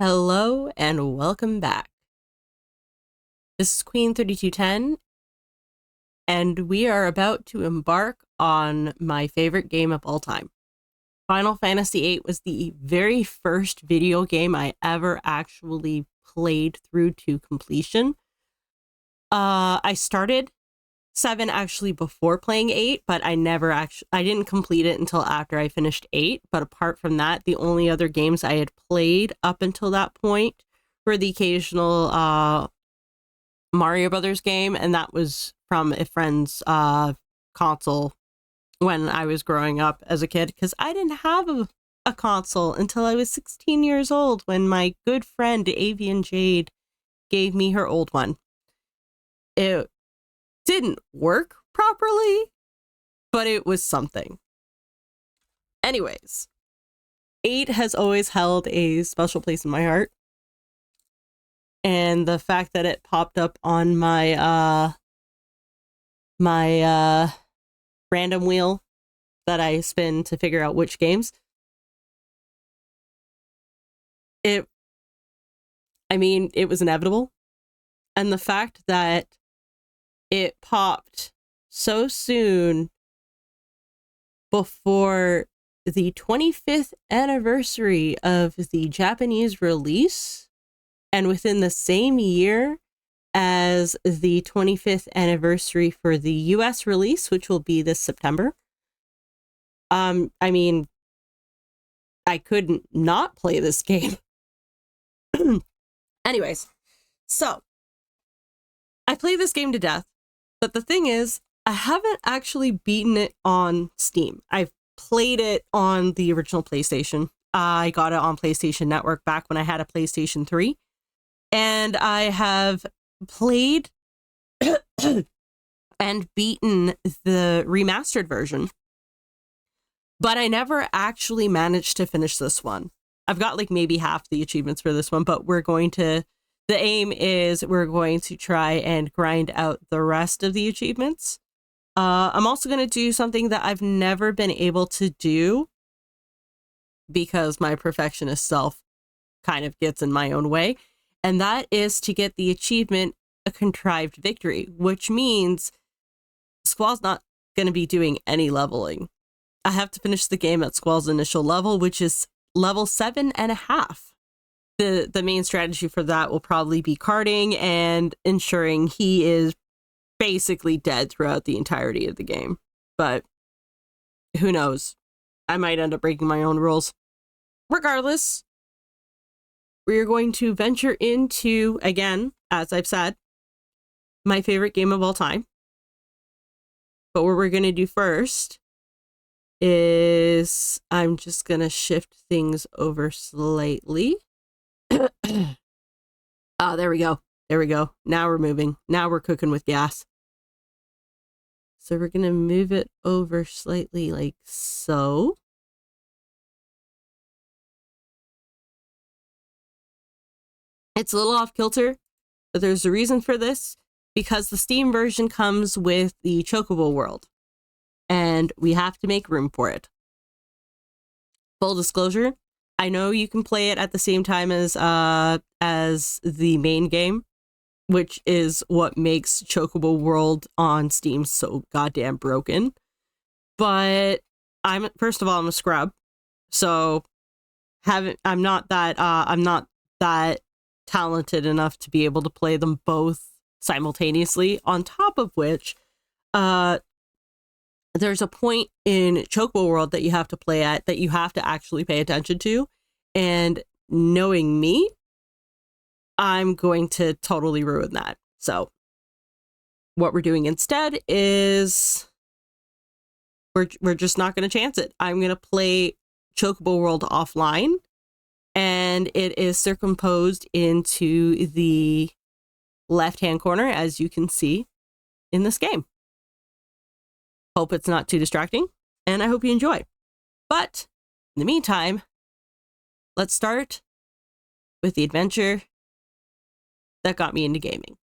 Hello and welcome back. This is Queen 3210, and we are about to embark on my favorite game of all time. Final Fantasy VIII was the very first video game I ever actually played through to completion. I started 7 actually before playing 8, but I didn't complete it until after I finished 8. But apart from that, the only other games I had played up until that point were the occasional Mario Brothers game, and that was from a friend's console when I was growing up as a kid, because I didn't have a console until I was 16 years old when my good friend Avian Jade gave me her old one. It didn't work properly, but it was something. Anyways, 8 has always held a special place in my heart. And the fact that it popped up on my my random wheel that I spin to figure out which games. It was inevitable. And the fact that it popped so soon before the 25th anniversary of the Japanese release, and within the same year as the 25th anniversary for the US release, which will be this September. I couldn't not play this game. Anyways, so I played this game to death, but the thing is, I haven't actually beaten it on Steam. I've played it on the original PlayStation. I got it on PlayStation Network back when I had a PlayStation 3. And I have played and beaten the remastered version. But I never actually managed to finish this one. I've got like maybe half the achievements for this one, but the aim is we're going to try and grind out the rest of the achievements. I'm also going to do something that I've never been able to do because my perfectionist self kind of gets in my own way. And that is to get the achievement, a contrived victory, which means Squall's not going to be doing any leveling. I have to finish the game at Squall's initial level, which is level 7.5. The main strategy for that will probably be carding and ensuring he is basically dead throughout the entirety of the game. But who knows? I might end up breaking my own rules. Regardless, we're going to venture into, again, as I've said, my favorite game of all time. But what we're going to do first is I'm just going to shift things over slightly. Oh, there we go. There we go. Now we're moving. Now we're cooking with gas. So we're going to move it over slightly like so. It's a little off kilter, but there's a reason for this, because the Steam version comes with the Chocobo world, and we have to make room for it. Full disclosure, I know you can play it at the same time as the main game, which is what makes Chocobo World on Steam so goddamn broken. But first of all, I'm a scrub, so I'm not that talented enough to be able to play them both simultaneously. On top of which, there's a point in Chocobo World that you have to play at that you have to actually pay attention to, and knowing me, I'm going to totally ruin that. So what we're doing instead is we're just not going to chance it. I'm going to play Chocobo World offline, and it is circumposed into the left-hand corner, as you can see in this game. Hope it's not too distracting, and I hope you enjoy. But in the meantime, let's start with the adventure that got me into gaming.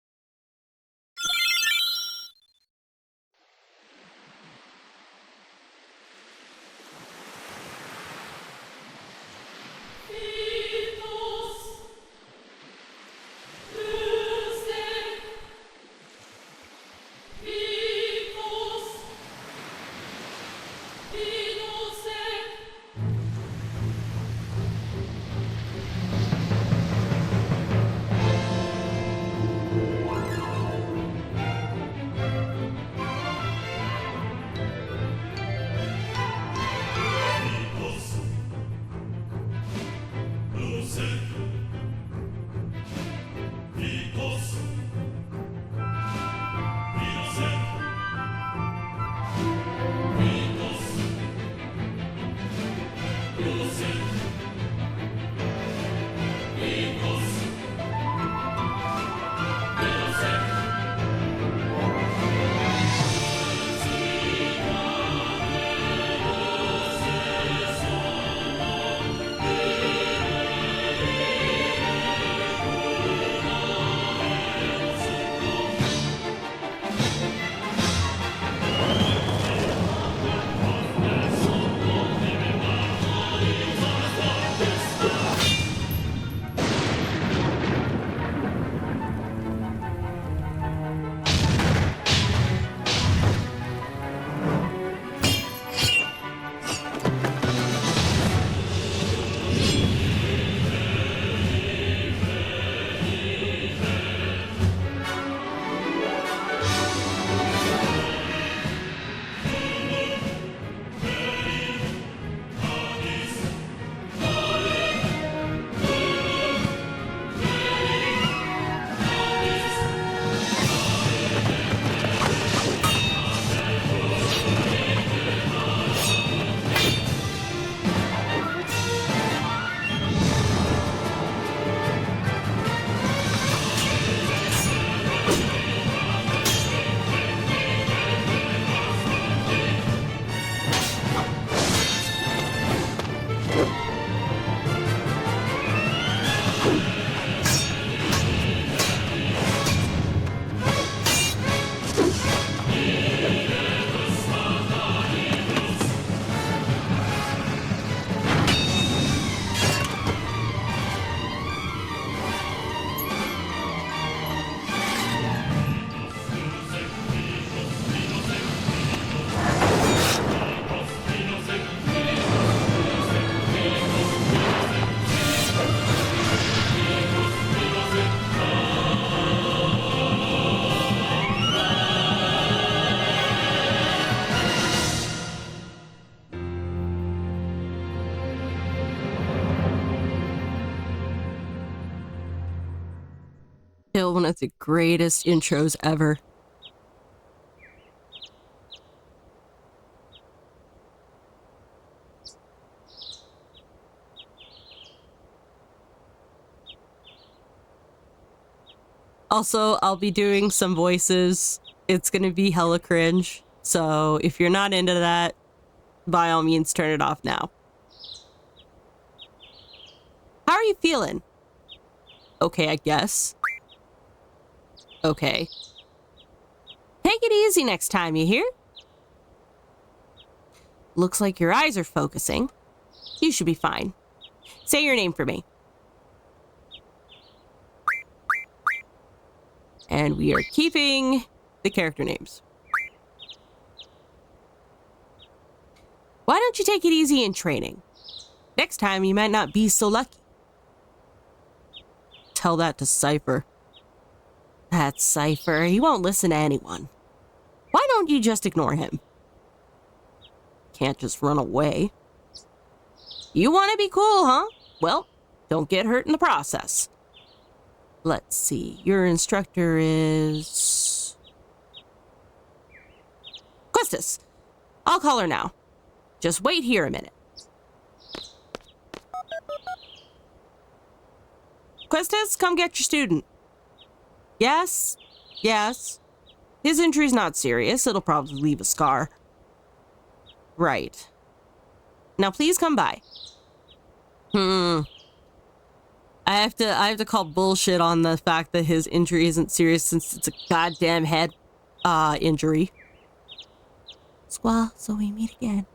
Still one of the greatest intros ever. Also, I'll be doing some voices. It's gonna be hella cringe. So if you're not into that, by all means, turn it off now. How are you feeling? Okay, I guess. Okay. Take it easy next time, you hear? Looks like your eyes are focusing. You should be fine. Say your name for me. And we are keeping the character names. Why don't you take it easy in training? Next time you might not be so lucky. Tell that to Cypher. That Cypher, he won't listen to anyone. Why don't you just ignore him? Can't just run away. You want to be cool, huh? Well, don't get hurt in the process. Let's see, your instructor is... Questus. I'll call her now. Just wait here a minute. Questus, come get your student. Yes, yes. His injury's not serious. It'll probably leave a scar. Right. Now please come by. I have to call bullshit on the fact that his injury isn't serious since it's a goddamn head injury. Squall, so we meet again.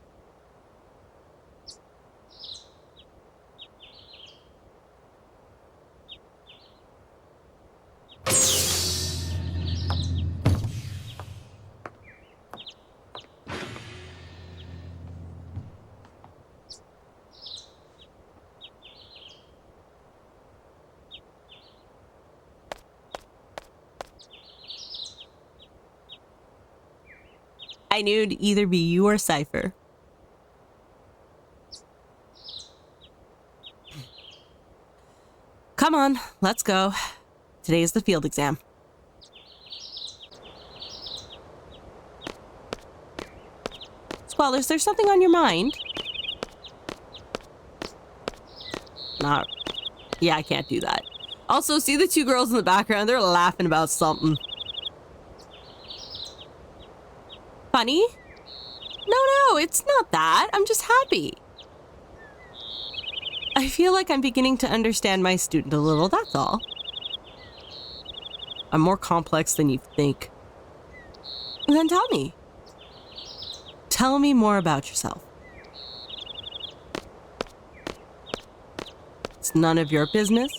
I knew it'd either be you or Cypher. Come on, let's go. Today's the field exam. Squall, is there something on your mind? Not... Yeah, I can't do that. Also, see the two girls in the background? They're laughing about something. Funny? No, it's not that. I'm just happy. I feel like I'm beginning to understand my student a little, that's all. I'm more complex than you think. Then tell me. Tell me more about yourself. It's none of your business.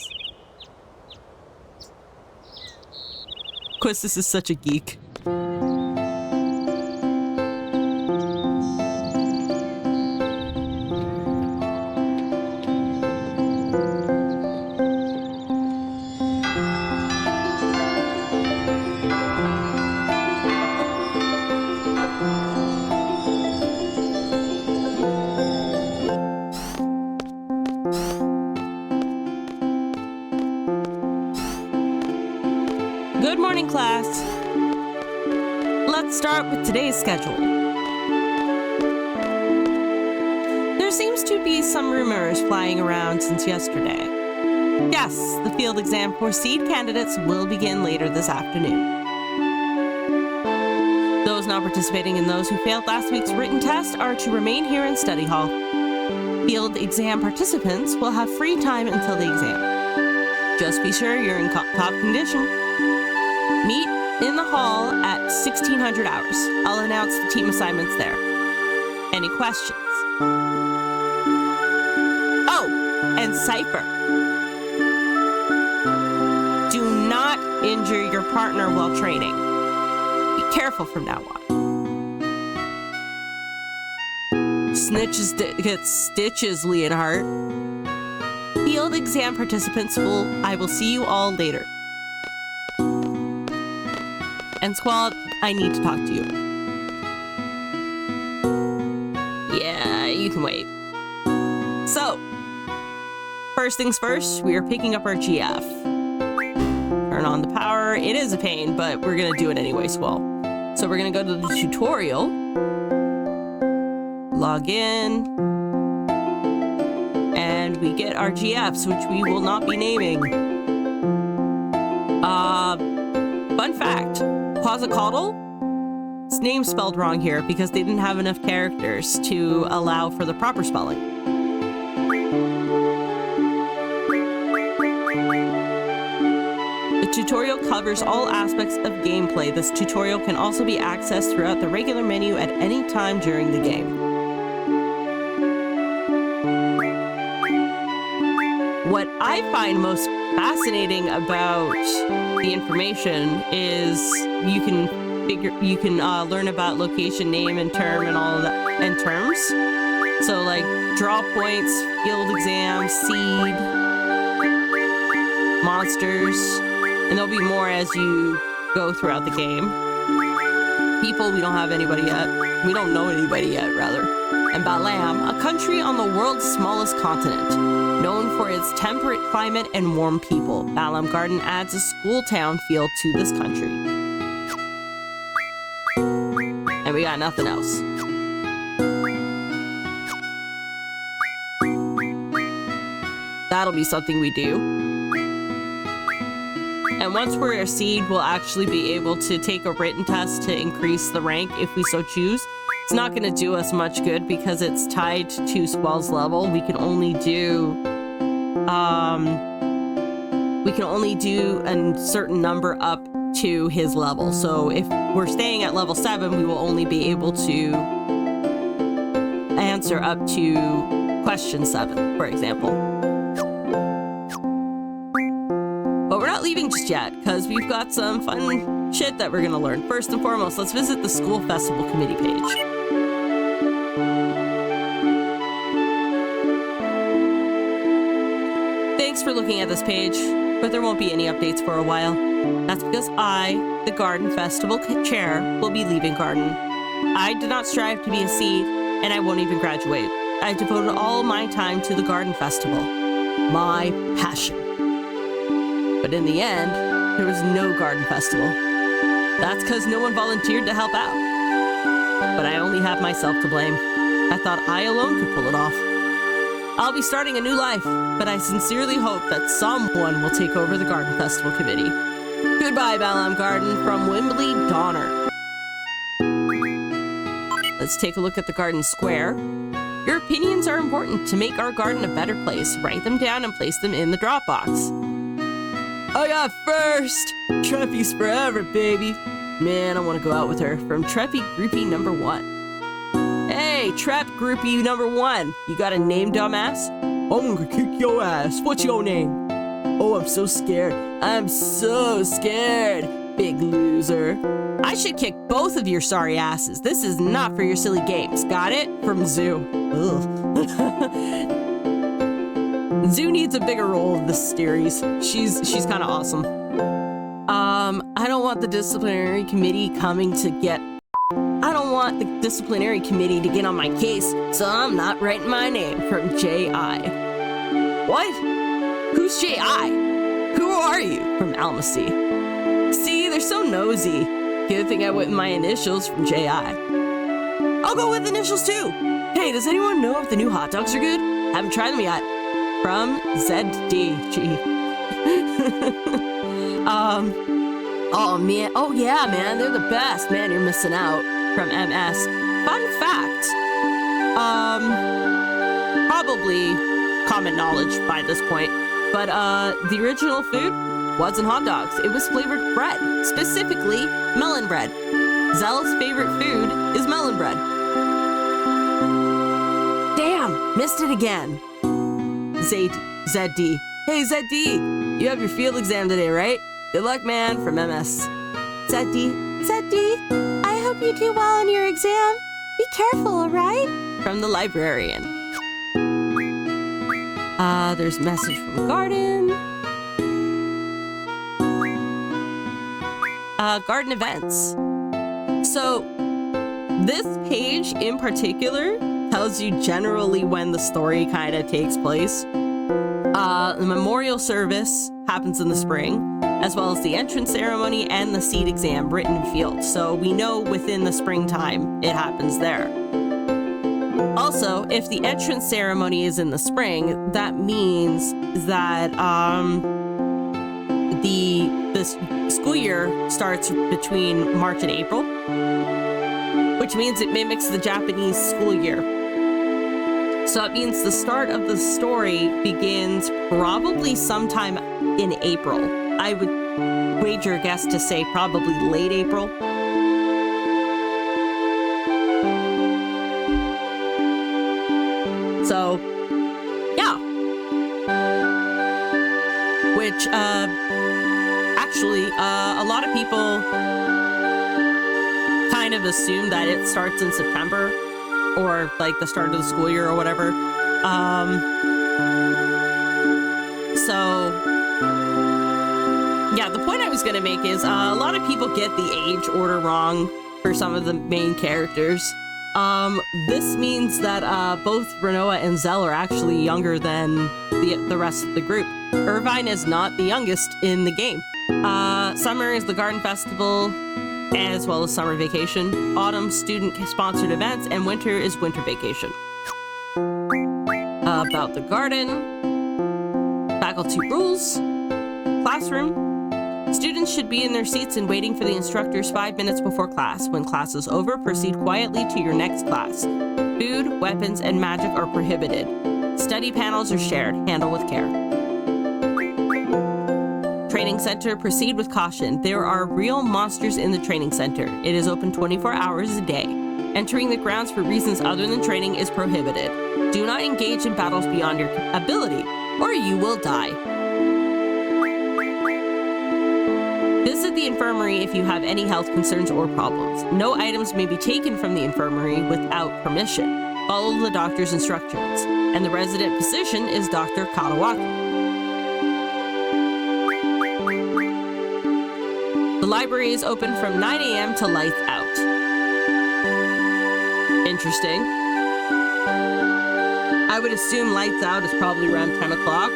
Questus is such a geek. Good morning, class. Let's start with today's schedule. There seems to be some rumors flying around since yesterday. Yes, the field exam for SeeD candidates will begin later this afternoon. Those not participating and those who failed last week's written test are to remain here in study hall. Field exam participants will have free time until the exam. Just be sure you're in top condition. Meet in the hall at 1600 hours. I'll announce the team assignments there. Any questions? Oh, and Cypher. Do not injure your partner while training. Be careful from now on. Snitches get stitches, Leonhart. Field exam participants I will see you all later. And Squall, I need to talk to you. Yeah, you can wait. So, first things first, we are picking up our GF. Turn turn on the power. It is a pain, but we're gonna do it anyway, Squall. So we're gonna go to the tutorial, log in, and we get our GFs, which we will not be naming. Fun fact, Quasicodal, its name's spelled wrong here because they didn't have enough characters to allow for the proper spelling. The tutorial covers all aspects of gameplay. This tutorial can also be accessed throughout the regular menu at any time during the game. What I find most fascinating about the information is you can learn about location, name, and term, and all of that, and terms. So like draw points, field exams, SeeD, monsters, and there'll be more as you go throughout the game. People, we don't have anybody yet. We don't know anybody yet, rather. And Balam, a country on the world's smallest continent, known for its temperate climate and warm people. Balam Garden adds a school town feel to this country. And we got nothing else. That'll be something we do. And once we're a SeeD, we'll actually be able to take a written test to increase the rank if we so choose. It's not going to do us much good because it's tied to Squall's level. We can only do a certain number up to his level. So if we're staying at level 7, we will only be able to answer up to question 7, for example. But we're not leaving just yet, because we've got some fun shit that we're going to learn. First and foremost, let's visit the School Festival Committee page. Thanks for looking at this page, but there won't be any updates for a while. That's because I, the Garden Festival Chair, will be leaving Garden. I did not strive to be a SeeD, and I won't even graduate. I devoted all my time to the Garden Festival. My passion. But in the end, there was no Garden Festival. That's because no one volunteered to help out. But I only have myself to blame. I thought I alone could pull it off. I'll be starting a new life, but I sincerely hope that someone will take over the Garden Festival Committee. Goodbye, Balam Garden, from Wimbley Donner. Let's take a look at the garden square. Your opinions are important to make our garden a better place. Write them down and place them in the Dropbox. I got first! Treppy's forever, baby. Man, I want to go out with her. From Treppy Groupie number 1. Hey, Trepp Groupie number 1. You got a name, dumbass? I'm gonna kick your ass. What's your name? Oh, I'm so scared. I'm so scared. Big loser. I should kick both of your sorry asses. This is not for your silly games. Got it? From Zoo. Ugh. Zoo needs a bigger role in this series. She's kind of awesome. I don't want the disciplinary committee to get on my case, so I'm not writing my name. From J.I. What? Who's J.I.? Who are you? From Almacy. See, they're so nosy. Good thing I went with my initials. From J.I. I'll go with initials too. Hey, does anyone know if the new hot dogs are good? Haven't tried them yet. From ZDG. Oh man, oh yeah, man, they're the best. Man, you're missing out. From MS. Fun fact. Probably common knowledge by this point, but the original food wasn't hot dogs. It was flavored bread, specifically melon bread. Zel's favorite food is melon bread. Damn, missed it again. ZD. Hey, ZD, you have your field exam today, right? Good luck, man. From MS. ZD, I hope you do well on your exam. Be careful, alright? From the librarian. There's a message from Garden. Garden events. So, this page in particular tells you generally when the story kind of takes place. The memorial service happens in the spring, as well as the entrance ceremony and the SeeD exam written field. So we know within the springtime it happens there. Also, if the entrance ceremony is in the spring, that means that the school year starts between March and April, which means it mimics the Japanese school year. So it means the start of the story begins probably sometime in April. I would wager a guess to say probably late April. So, yeah. Which, actually, a lot of people kind of assume that it starts in September or like the start of the school year or whatever. So, yeah, the point I was going to make is a lot of people get the age order wrong for some of the main characters. This means that both Rinoa and Zell are actually younger than the rest of the group. Irvine is not the youngest in the game. Summer is the garden festival, as well as summer vacation. Autumn, student-sponsored events, and winter is winter vacation. About the garden. Faculty rules. Classroom. Students should be in their seats and waiting for the instructors 5 minutes before class. When class is over, proceed quietly to your next class. Food, weapons, and magic are prohibited. Study panels are shared. Handle with care. Training Center, proceed with caution. There are real monsters in the training center. It is open 24 hours a day. Entering the grounds for reasons other than training is prohibited. Do not engage in battles beyond your ability, or you will die. Visit the infirmary if you have any health concerns or problems. No items may be taken from the infirmary without permission. Follow the doctor's instructions. And the resident physician is Dr. Katawaki. The library is open from 9 a.m. to lights out. Interesting. I would assume lights out is probably around 10 o'clock,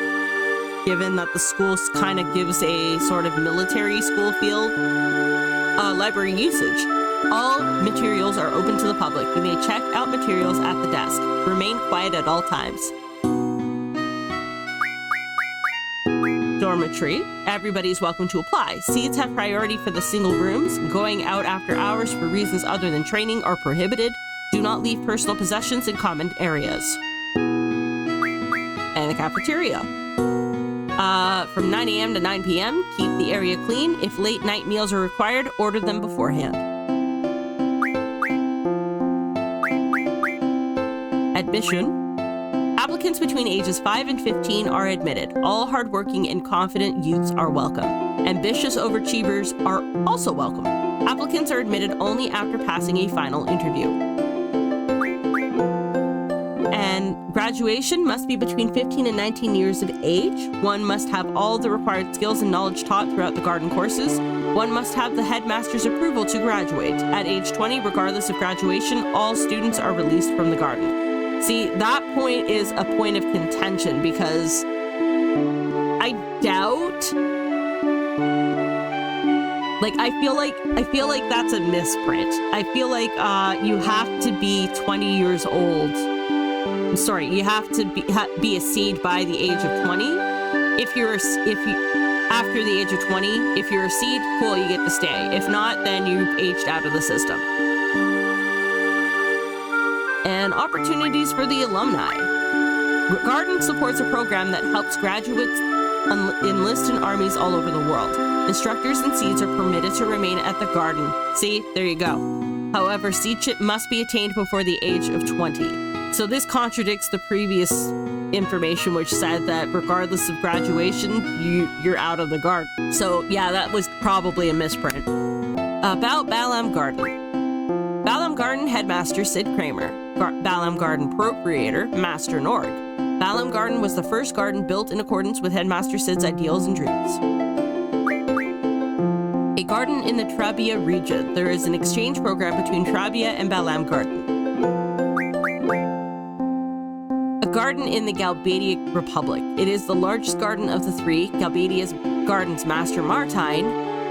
given that the school kind of gives a sort of military school feel. Library usage. All materials are open to the public. You may check out materials at the desk. Remain quiet at all times. Dormitory. Everybody's welcome to apply. Seats have priority for the single rooms. Going out after hours for reasons other than training are prohibited. Do not leave personal possessions in common areas. And the cafeteria. From 9 a.m. to 9 p.m., keep the area clean. If late night meals are required, order them beforehand. Admission. Applicants between ages 5 and 15 are admitted. All hardworking and confident youths are welcome. Ambitious overachievers are also welcome. Applicants are admitted only after passing a final interview. And graduation must be between 15 and 19 years of age. One must have all the required skills and knowledge taught throughout the garden courses. One must have the headmaster's approval to graduate. At age 20, regardless of graduation, all students are released from the garden. See, that point is a point of contention because I doubt, I feel like that's a misprint. I feel like you have to be 20 years old. I'm sorry, you have to be a SeeD by the age of 20. If you after the age of 20, if you're a SeeD, cool, you get to stay. If not, then you've aged out of the system. And opportunities for the alumni. Garden supports a program that helps graduates enlist in armies all over the world. Instructors and SeeDs are permitted to remain at the garden. See, there you go. However, SeeDship must be attained before the age of 20. So this contradicts the previous information, which said that regardless of graduation, you're out of the garden. So yeah, that was probably a misprint. About Balam Garden. Balam Garden Headmaster Sid Kramer. Balam Garden Procreator Master Norg. Balam Garden was the first garden built in accordance with Headmaster Sid's ideals and dreams. A garden in the Trabia region. There is an exchange program between Trabia and Balam Garden. A garden in the Galbadia Republic. It is the largest garden of the three. Galbadia's garden's master, Martine,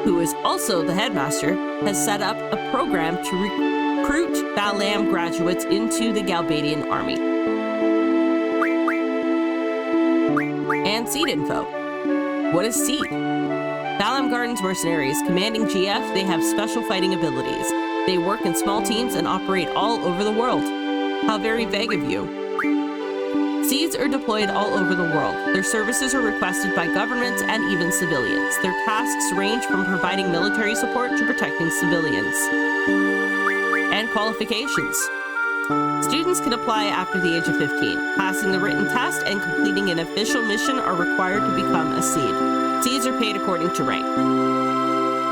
who is also the headmaster, has set up a program to recruit Balam graduates into the Galbadian army. And SeeD info. What is SeeD? Balam Garden's mercenaries. Commanding GF, they have special fighting abilities. They work in small teams and operate all over the world. How very vague of you. SeeDs are deployed all over the world. Their services are requested by governments and even civilians. Their tasks range from providing military support to protecting civilians. And qualifications. Students can apply after the age of 15. Passing the written test and completing an official mission are required to become a SeeD. SeeDs are paid according to rank.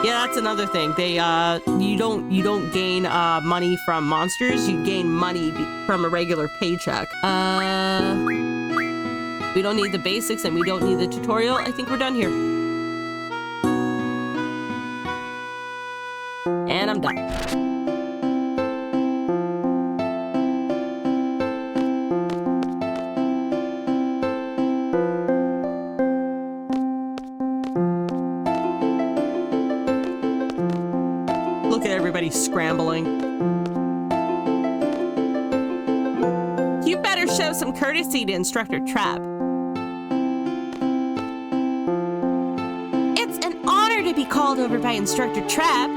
Yeah, that's another thing. They you don't gain money from monsters. You gain money from a regular paycheck. We don't need the basics and we don't need the tutorial. I think we're done here. And I'm done. Everybody scrambling. You better show some courtesy to Instructor Trap. It's an honor to be called over by Instructor Trap.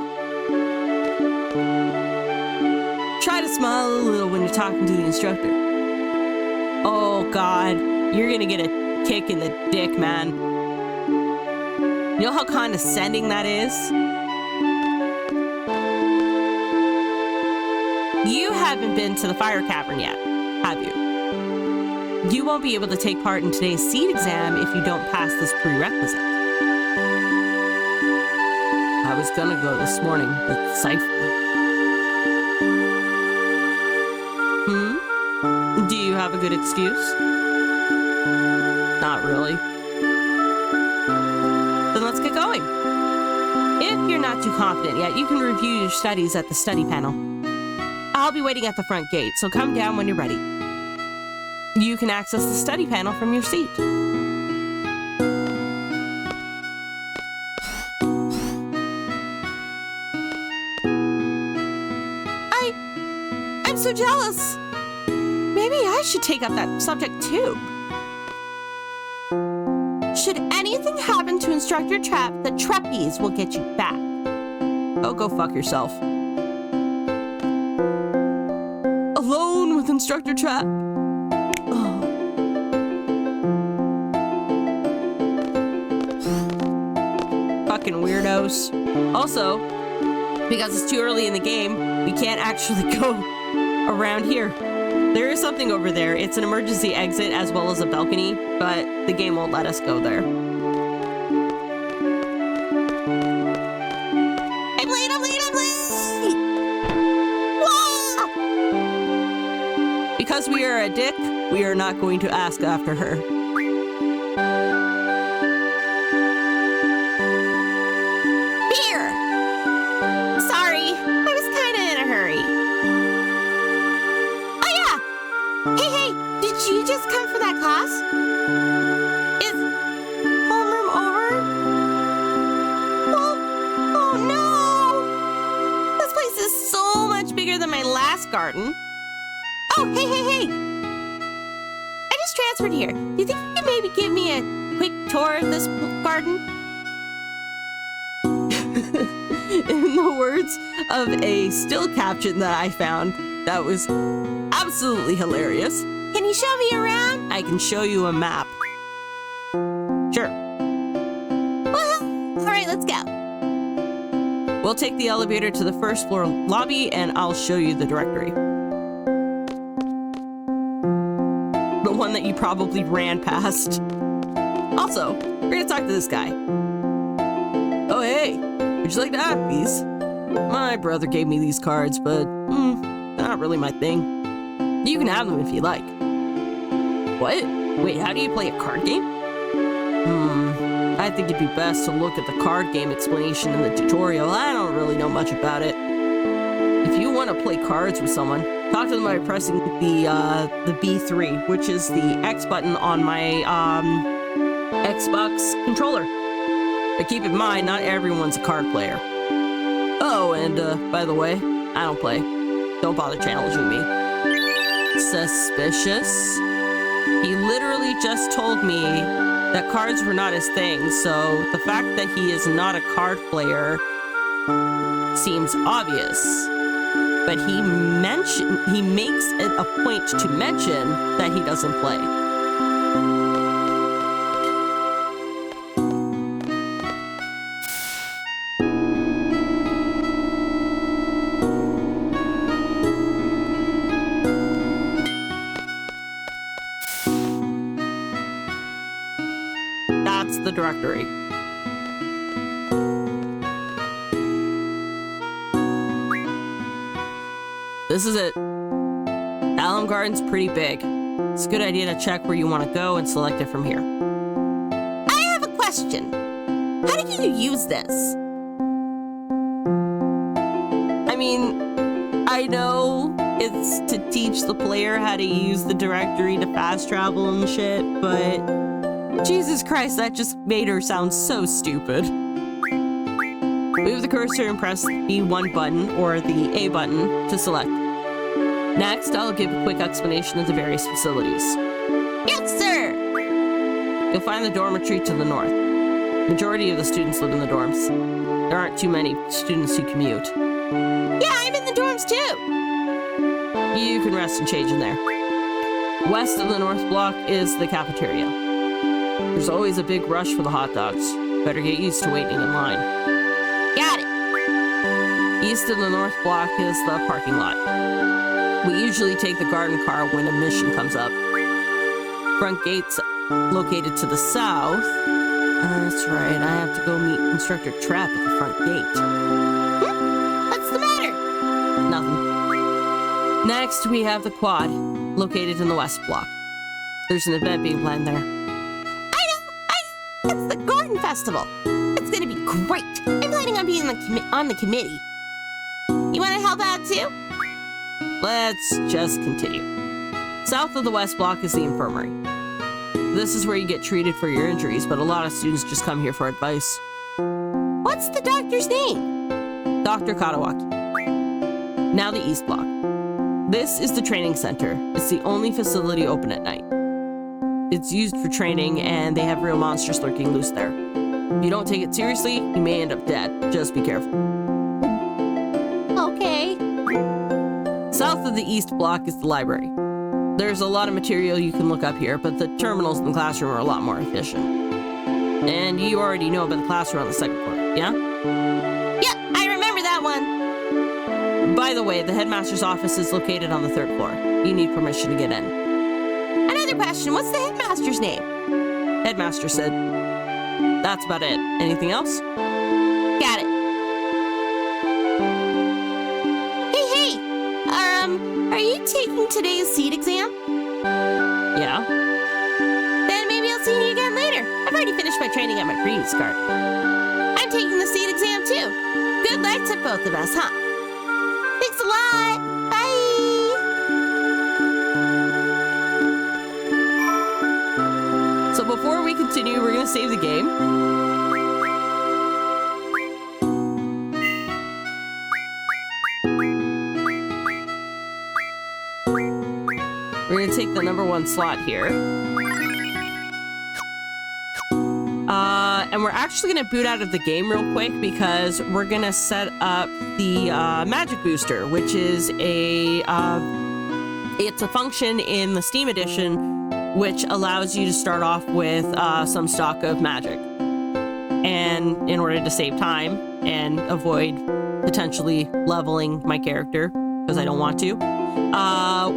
Try to smile a little when you're talking to the instructor. Oh God, you're gonna get a kick in the dick, man. You know how condescending that is? You haven't been to the fire cavern yet, have you? You won't be able to take part in today's SeeD exam if you don't pass this prerequisite. I was gonna go this morning, but Cypher. Do you have a good excuse? Not really. Then let's get going. If you're not too confident yet, you can review your studies at the study panel. I'll be waiting at the front gate, so come down when you're ready. You can access the study panel from your seat. I'm so jealous. Maybe I should take up that subject too. Should anything happen to Instructor Trap, the Trapeze will get you back. Oh, go fuck yourself. Alone with Instructor Trap. Oh. Fucking weirdos. Also, because it's too early in the game, we can't actually go around here. There is something over there. It's an emergency exit as well as a balcony, but the game won't let us go there. I'm late! Because we are a dick, we are not going to ask after her. Beer! Sorry, I was kinda in a hurry. Oh yeah! Hey, did you just come for that class? Is homeroom over? Well, oh no! This place is so much bigger than my last garden. Oh, hey! I just transferred here. Do you think you could maybe give me a quick tour of this garden? In the words of a still caption that I found, that was absolutely hilarious. Can you show me around? I can show you a map. Sure. Well, all right, let's go. We'll take the elevator to the first floor lobby and I'll show you the directory. The one that you probably ran past. Also, we're gonna talk to this guy. Oh, hey, would you like to have these? My brother gave me these cards, but they're not really my thing. You can have them if you like. What? Wait, how do you play a card game? I think it'd be best to look at the card game explanation in the tutorial. I don't really know much about it. If you want to play cards with someone, Talk to them by pressing the B3, which is the X button on my Xbox controller. But keep in mind, not everyone's a card player. Oh, and by the way, I don't play. Don't bother challenging me. Suspicious. He literally just told me that cards were not his thing, so the fact that he is not a card player seems obvious. But he makes it a point to mention that he doesn't play. That's the directory. This is it. Alum Garden's pretty big. It's a good idea to check where you want to go and select it from here. I have a question. How do you use this? I mean, I know it's to teach the player how to use the directory to fast travel and shit, but Jesus Christ, that just made her sound so stupid. Move the cursor and press the B1 button or the A button to select. Next, I'll give a quick explanation of the various facilities. Yes, sir! You'll find the dormitory to the north. Majority of the students live in the dorms. There aren't too many students who commute. Yeah, I'm in the dorms too! You can rest and change in there. West of the north block is the cafeteria. There's always a big rush for the hot dogs. Better get used to waiting in line. Got it! East of the north block is the parking lot. We usually take the garden car when a mission comes up. Front gate's located to the south. That's right, I have to go meet Instructor Trap at the front gate. What's the matter? Nothing. Next, we have the quad, located in the west block. There's an event being planned there. I know! It's the garden festival. It's gonna be great. I'm planning on being on the committee. You wanna help out too? Let's just continue. South of the west block is the infirmary. This is where you get treated for your injuries, but a lot of students just come here for advice. What's the doctor's name? Dr. Katawaki. Now the east block. This is the training center. It's the only facility open at night. It's used for training, and they have real monsters lurking loose there. If you don't take it seriously, you may end up dead. Just be careful. Okay. South of the east block is the library. There's a lot of material you can look up here, but the terminals in the classroom are a lot more efficient. And you already know about the classroom on the second floor, yeah? Yep, I remember that one. By the way, the headmaster's office is located on the third floor. You need permission to get in. Another question, what's the headmaster's name? Headmaster said. That's about it. Anything else? Got it. Are you taking today's SeeD exam? Yeah. Then maybe I'll see you again later. I've already finished my training at my previous card. I'm taking the SeeD exam too. Good luck to both of us, huh? Thanks a lot. Bye. So before we continue, we're going to save the game. We're going to take the #1 slot here. And we're actually going to boot out of the game real quick because we're going to set up the magic booster, which is it's a function in the Steam edition which allows you to start off with some stock of magic. And in order to save time and avoid potentially leveling my character, because I don't want to,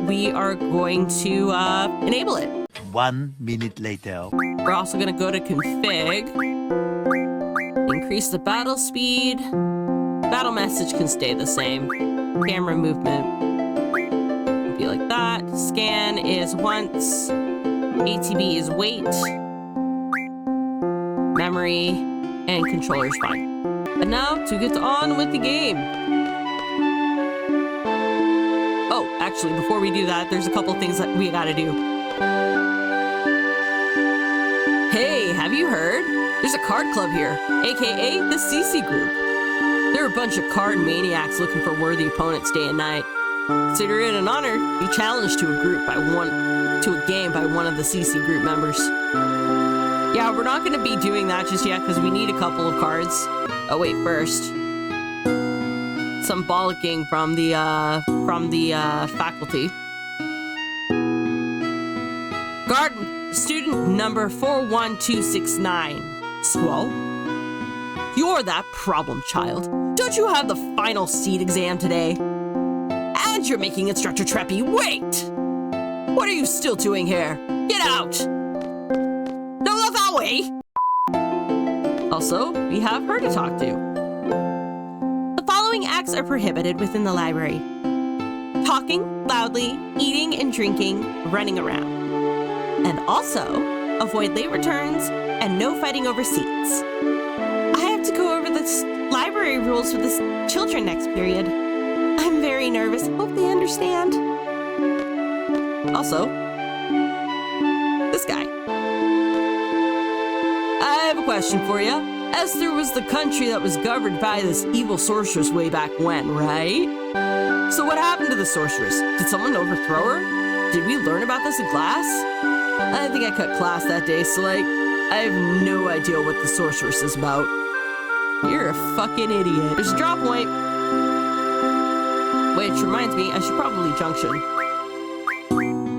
we are going to enable it. 1 minute later. We're also going to go to config, increase the battle speed. Battle message can stay the same. Camera movement will be like that. Scan is once. ATB is wait. Memory and controller is fine. And now to get on with the game. actually, before we do that, there's a couple things that we gotta do. Hey, have you heard? There's a card club here, aka the CC group. They're a bunch of card maniacs looking for worthy opponents day and night. Consider it an honor to be challenged to a game by one of the CC group members. Yeah, we're not going to be doing that just yet because we need a couple of cards. Oh wait, first, some bollocking from the faculty. Garden student number 41269. Squall, you're that problem child. Don't you have the final SeeD exam today? And you're making Instructor Treppy wait! What are you still doing here? Get out! No, not that way! Also, we have her to talk to. The following acts are prohibited within the library: talking loudly, eating and drinking, running around. And also, avoid late returns and no fighting over seats. I have to go over the library rules with the children next period. I'm very nervous. Hope they understand. Also, this guy. I have a question for you. Esther was the country that was governed by this evil sorceress way back when, right? So what happened to the sorceress? Did someone overthrow her? Did we learn about this in class? I think I cut class that day, so like, I have no idea what the sorceress is about. You're a fucking idiot. There's a drop point. Which reminds me, I should probably junction.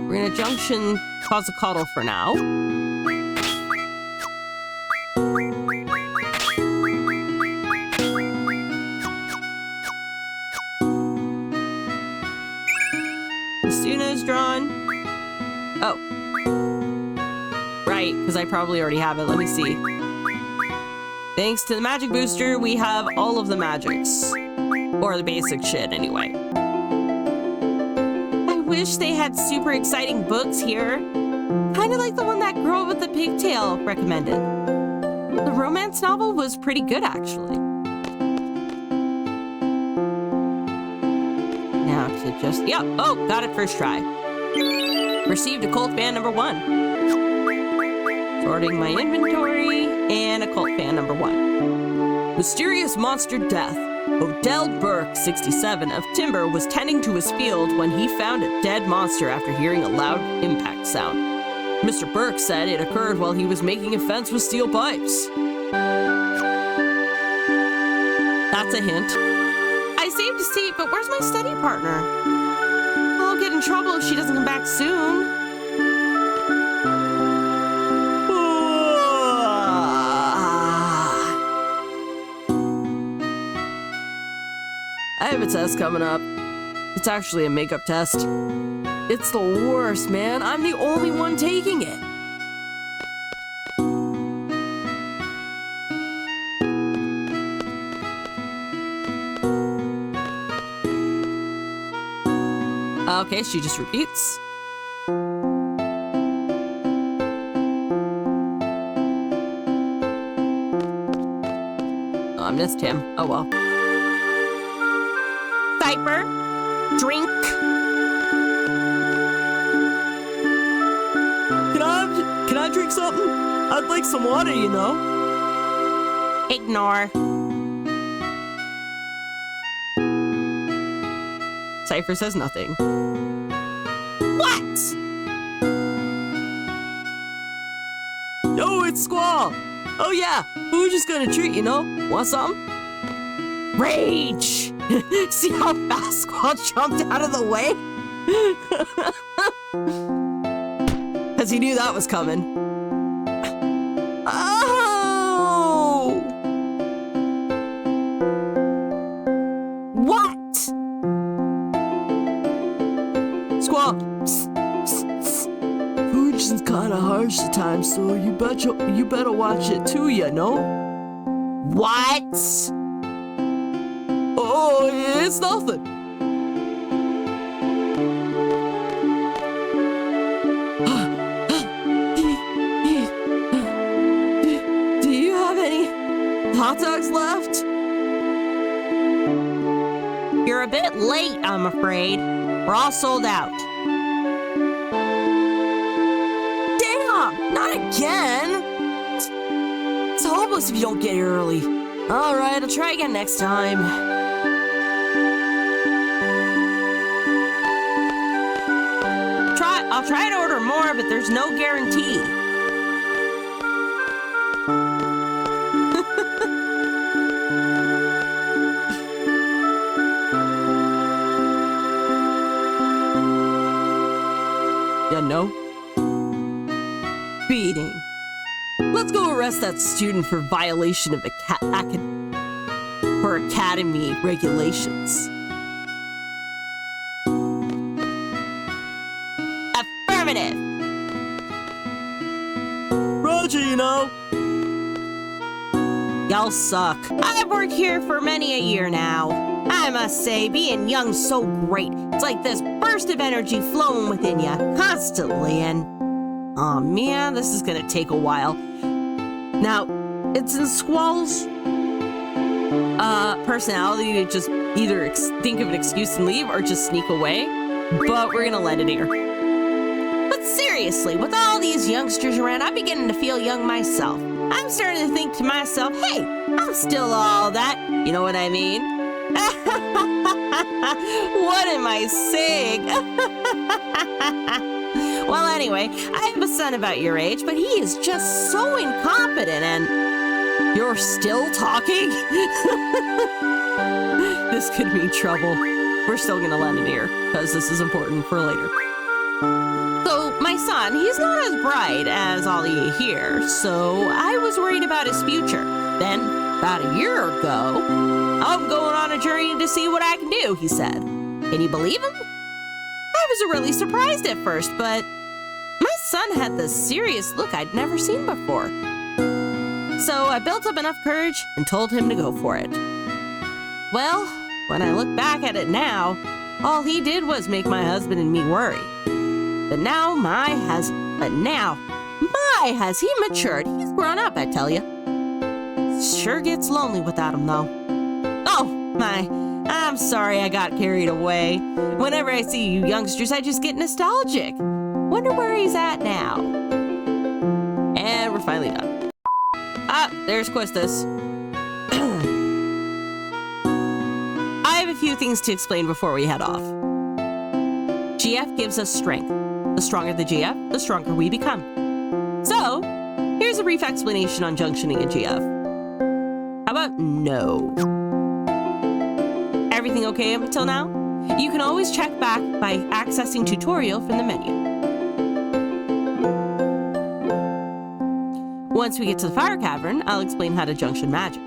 We're gonna junction Quetzalcoatl for now. Suna is drawn. Oh. Right, because I probably already have it. Let me see. Thanks to the magic booster, we have all of the magics. Or the basic shit, anyway. I wish they had super exciting books here. Kind of like the one that girl with the pigtail recommended. The romance novel was pretty good, actually. Now to just... Yep. Oh, got it first try. Received occult fan number 1. Sorting my inventory, and occult fan number 1. Mysterious monster death. Odell Burke, 67, of Timber, was tending to his field when he found a dead monster after hearing a loud impact sound. Mr. Burke said it occurred while he was making a fence with steel pipes. That's a hint. I saved a seat, but where's my study partner? I'll get in trouble if she doesn't come back soon. I have a test coming up. It's actually a makeup test. It's the worst, man. I'm the only one taking it. Okay, she just repeats. Oh, I missed him. Oh well. Viper, drink. Can I drink something? I'd like some water, you know. Ignore. Cypher says nothing. What? Yo, it's Squall. Oh yeah, who's just gonna treat, you know? Want something? Rage! See how fast Squall jumped out of the way? Because he knew that was coming. Oh! What? Squall! Food is kind of harsh at times, so you better watch it too, you know? What? Oh, it's nothing. Do you have any hot dogs left? You're a bit late, I'm afraid. We're all sold out. Damn! Not again! It's hopeless if you don't get here early. All right, I'll try again next time. I'll try to order more, but there's no guarantee. Yeah, no? Beating. Let's go arrest that student for violation of academy regulations. Affirmative. Roger, you know. Y'all suck. I've worked here for many a year now. I must say, being young's so great. It's like this burst of energy flowing within you constantly, and oh man, this is gonna take a while. Now, it's in Squall's personality to just either think of an excuse and leave or just sneak away, but we're gonna let it air. But seriously, with all these youngsters around, I'm beginning to feel young myself. I'm starting to think to myself, hey, I'm still all that. You know what I mean? What am I saying? Well, anyway, I have a son about your age, but he is just so incompetent, and you're still talking? This could mean trouble. We're still gonna let it air, because this is important for later. So, my son, he's not as bright as all you hear, so I was worried about his future. Then, about a year ago, I'm going on a journey to see what I can do, he said. Can you believe him? I was really surprised at first, but my son had this serious look I'd never seen before. So I built up enough courage and told him to go for it. Well, when I look back at it now, all he did was make my husband and me worry. But now has he matured. He's grown up, I tell you. Sure gets lonely without him, though. Oh, my. I'm sorry I got carried away. Whenever I see you youngsters, I just get nostalgic. Wonder where he's at now. And we're finally done. Ah, there's Quistis. I have a few things to explain before we head off. GF gives us strength. The stronger the GF, the stronger we become. So, here's a brief explanation on junctioning a GF. How about no? Everything okay up until now? You can always check back by accessing tutorial from the menu. Once we get to the fire cavern, I'll explain how to junction magic.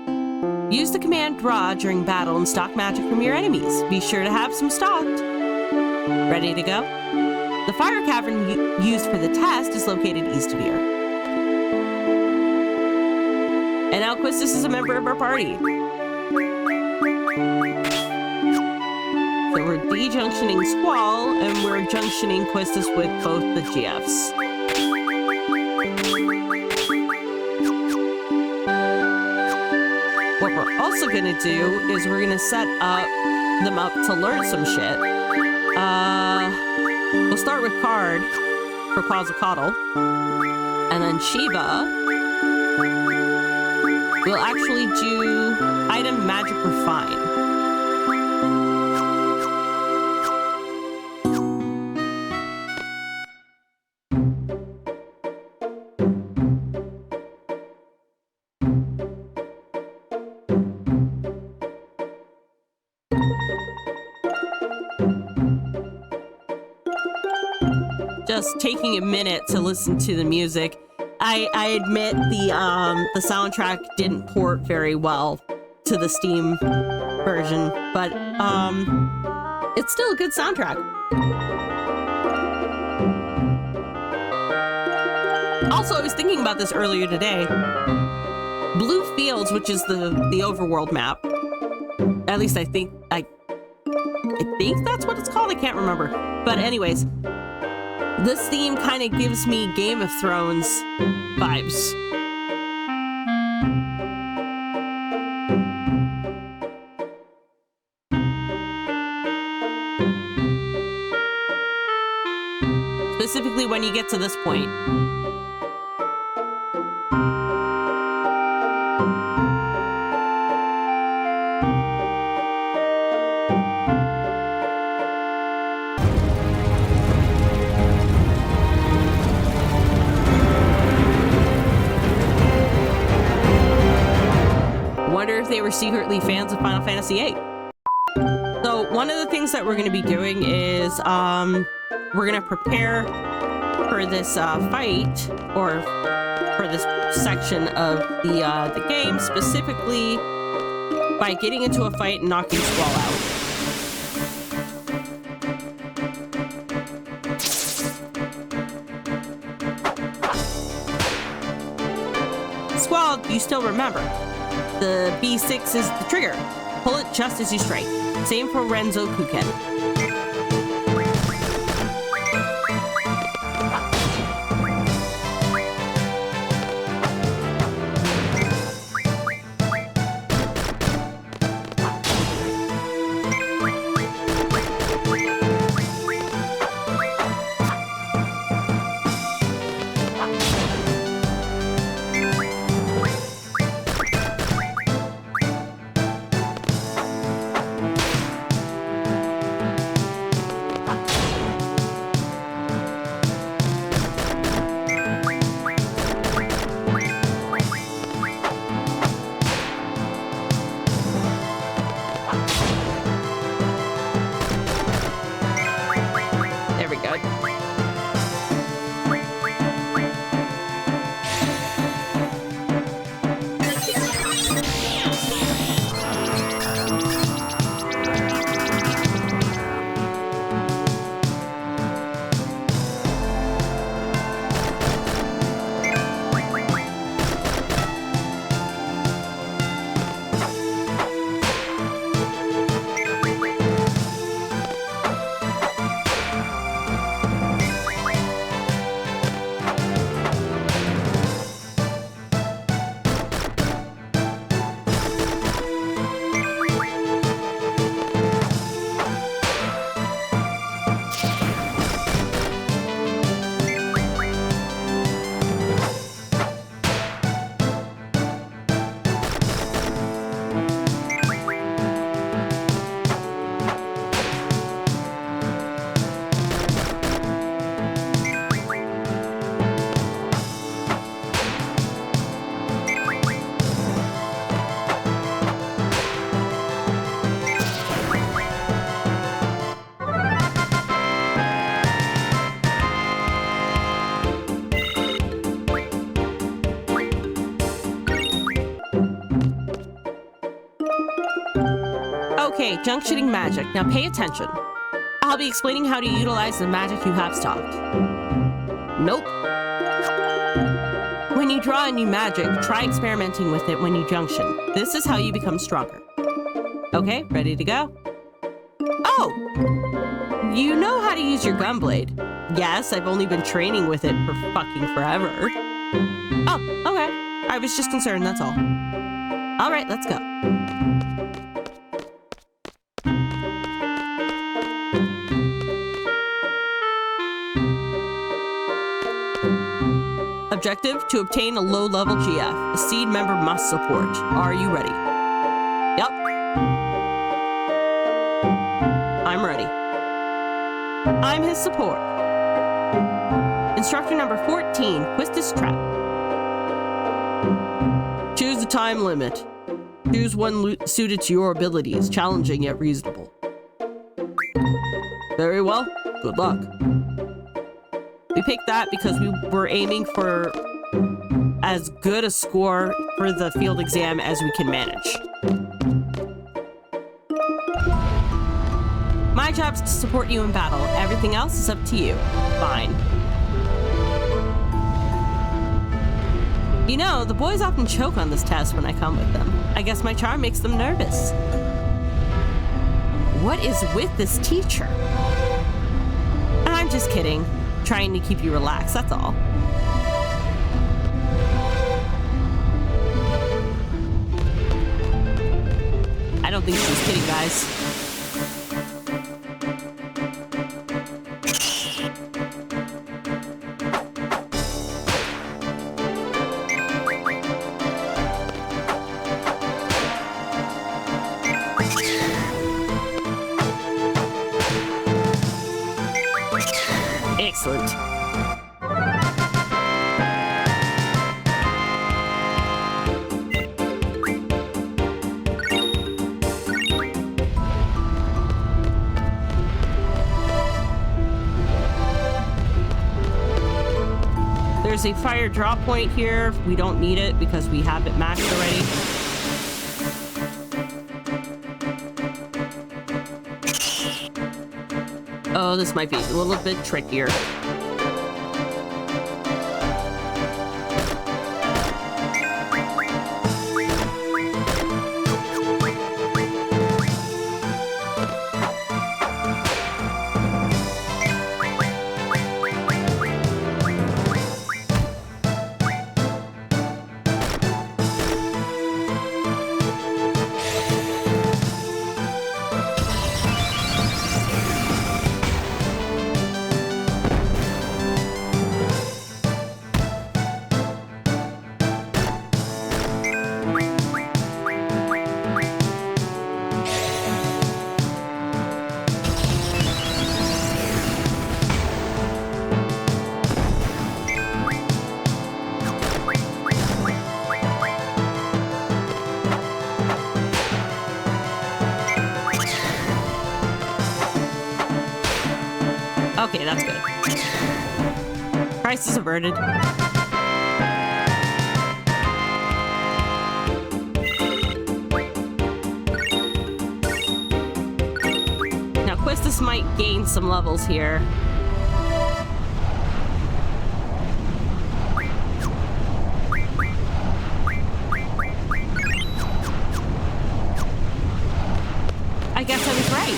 Use the command draw during battle and stock magic from your enemies. Be sure to have some stocked. Ready to go? The fire cavern used for the test is located east of here. And now Quistis is a member of our party. So we're de-junctioning Squall, and we're junctioning Quistis with both the GFs. What we're also going to do is we're going to set them up to learn some shit. We'll start with Card for Quetzalcoatl, and then Shiva will actually do Item Magic Refine. Just taking a minute to listen to the music. I admit the soundtrack didn't port very well to the Steam version, but it's still a good soundtrack. Also, I was thinking about this earlier today. Blue Fields, which is the overworld map, at least I think that's what it's called. I can't remember. But anyways, this theme kind of gives me Game of Thrones vibes. Specifically when you get to this point. Wonder if they were secretly fans of Final Fantasy VIII. So one of the things that we're going to be doing is we're going to prepare for this fight, or for this section of the game, specifically by getting into a fight and knocking Squall out. Squall, you still remember. The B6 is the trigger. Pull it just as you strike. Same for Renzo Kuken. Okay, junctioning magic. Now pay attention. I'll be explaining how to utilize the magic you have stocked. Nope. When you draw a new magic, try experimenting with it when you junction. This is how you become stronger. Okay, ready to go? Oh! You know how to use your gunblade. Yes, I've only been training with it for fucking forever. Oh, okay. I was just concerned, that's all. Alright, let's go. Objective, to obtain a low-level GF. A SeeD member must support. Are you ready? Yep. I'm ready. I'm his support. Instructor number 14, Quistis Trap. Choose a time limit. Choose one suited to your abilities, challenging yet reasonable. Very well. Good luck. We picked that because we were aiming for as good a score for the field exam as we can manage. My job is to support you in battle. Everything else is up to you. Fine. You know, the boys often choke on this test when I come with them. I guess my charm makes them nervous. What is with this teacher? I'm just kidding. Trying to keep you relaxed, that's all. I don't think she's kidding, guys. Excellent. There's a fire draw point here. We don't need it because we have it maxed already. Oh, this might be a little bit trickier. Okay, that's good. Crisis averted. Now, Quistis might gain some levels here. I guess I was right.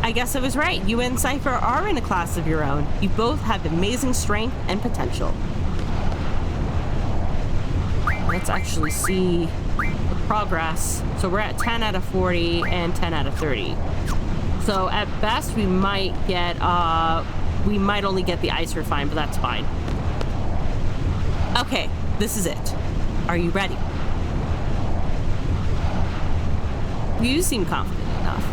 I guess I was right. You and Cypher are in a class of your own. You both have amazing strength and potential. Let's actually see the progress. So we're at 10 out of 40 and 10 out of 30. So at best we might get, we might only get the ice refine, but that's fine. Okay, this is it. Are you ready? You seem confident enough.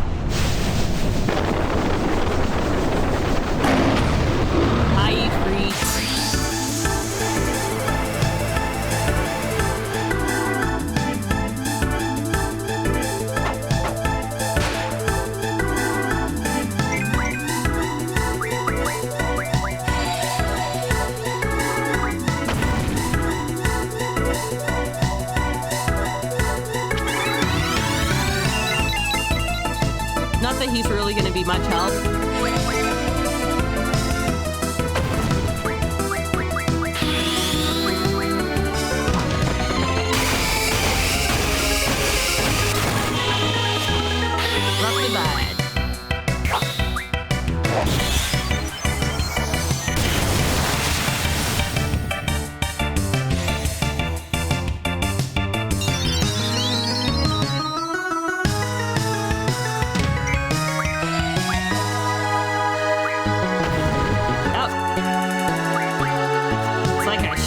Not that he's really going to be much help.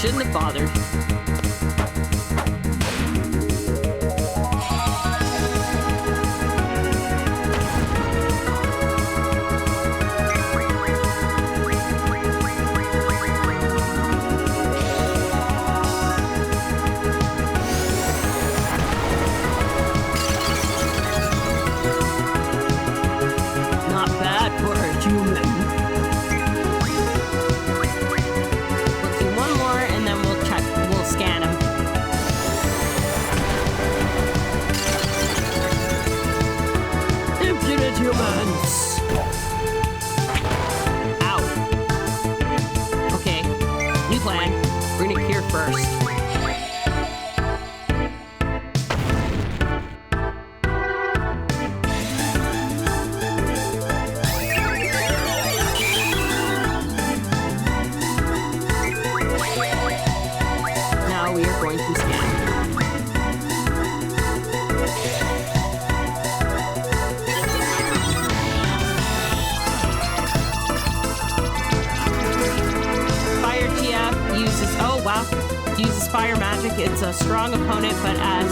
Shouldn't have bothered. Not bad for a human. uses fire magic. It's a strong opponent, but as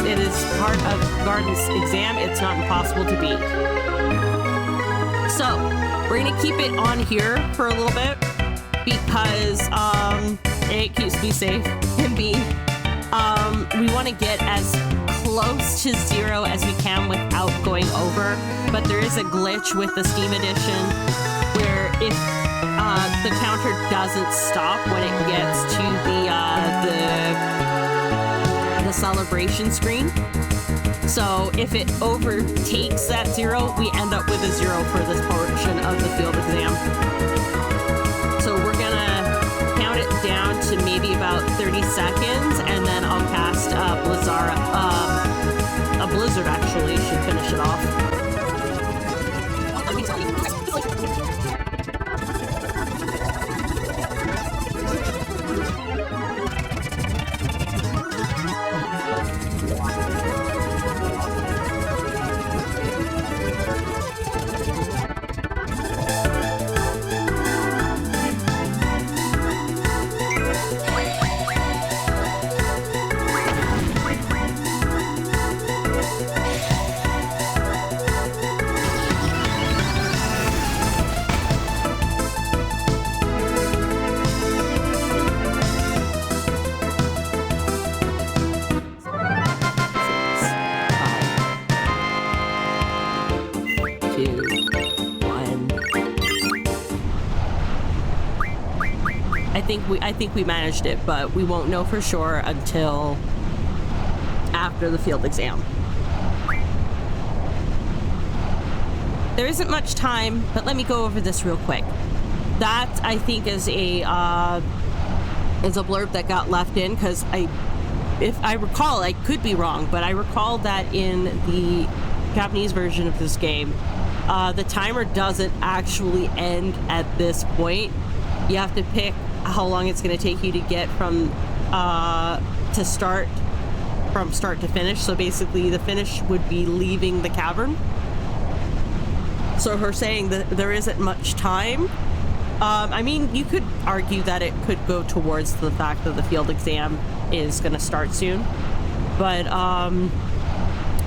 it is part of Garden's exam, it's not impossible to beat. So, we're gonna keep it on here for a little bit because A, it keeps me safe, and B, we want to get as close to 0 as we can without going over, but there is a glitch with the Steam Edition where if the counter doesn't stop when it gets to the celebration screen. So if it overtakes that 0, we end up with a 0 for this portion of the field exam. So we're gonna count it down to maybe about 30 seconds, and then I'll cast a blizzard actually should finish it off. I think we managed it, but we won't know for sure until after the field exam. There isn't much time, but let me go over this real quick. That, I think, is a blurb that got left in because if I recall, I could be wrong, but I recall that in the Japanese version of this game, the timer doesn't actually end at this point. You have to pick how long it's going to take you to get from start to finish. So basically the finish would be leaving the cavern. So her saying that there isn't much time, I mean, you could argue that it could go towards the fact that the field exam is going to start soon, but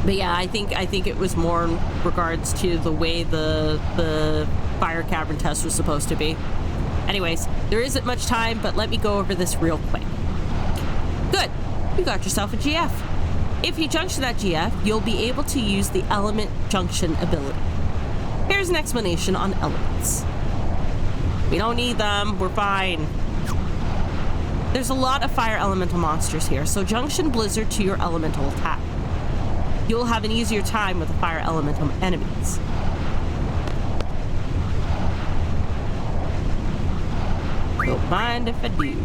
yeah, I think it was more in regards to the way the fire cavern test was supposed to be. Anyways, there isn't much time, but let me go over this real quick. Good, you got yourself a GF. If you junction that GF, you'll be able to use the element junction ability. Here's an explanation on elements. We don't need them, we're fine. There's a lot of fire elemental monsters here, so junction blizzard to your elemental attack. You'll have an easier time with the fire elemental enemies. Don't mind if I do.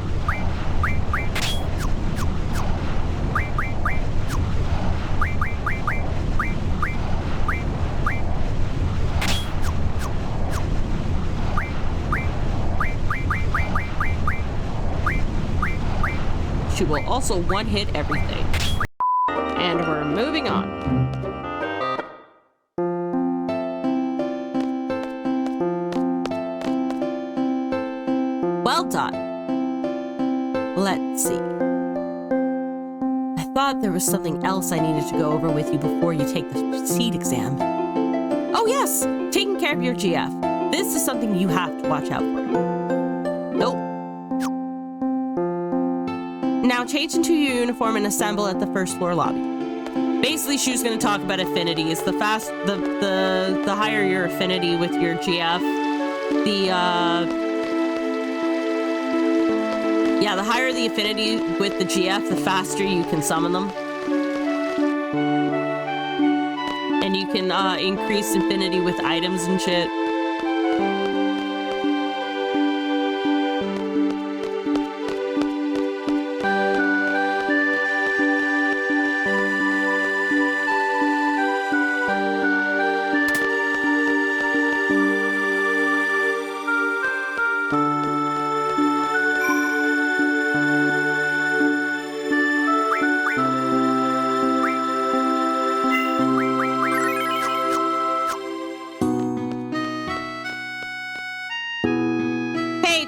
She will also one-hit everything. And we're moving on. Well done. Let's see. I thought there was something else I needed to go over with you before you take the SeeD exam. Oh yes, taking care of your GF. This is something you have to watch out for. Nope. Now change into your uniform and assemble at the first floor lobby. Basically, she was going to talk about affinities. The higher your affinity with your GF, the higher the affinity with the GF, the faster you can summon them. And you can increase affinity with items and shit.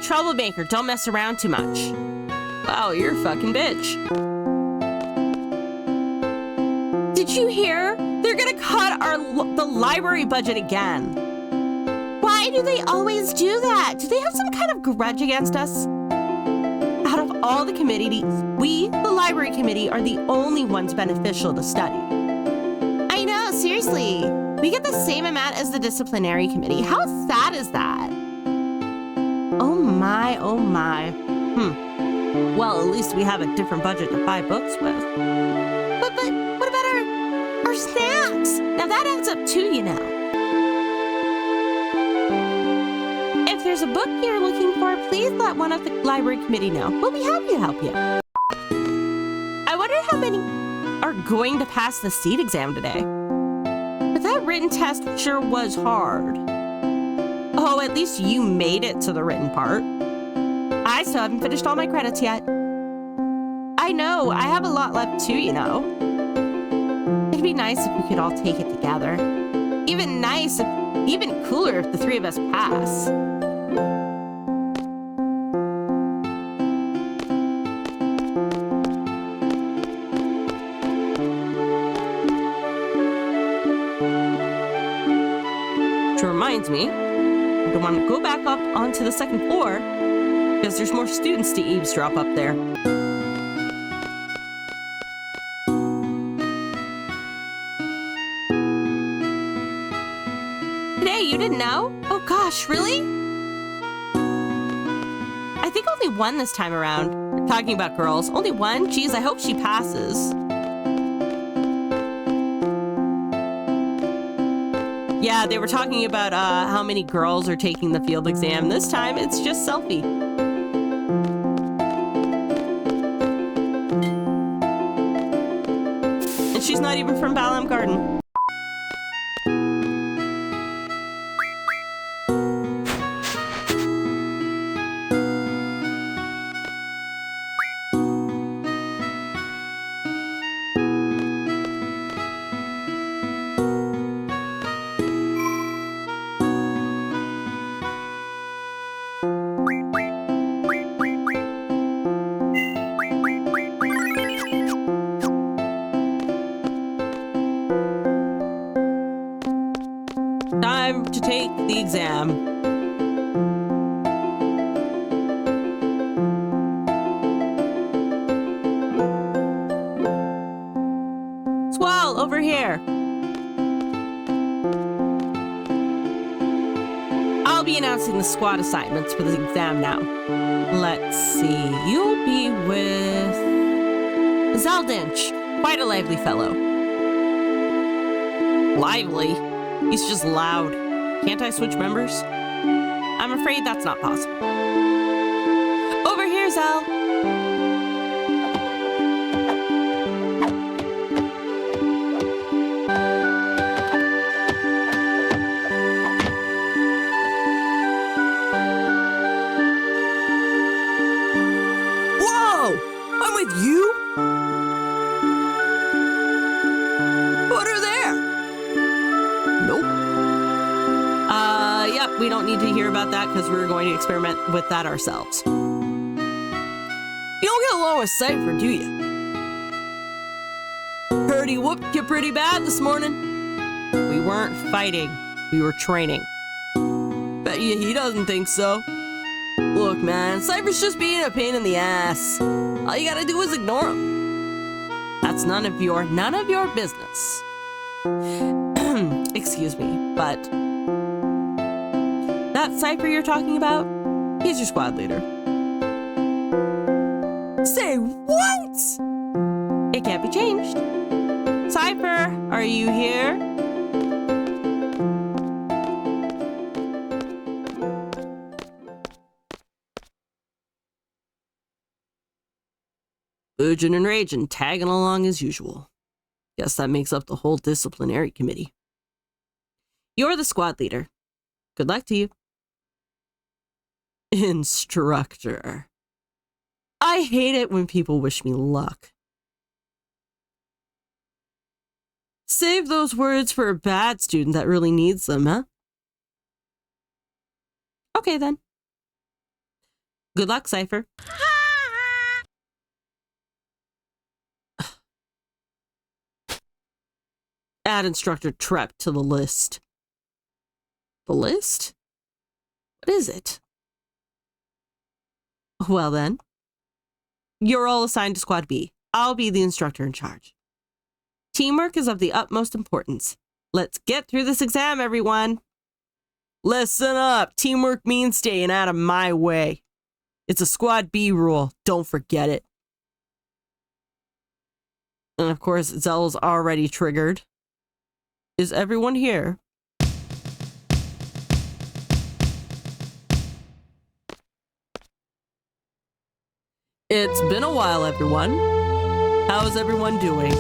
Troublemaker, don't mess around too much. Wow, you're a fucking bitch. Did you hear? They're gonna cut the library budget again. Why do they always do that? Do they have some kind of grudge against us? Out of all the committees, we, the library committee, are the only ones beneficial to study. I know, seriously. We get the same amount as the disciplinary committee. How sad is that? Oh my, oh my. Well, at least we have a different budget to buy books with. But what about our snacks? Now that adds up too, you know. If there's a book you're looking for, please let one of the library committee know. We'll be happy to help you. I wonder how many are going to pass the SeeD exam today. But that written test sure was hard. Oh, at least you made it to the written part. I still haven't finished all my credits yet. I know, I have a lot left too, you know. It'd be nice if we could all take it together. Even cooler if the three of us pass. Which reminds me, I want to go back up onto the second floor because there's more students to eavesdrop up there. Today, you didn't know? Oh gosh, really? I think only one this time around. We're talking about girls. Only one? Geez, I hope she passes. Yeah, they were talking about how many girls are taking the field exam. This time, it's just selfie. And she's not even from Balam Garden. Time to take the exam. Squall, over here. I'll be announcing the squad assignments for the exam now. Let's see. You'll be with Zeldinch. Quite a lively fellow. Lively? He's just loud. Can't I switch members? I'm afraid that's not possible. Over here, Zel. Whoa! I'm with you? Put her there. Nope. Yep, we don't need to hear about that because we're going to experiment with that ourselves. You don't get along with Cypher, do you? Heard he whooped you pretty bad this morning. We weren't fighting. We were training. Bet you he doesn't think so. Look, man, Cypher's just being a pain in the ass. All you gotta do is ignore him. That's none of your business. Excuse me, but that Cypher you're talking about, he's your squad leader. Say what? It can't be changed. Cypher, are you here? Boogin and raging, tagging along as usual. Guess that makes up the whole disciplinary committee. You're the squad leader. Good luck to you. Instructor. I hate it when people wish me luck. Save those words for a bad student that really needs them, huh? Okay, then. Good luck, Cypher. Add instructor Trep to the list. The list? What is it? Well then, you're all assigned to Squad B. I'll be the instructor in charge. Teamwork is of the utmost importance. Let's get through this exam, everyone. Listen up. Teamwork means staying out of my way. It's a Squad B rule. Don't forget it. And of course, Zell's already triggered. Is everyone here? It's been a while, everyone. How's everyone doing?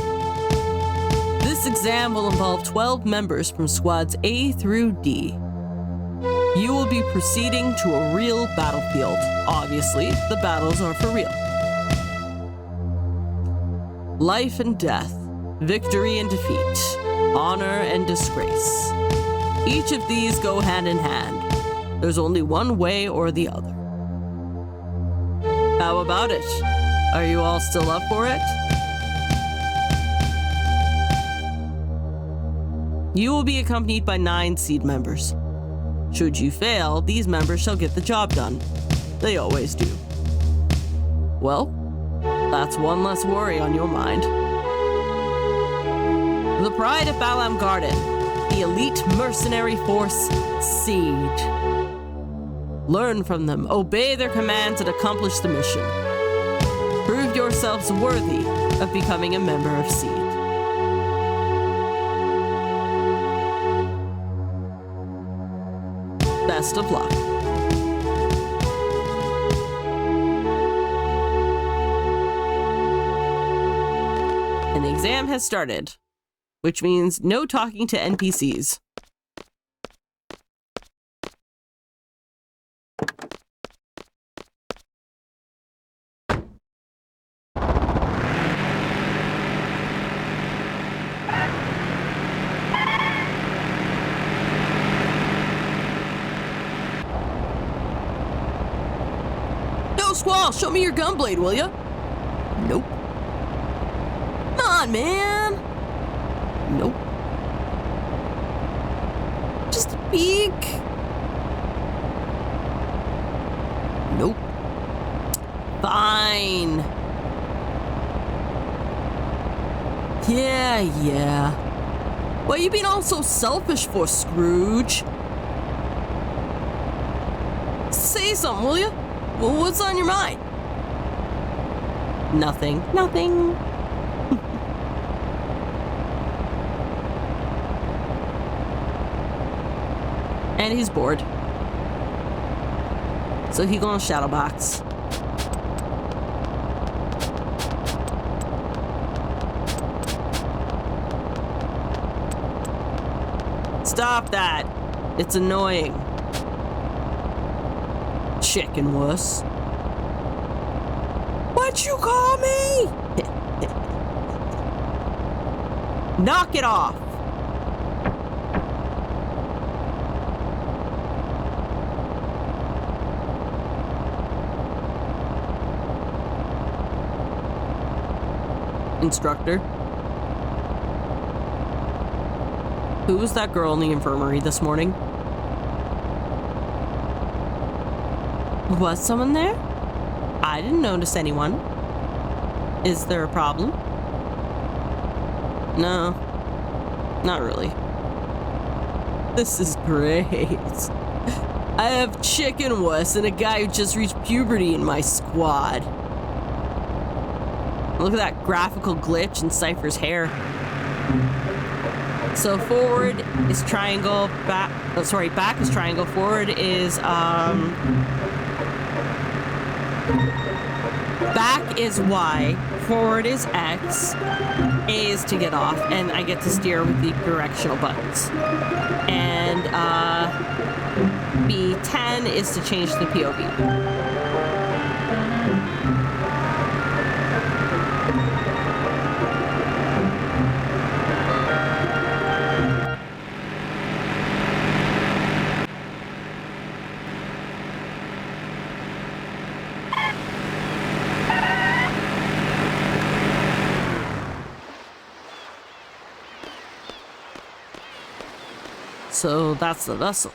This exam will involve 12 members from squads A through D. You will be proceeding to a real battlefield. Obviously, the battles are for real. Life and death, victory and defeat, honor and disgrace. Each of these go hand in hand. There's only one way or the other. How about it? Are you all still up for it? You will be accompanied by 9 SeeD members. Should you fail, these members shall get the job done. They always do. Well, that's one less worry on your mind. The pride of Balam Garden, the elite mercenary force, SeeD. Learn from them, obey their commands, and accomplish the mission. Prove yourselves worthy of becoming a member of SeeD. Best of luck. And the exam has started, which means no talking to NPCs. Squall, show me your gunblade, will ya? Nope. Come on, man. Nope. Just a peek. Nope. Fine. Yeah. What you being all so selfish for, Scrooge? Say something, will ya? Well, what's on your mind? Nothing. And he's bored. So he gonna shadowbox. Stop that. It's annoying. Chicken wuss. What'd you call me? Knock it off. Instructor. Who was that girl in the infirmary this morning? Was someone there? I didn't notice anyone. Is there a problem? No, not really. This is great. I have chicken wuss and a guy who just reached puberty in my squad. Look at that graphical glitch in Cypher's hair. So forward is triangle, back is triangle, forward is, back is Y, forward is X, A is to get off, and I get to steer with the directional buttons. And B10 is to change the POV. So that's the vessel.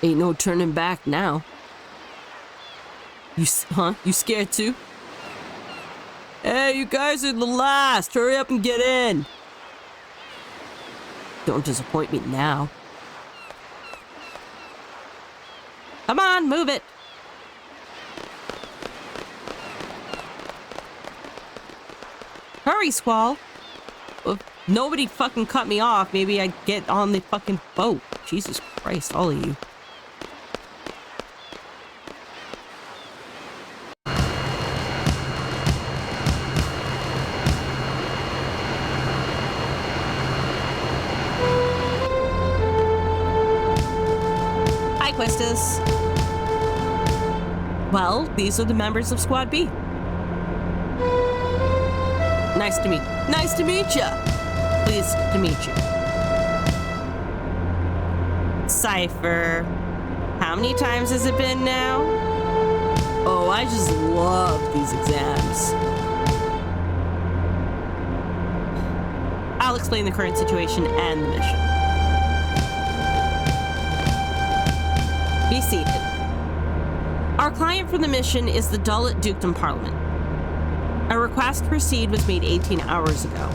Ain't no turning back now. You scared too? Hey, you guys are the last. Hurry up and get in. Don't disappoint me now. Come on, move it. Hurry, Squall. Well, if nobody fucking cut me off, maybe I'd get on the fucking boat. Jesus Christ, all of you. Hi, Questus. Well, these are the members of Squad B. Nice to meet you. Nice to meet ya. Pleased to meet you. Cypher. How many times has it been now? Oh, I just love these exams. I'll explain the current situation and the mission. Be seated. Our client for the mission is the Dullet Dukedom Parliament. A request for SeeD was made 18 hours ago.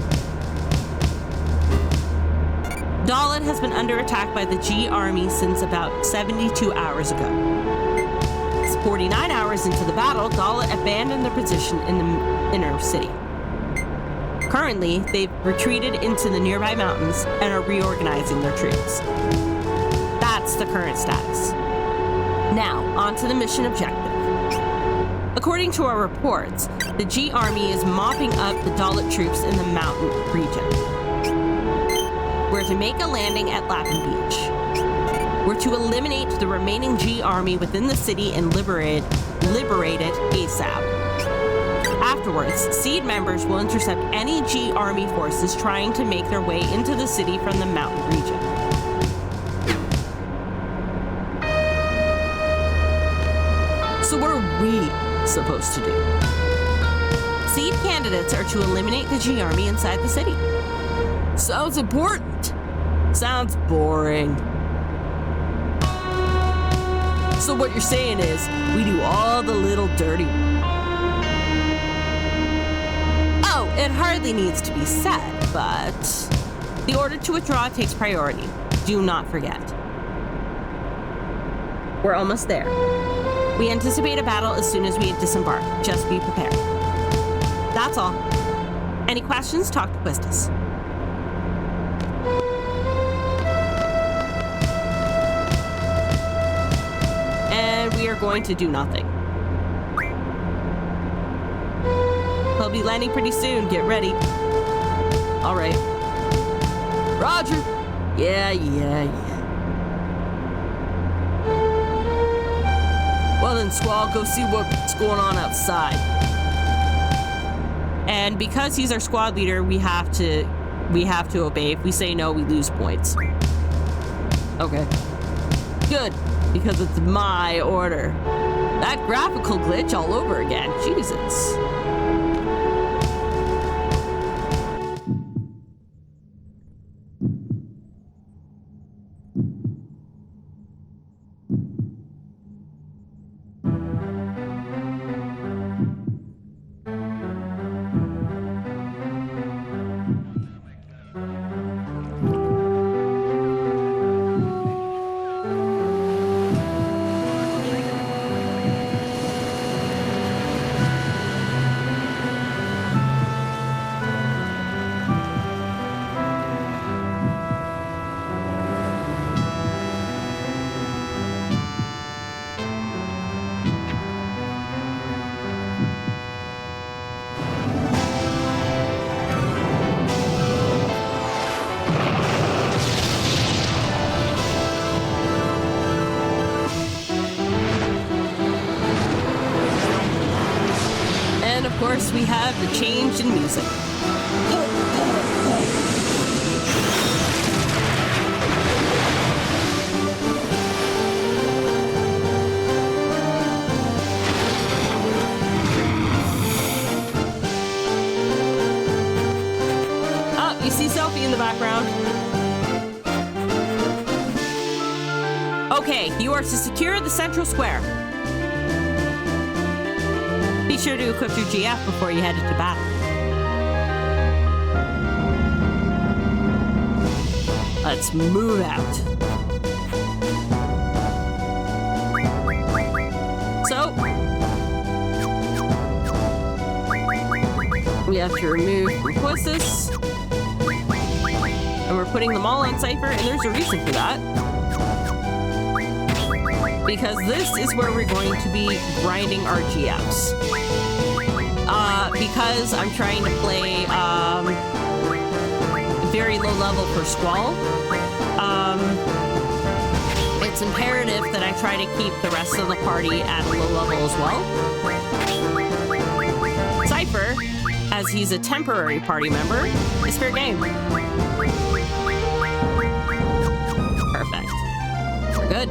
Dullet has been under attack by the G army since about 72 hours ago. 49 hours into the battle, Dullet abandoned their position in the inner city. Currently, they've retreated into the nearby mountains and are reorganizing their troops. That's the current status. Now, on to the mission objective. According to our reports, the G army is mopping up the Dullet troops in the mountain region. We're to make a landing at Lappin Beach. We're to eliminate the remaining G army within the city and liberate it ASAP. Afterwards, SeeD members will intercept any G army forces trying to make their way into the city from the mountain region. So what are we supposed to do? SeeD candidates are to eliminate the G army inside the city. Sounds important. Sounds boring. So what you're saying is, we do all the little dirty work. Oh, it hardly needs to be said, but the order to withdraw takes priority. Do not forget. We're almost there. We anticipate a battle as soon as we disembark. Just be prepared. That's all. Any questions? Talk to Questus. And we are going to do nothing. We'll be landing pretty soon. Get ready. All right. Roger. Yeah. Well then, Squall, go see what's going on outside. And because he's our squad leader, we have to obey. If we say no, we lose points. Okay. Good, because it's my order. That graphical glitch all over again. Jesus. Of course, we have the change in music. Oh, you see Sophie in the background. Okay, you are to secure the central square. Be sure to equip your GF before you head into battle. Let's move out. So, we have to remove Implicus. And we're putting them all on Cypher, and there's a reason for that. Because this is where we're going to be grinding our GFs. Because I'm trying to play very low level for Squall, it's imperative that I try to keep the rest of the party at a low level as well. Cypher, as he's a temporary party member, is fair game. Perfect. We're good.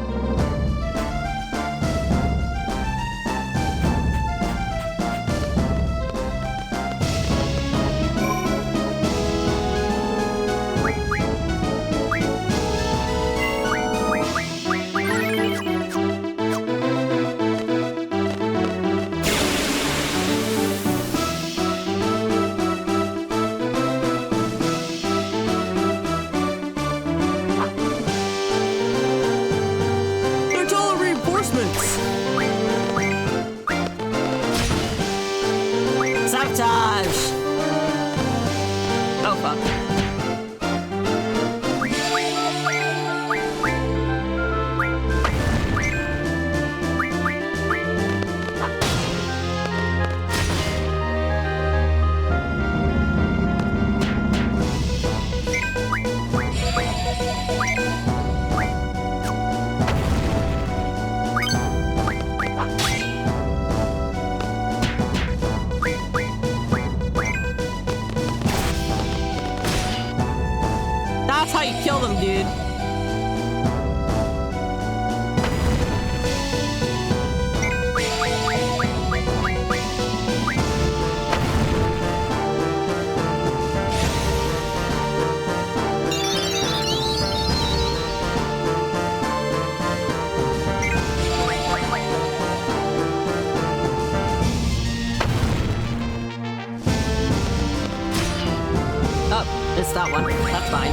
That one. That's fine.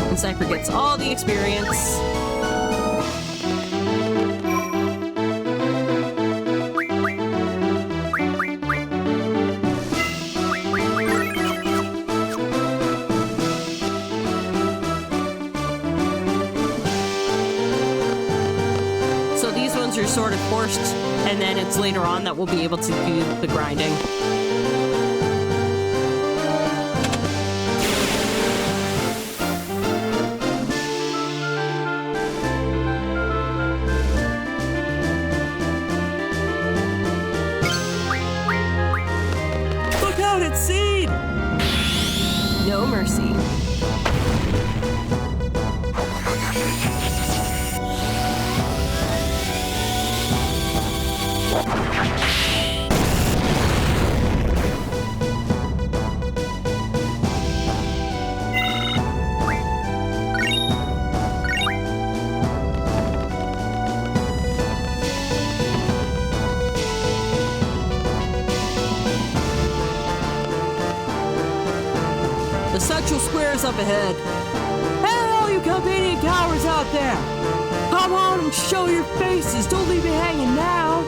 And Cypher gets all the experience. Are sort of forced, and then it's later on that we'll be able to do the grinding. Look out, it's SeeD! No mercy. The central square is up ahead. Hey, all you Galbadia cowards out there! Come on and show your faces! Don't leave me hanging now!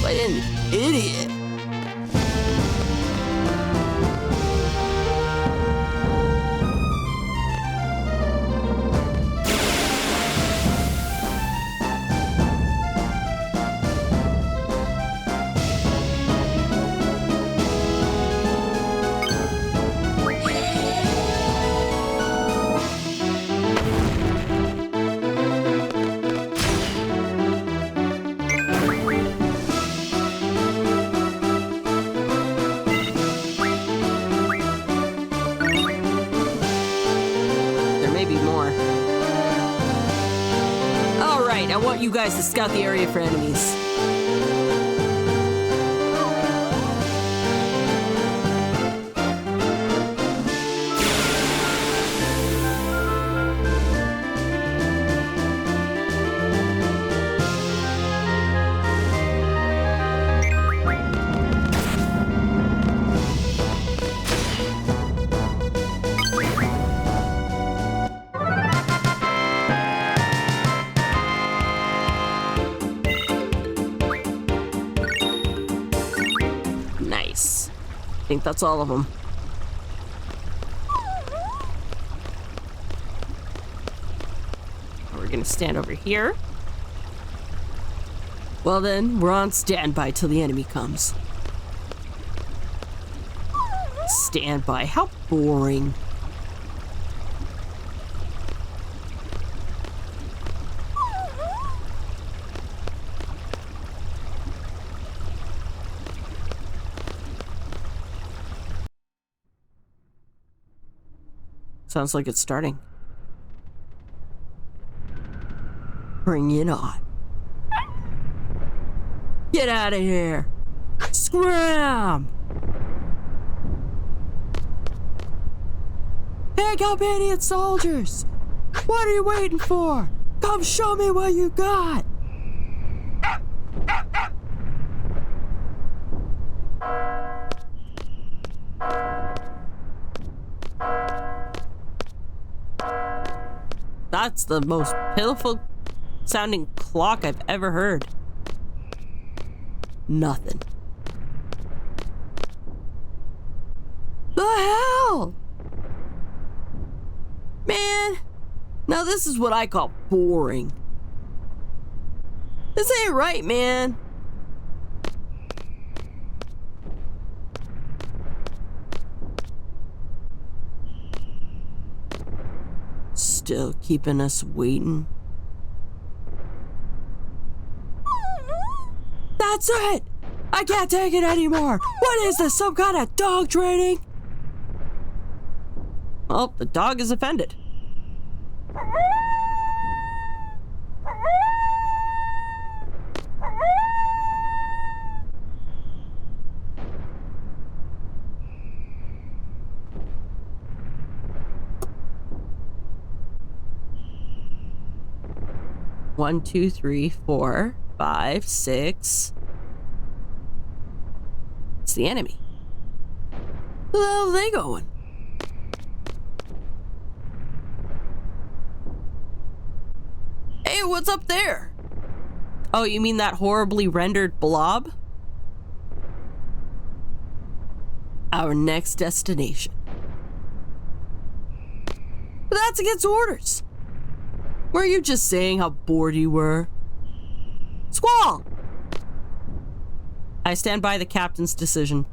What an idiot! guys to scout the area for enemies. Nice. I think that's all of them. We're gonna stand over here. Well then, we're on standby till the enemy comes. Standby? How boring. Sounds like it's starting. Bring it on. Get out of here! Scram! Hey, Galbadia soldiers! What are you waiting for? Come show me what you got! That's the most pitiful sounding clock I've ever heard. Nothing. The hell? Man, now this is what I call boring. This ain't right, man. Still keeping us waiting. That's it! I can't take it anymore! What is this, some kind of dog training? Well, the dog is offended. One, two, three, 4, 5, 6. It's the enemy. Where the hell are they going? Hey, what's up there? Oh, you mean that horribly rendered blob? Our next destination. But that's against orders. Were you just saying how bored you were? Squall! I stand by the captain's decision.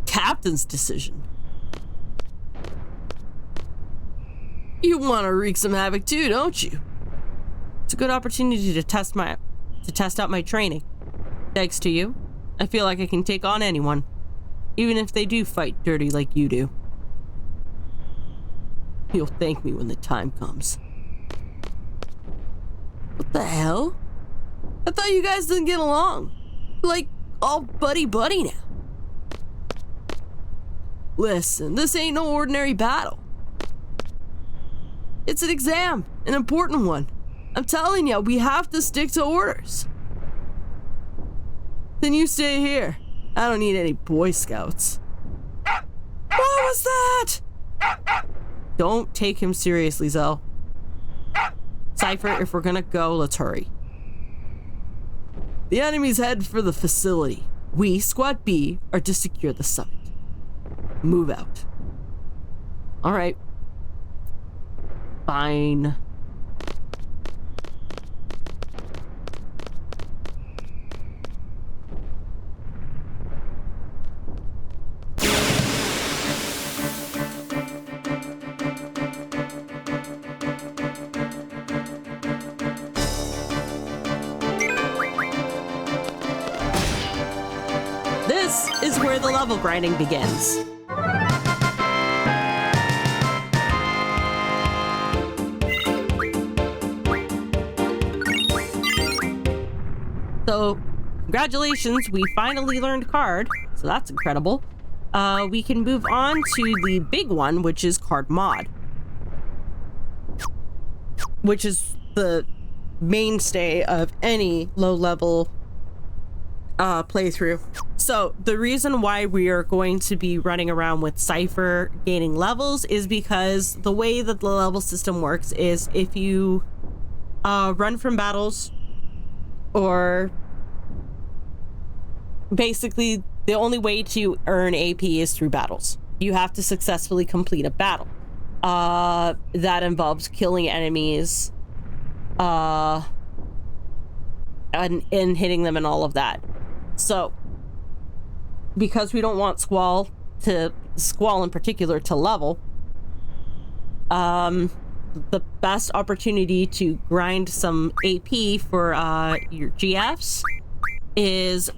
Captain's decision? You want to wreak some havoc too, don't you? It's a good opportunity to test out my training. Thanks to you, I feel like I can take on anyone, even if they do fight dirty like you do. You'll thank me when the time comes. What the hell? I thought you guys didn't get along. Like, all buddy-buddy now. Listen, this ain't no ordinary battle. It's an exam, an important one. I'm telling you, we have to stick to orders. Then you stay here. I don't need any Boy Scouts. What was that? Don't take him seriously, Zell. Cypher, if we're gonna go, let's hurry. The enemy's head for the facility. We, Squad B, are to secure the summit. Move out. Alright. Fine. This is where the level grinding begins. So, congratulations, we finally learned card, so that's incredible. We can move on to the big one, which is card mod, which is the mainstay of any low-level playthrough. So the reason why we are going to be running around with Cypher gaining levels is because the way that the level system works is if you run from battles, or basically the only way to earn AP is through battles. You have to successfully complete a battle. That involves killing enemies, and hitting them and all of that. So, because we don't want Squall in particular to level, the best opportunity to grind some AP for your GFs is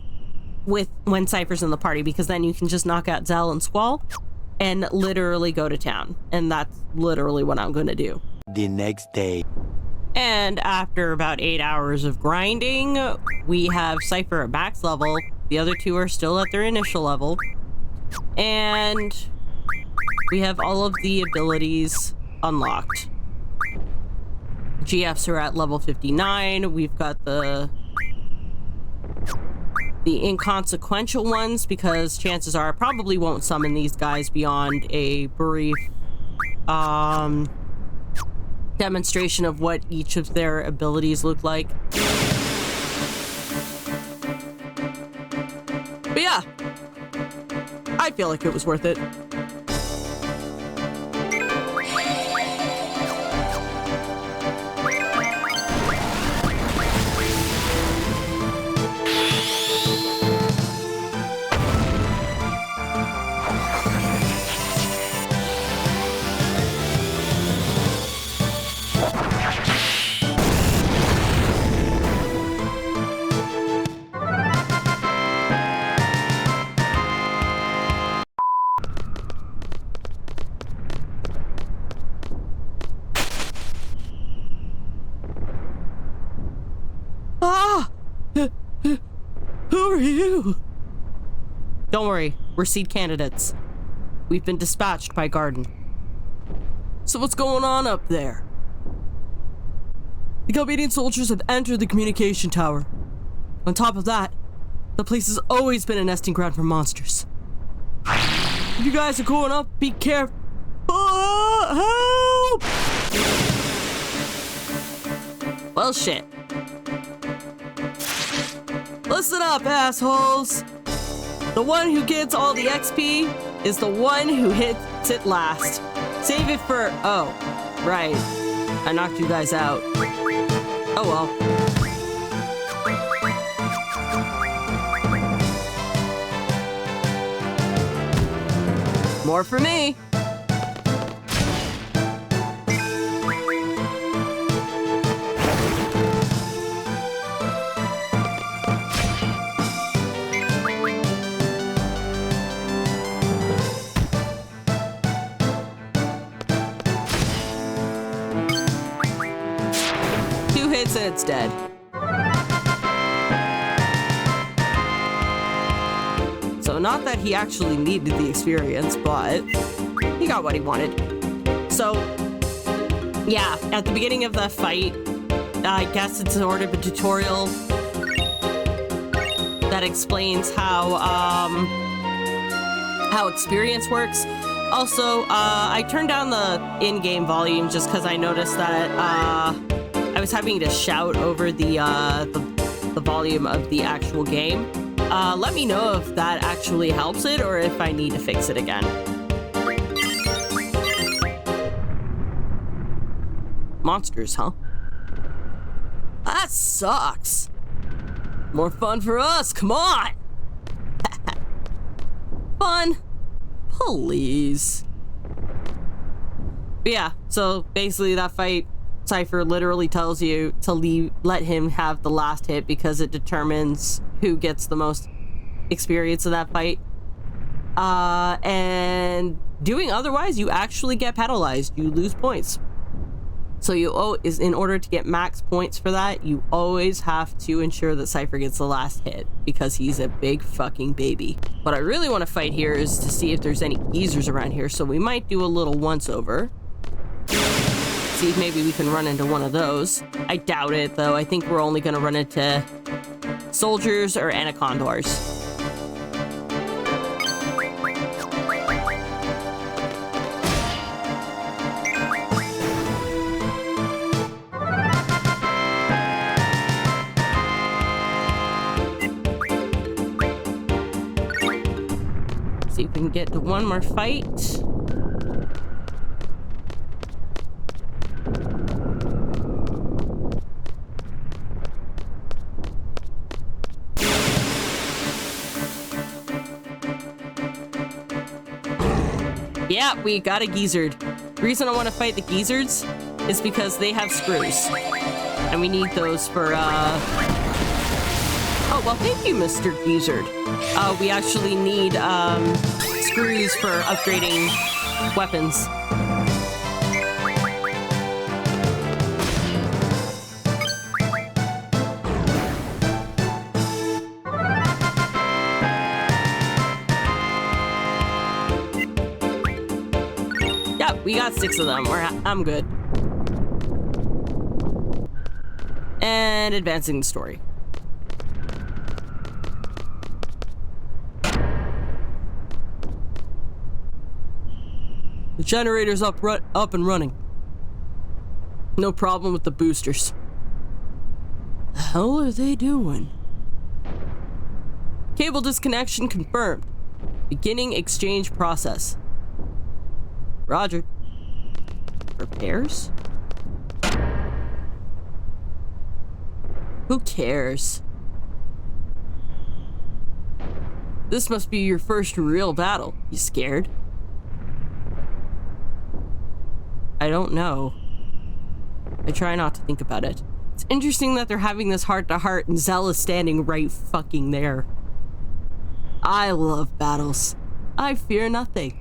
when Cypher's in the party, because then you can just knock out Zell and Squall and literally go to town. And that's literally what I'm going to do. The next day. And after about 8 hours of grinding, we have Cypher at max level. The other two are still at their initial level. And we have all of the abilities unlocked. GFs are at level 59. We've got the inconsequential ones, because chances are I probably won't summon these guys beyond a brief demonstration of what each of their abilities look like. But yeah, I feel like it was worth it. Who are you? Don't worry, we're SeeD candidates. We've been dispatched by Garden. So what's going on up there? The Galbadian soldiers have entered the communication tower. On top of that, the place has always been a nesting ground for monsters. If you guys are going up, be careful. Help! Well, shit. Listen up, assholes. The one who gets all the XP is the one who hits it last. Save it for... Oh, right. I knocked you guys out. Oh well. More for me. And it's dead. So not that he actually needed the experience, but he got what he wanted. So yeah, at the beginning of the fight, I guess it's sort of a tutorial that explains how experience works. Also, I turned down the in-game volume just because I noticed that I was having to shout over the volume of the actual game. Let me know if that actually helps it or if I need to fix it again. Monsters, huh? That sucks. More fun for us, come on! Fun? Please. But yeah, so basically that fight, Cypher literally tells you to let him have the last hit because it determines who gets the most experience in that fight. And doing otherwise, you actually get penalized. You lose points. So in order to get max points for that, you always have to ensure that Cypher gets the last hit because he's a big fucking baby. What I really want to fight here is to see if there's any geezers around here. So we might do a little once over. See if maybe we can run into one of those. I doubt it though. I think we're only going to run into soldiers or anacondors. See if we can get to one more fight. Yeah, we got a geezered. The reason I want to fight the geezards is because they have screws. And we need those for, Oh, well, thank you, Mr. Geezard. We actually need, screws for upgrading weapons. Yep, we got 6 of them. I'm good. And advancing the story. The generator's up and running. No problem with the boosters. The hell are they doing? Cable disconnection confirmed. Beginning exchange process. Roger. Repairs? Who cares? This must be your first real battle. You scared? I don't know. I try not to think about it. It's interesting that they're having this heart-to-heart and Zell is standing right fucking there. I love battles. I fear nothing.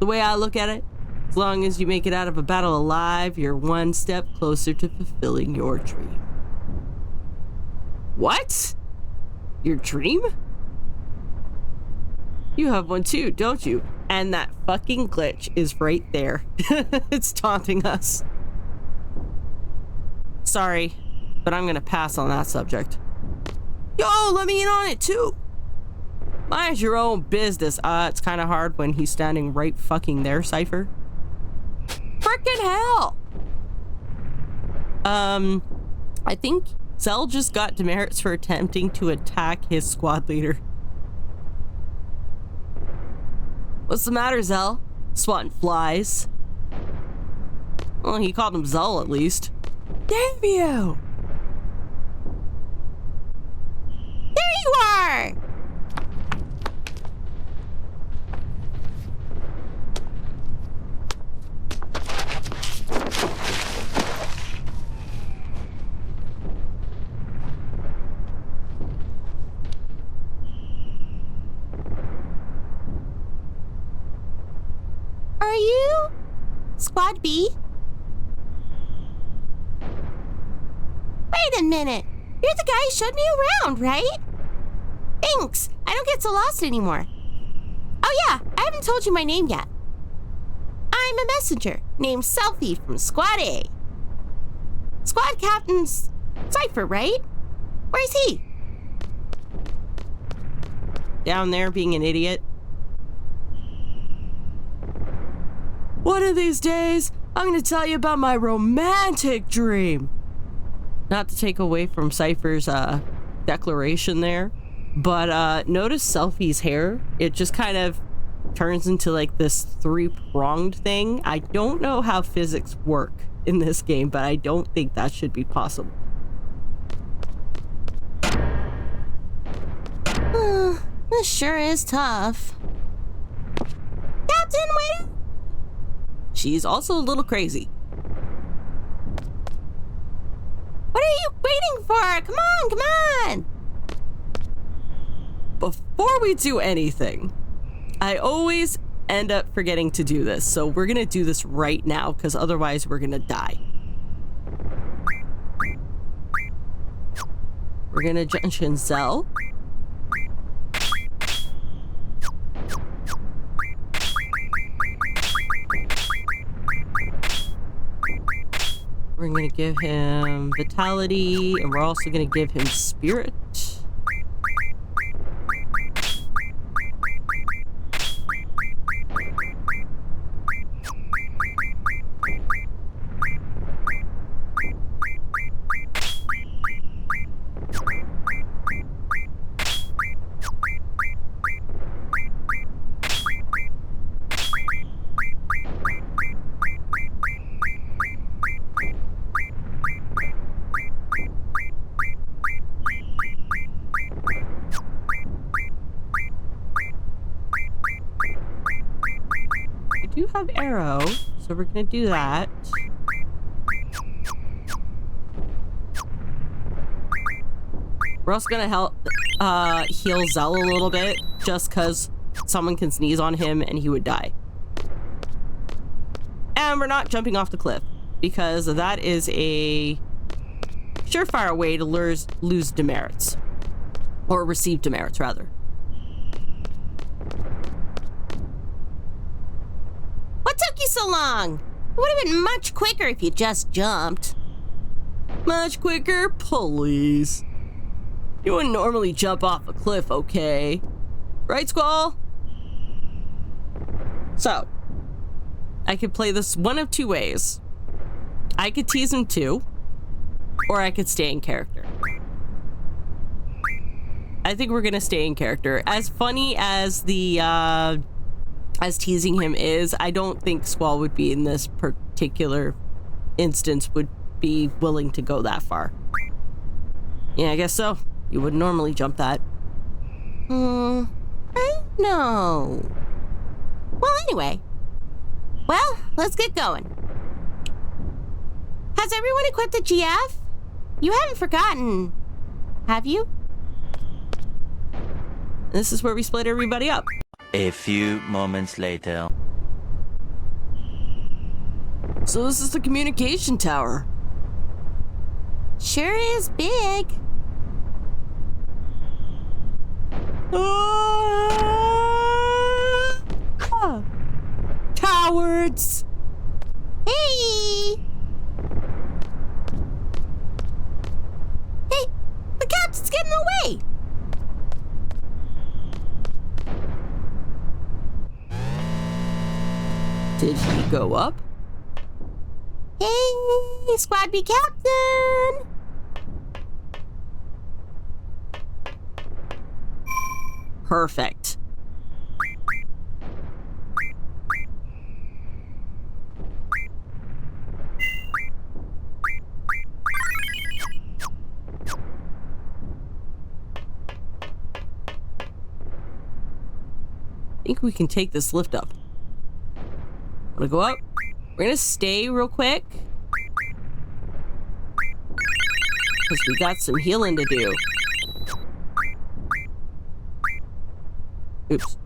The way I look at it, as long as you make it out of a battle alive, you're one step closer to fulfilling your dream. What? Your dream? You have one too, don't you? And that fucking glitch is right there. It's taunting us. Sorry, but I'm gonna pass on that subject. Yo, let me in on it too. Mind your own business. It's kind of hard when he's standing right fucking there, Cypher. Frickin' hell! I think Zell just got demerits for attempting to attack his squad leader. What's the matter, Zell? Swatting flies. Well, he called him Zell at least. Damn you! There you are! Are you Squad B? Wait a minute. You're the guy who showed me around, right? Thanks. I don't get so lost anymore. Oh yeah, I haven't told you my name yet. I'm a messenger named Selfie from Squad A. Squad Captain's Cypher, right? Where's he? Down there being an idiot. One of these days, I'm going to tell you about my romantic dream. Not to take away from Cypher's declaration there, but notice Selfie's hair. It just kind of turns into like this 3-pronged thing. I don't know how physics work in this game, but I don't think that should be possible. This sure is tough. Captain, wait! She's also a little crazy. What are you waiting for? Come on, come on! Before we do anything, I always end up forgetting to do this. So we're going to do this right now because otherwise we're going to die. We're going to junction Zell. We're going to give him Vitality, and we're also going to give him Spirit. Do have arrow, so we're gonna do that. We're also gonna help heal Zell a little bit, just because someone can sneeze on him and he would die. And we're not jumping off the cliff, because that is a surefire way to lose demerits. Or receive demerits, rather. What took you so long? It would have been much quicker if you just jumped. Much quicker? Please. You wouldn't normally jump off a cliff, okay? Right, Squall? So, I could play this one of two ways. I could tease him too, or I could stay in character. I think we're gonna stay in character. As funny as the, as teasing him is, I don't think Squall would be in this particular instance would be willing to go that far. Yeah, I guess so. You wouldn't normally jump that. I don't know. Well, anyway. Well, let's get going. Has everyone equipped the GF? You haven't forgotten, have you? This is where we split everybody up. A few moments later. So this is the communication tower. Sure is big. Cowards! Hey! Hey, the captain's getting away! Did he go up? Hey, Squad B Captain! Perfect. I think we can take this lift up. Wanna go up? We're gonna stay real quick. Because we got some healing to do. Oops.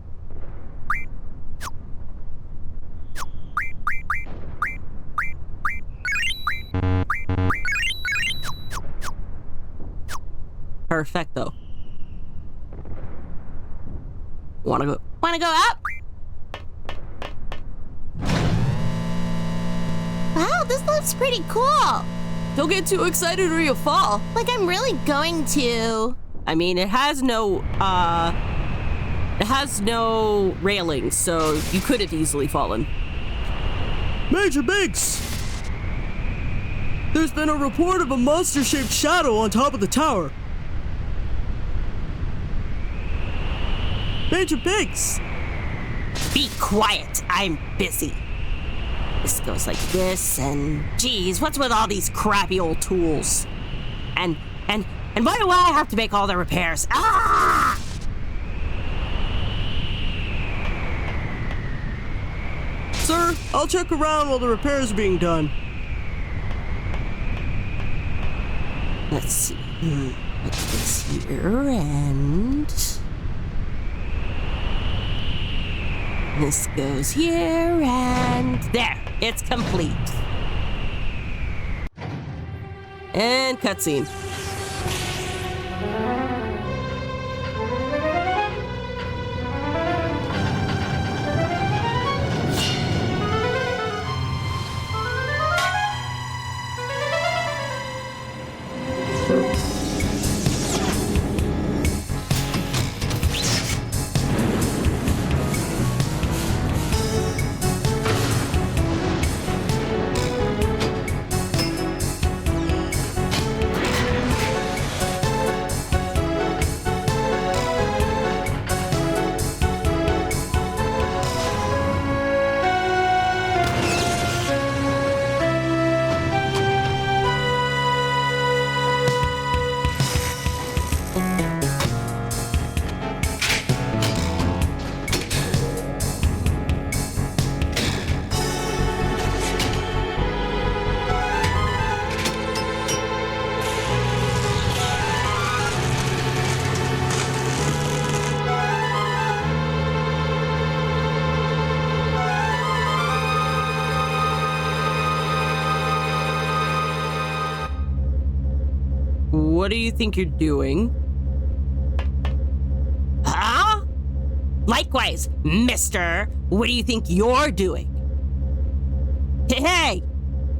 Perfecto. Wanna go up? Wow, this looks pretty cool. Don't get too excited or you'll fall. Like I'm really going to. I mean, it has no railings, so you could have easily fallen. Major Biggs! There's been a report of a monster-shaped shadow on top of the tower. Major Biggs! Be quiet, I'm busy. This goes like this, and geez, what's with all these crappy old tools? And why do I have to make all the repairs? Ah! Sir, I'll check around while the repairs are being done. Let's see. Put this here and This goes here and there. It's complete. And cutscene. What do you think you're doing? Huh? Likewise, mister. What do you think you're doing? Hey!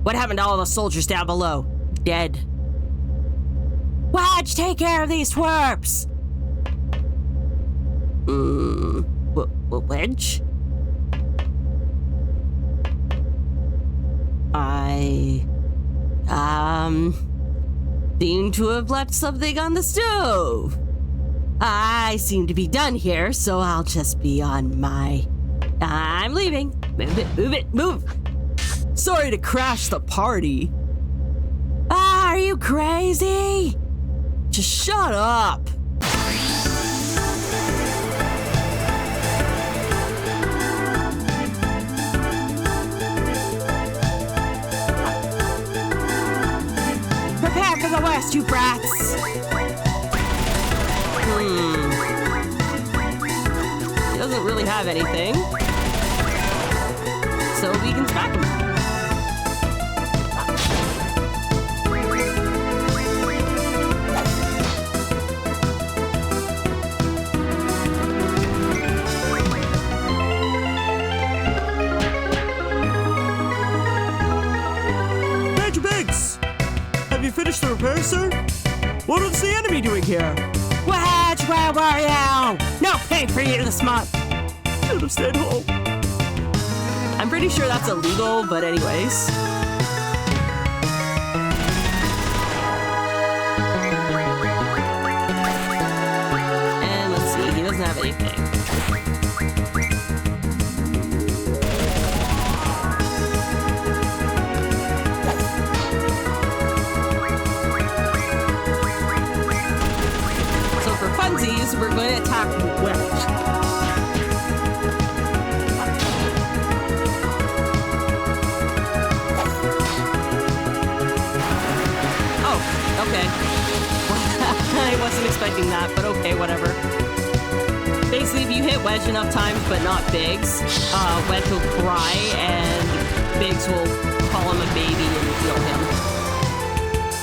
What happened to all the soldiers down below? Dead. Why'd you take care of these twerps? Wedge? I seem to have left something on the stove. I seem to be done here, so I'll just be on my... I'm leaving. Move it, move. Sorry to crash the party. Are you crazy? Just shut up. Prepare for the worst, you brats. He doesn't really have anything. So we can smack him. Major Biggs! Have you finished the repair, sir? What is the enemy doing here? Wedge, where were you? No pay for you this month. Should have stayed home. I'm pretty sure that's illegal, but anyways. And let's see, he doesn't have anything. So for funsies, we're going to attack Wedge. Okay. I wasn't expecting that, but okay, whatever. Basically, if you hit Wedge enough times, but not Biggs, Wedge will cry, and Biggs will call him a baby and kill him.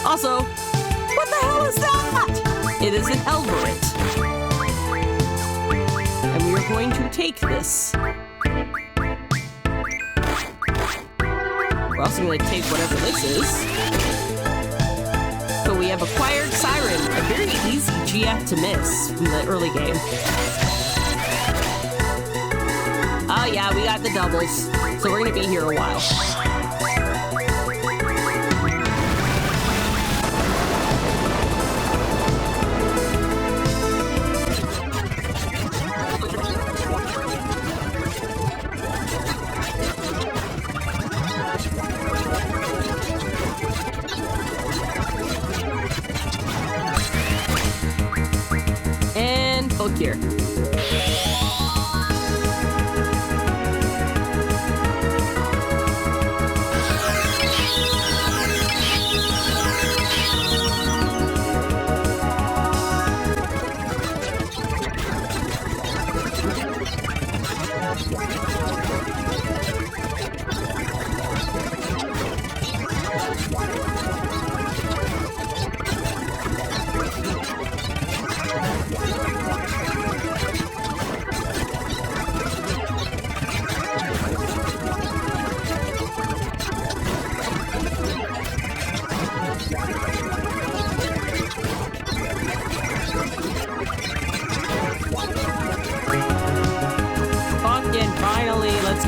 Also, what the hell is that? It is an Elverit. And we are going to take this. We're also going to take whatever this is. So we have acquired Siren, a very easy GF to miss from the early game. Oh yeah, we got the doubles, so we're gonna be here a while. Here.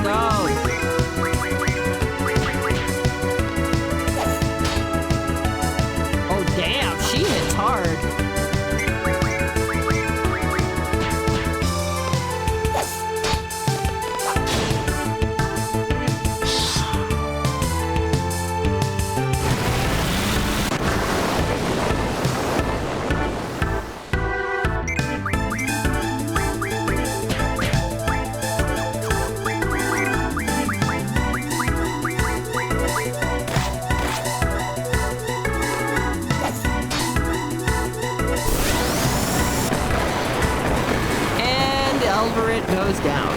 no. Oh, damn, she hits hard. It goes down.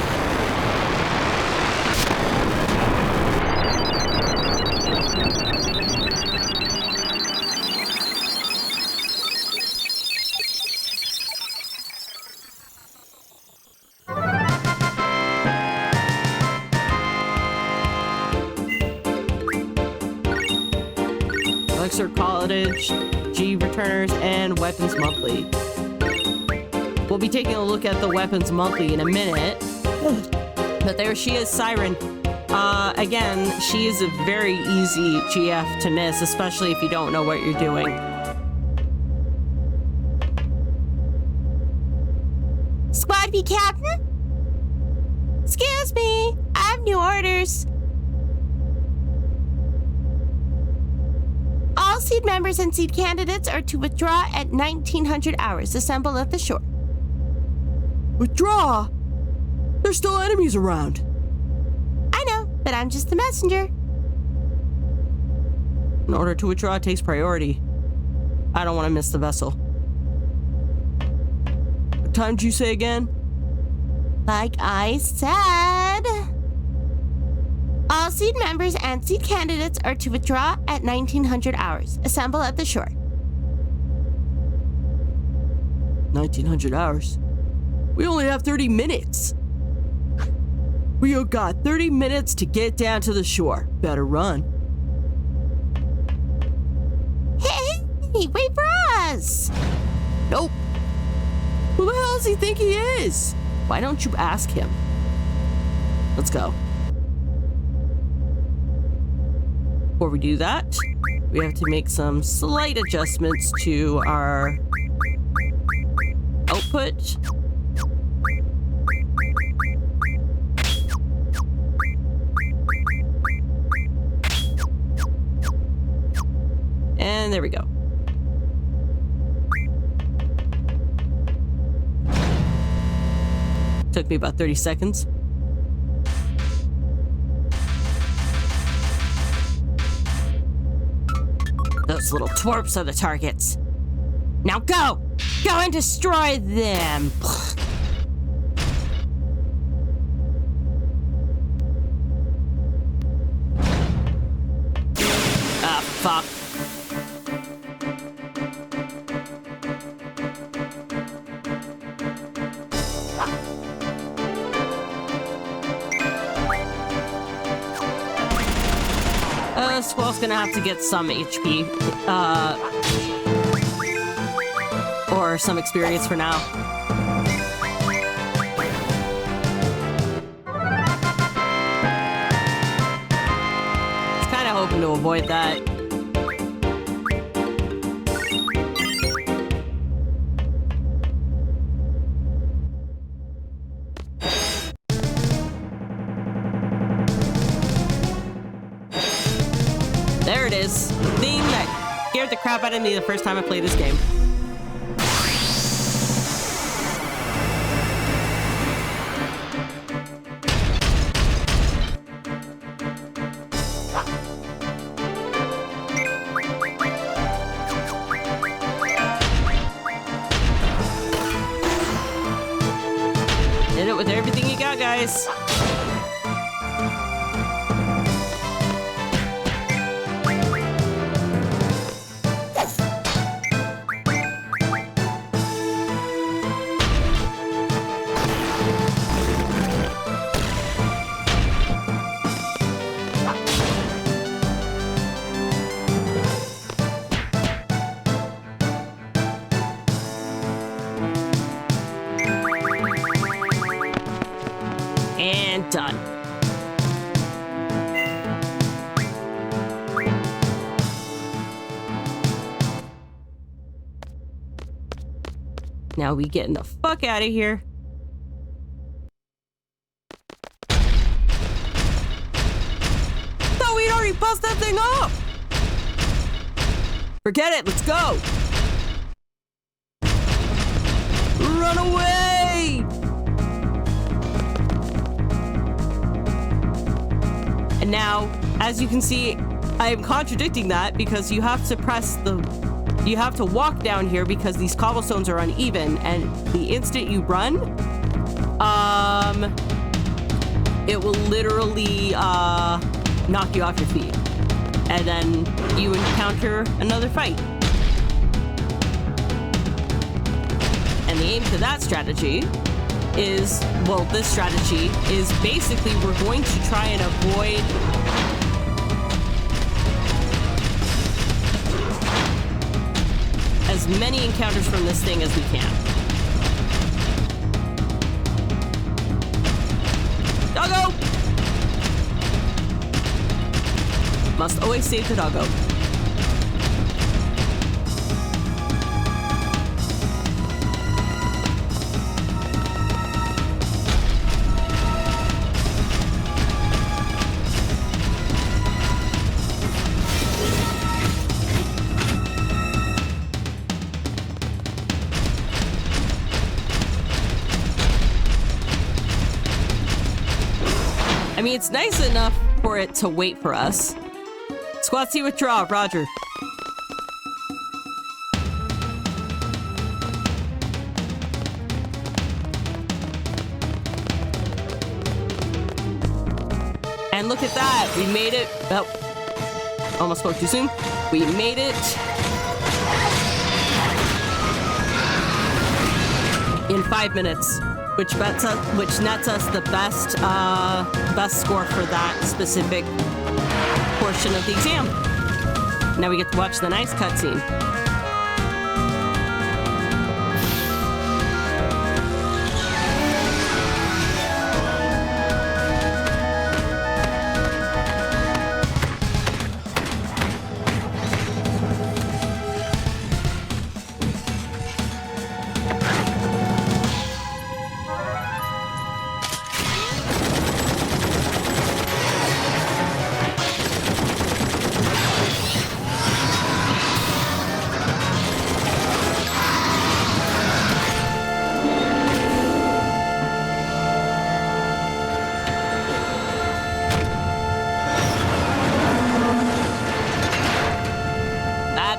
Elixir College, G Returners, and Weapons Monthly. We'll be taking a look at the Weapons Monthly in a minute. But there she is, Siren. Again, she is a very easy GF to miss, especially if you don't know what you're doing. Squad B Captain? Excuse me, I have new orders. All SeeD members and SeeD candidates are to withdraw at 1900 hours. Assemble at the shore. Withdraw? There's still enemies around. I know, but I'm just the messenger. In order to withdraw, it takes priority. I don't want to miss the vessel. What time did you say again? Like I said, all SeeD members and SeeD candidates are to withdraw at 1900 hours. Assemble at the shore. 1900 hours? We only have 30 minutes. We got 30 minutes to get down to the shore. Better run. Hey, wait for us! Nope. Who the hell does he think he is? Why don't you ask him? Let's go. Before we do that, we have to make some slight adjustments to our output. And there we go. Took me about 30 seconds. Those little twerps are the targets. Now go! Go and destroy them! Ah, fuck. Squall's gonna have to get some HP, or some experience for now. I was kind of hoping to avoid that. There it is. The thing that scared the crap out of me the first time I played this game. Hit it with everything you got, guys. And done. Now we getting the fuck out of here. Thought we'd already bust that thing up! Forget it, let's go! Run away! And now, as you can see, I am contradicting that because you have to you have to walk down here because these cobblestones are uneven, and the instant you run, it will literally knock you off your feet. And then you encounter another fight. And the aim to that strategy is, well, this strategy is basically we're going to try and avoid as many encounters from this thing as we can. Doggo! Must always save the doggo. I mean, it's nice enough for it to wait for us. Squad C withdraw, roger. And look at that, we made it. Oh, almost spoke too soon. We made it in 5 minutes, which nets us the best score for that specific portion of the exam. Now we get to watch the nice cutscene.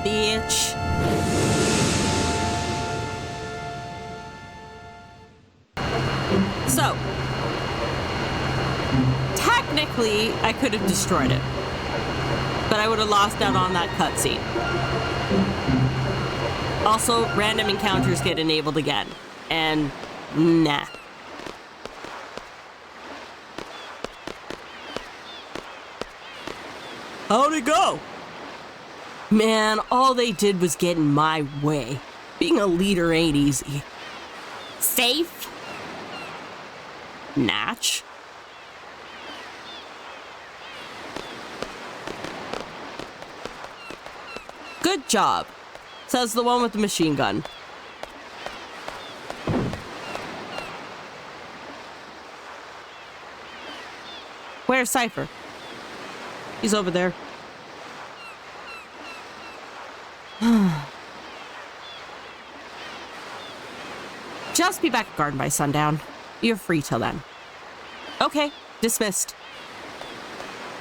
Bitch. So, technically, I could have destroyed it, but I would have lost out on that cutscene. Also, random encounters get enabled again, and nah. How'd it go? Man, all they did was get in my way. Being a leader ain't easy. Safe? Natch? Good job, says the one with the machine gun. Where's Cypher? He's over there. Just be back at garden by sundown. You're free till then. Okay, dismissed.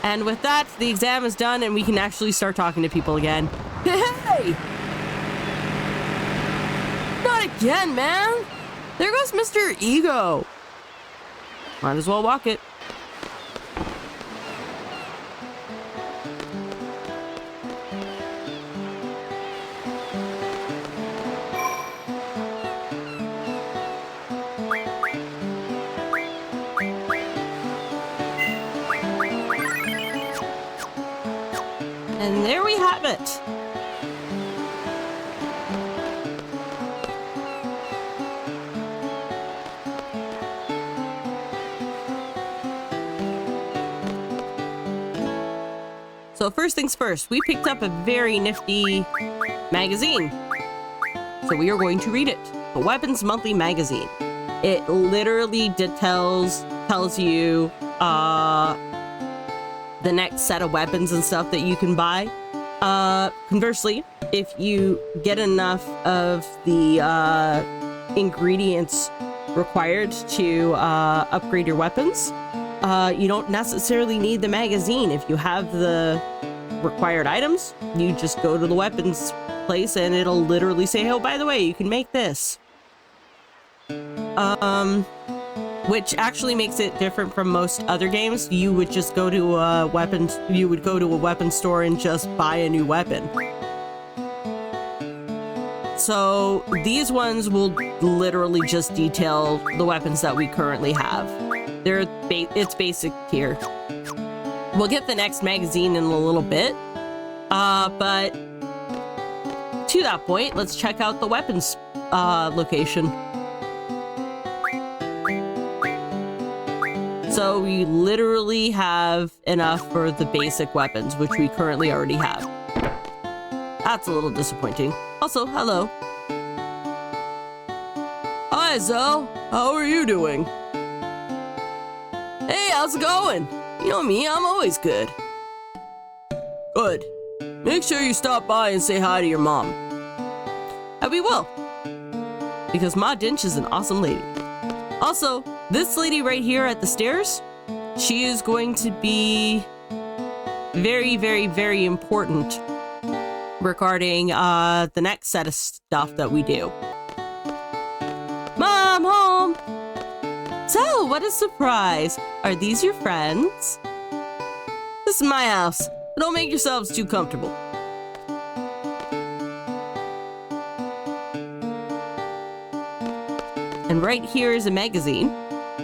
And with that, the exam is done and we can actually start talking to people again. Hey! Not again, man! There goes Mr. Ego. Might as well walk it. And there we have it. So first things first, we picked up a very nifty magazine. So we are going to read it. the Weapons Monthly Magazine. It literally tells you the next set of weapons and stuff that you can buy. Conversely, if you get enough of the ingredients required to upgrade your weapons, you don't necessarily need the magazine. If you have the required items, you just go to the weapons place and it'll literally say, oh, by the way, you can make this. Which actually makes it different from most other games. You would just go to a weapon store and just buy a new weapon. So these ones will literally just detail the weapons that we currently have. It's basic tier. We'll get the next magazine in a little bit, but to that point, let's check out the weapons location. So we literally have enough for the basic weapons, which we currently already have. That's a little disappointing. Also, hello. Hi, Zell. How are you doing? Hey, how's it going? You know me, I'm always good. Good. Make sure you stop by and say hi to your mom. And we will. Because Ma Dinch is an awesome lady. Also, this lady right here at the stairs, she is going to be very, very, very important regarding the next set of stuff that we do. Mom, home! So, what a surprise! Are these your friends? This is my house. Don't make yourselves too comfortable. And right here is a magazine.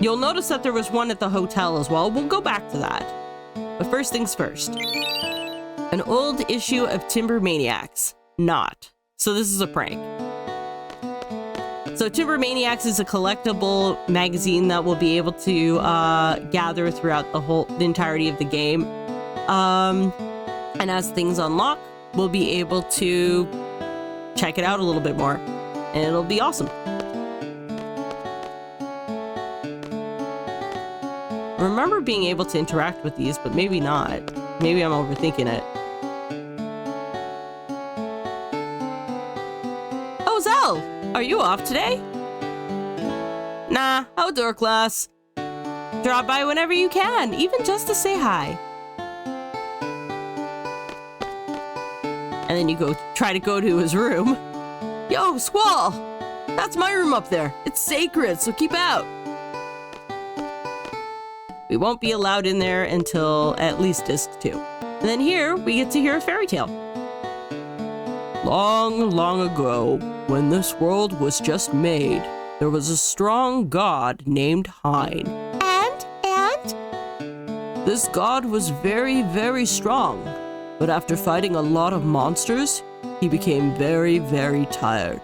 You'll notice that there was one at the hotel as well. We'll go back to that. But first things first. An old issue of Timber Maniacs. Not. So this is a prank. So Timber Maniacs is a collectible magazine that we'll be able to gather throughout the entirety of the game. And as things unlock, we'll be able to check it out a little bit more. And it'll be awesome. I remember being able to interact with these, but maybe not. Maybe I'm overthinking it. Oh, Zell! Are you off today? Nah, outdoor class. Drop by whenever you can, even just to say hi. And then you try to go to his room. Yo, Squall! That's my room up there. It's sacred, so keep out. We won't be allowed in there until at least disc 2. And then here, we get to hear a fairy tale. Long, long ago, when this world was just made, there was a strong god named Hein. And? This god was very, very strong. But after fighting a lot of monsters, he became very, very tired.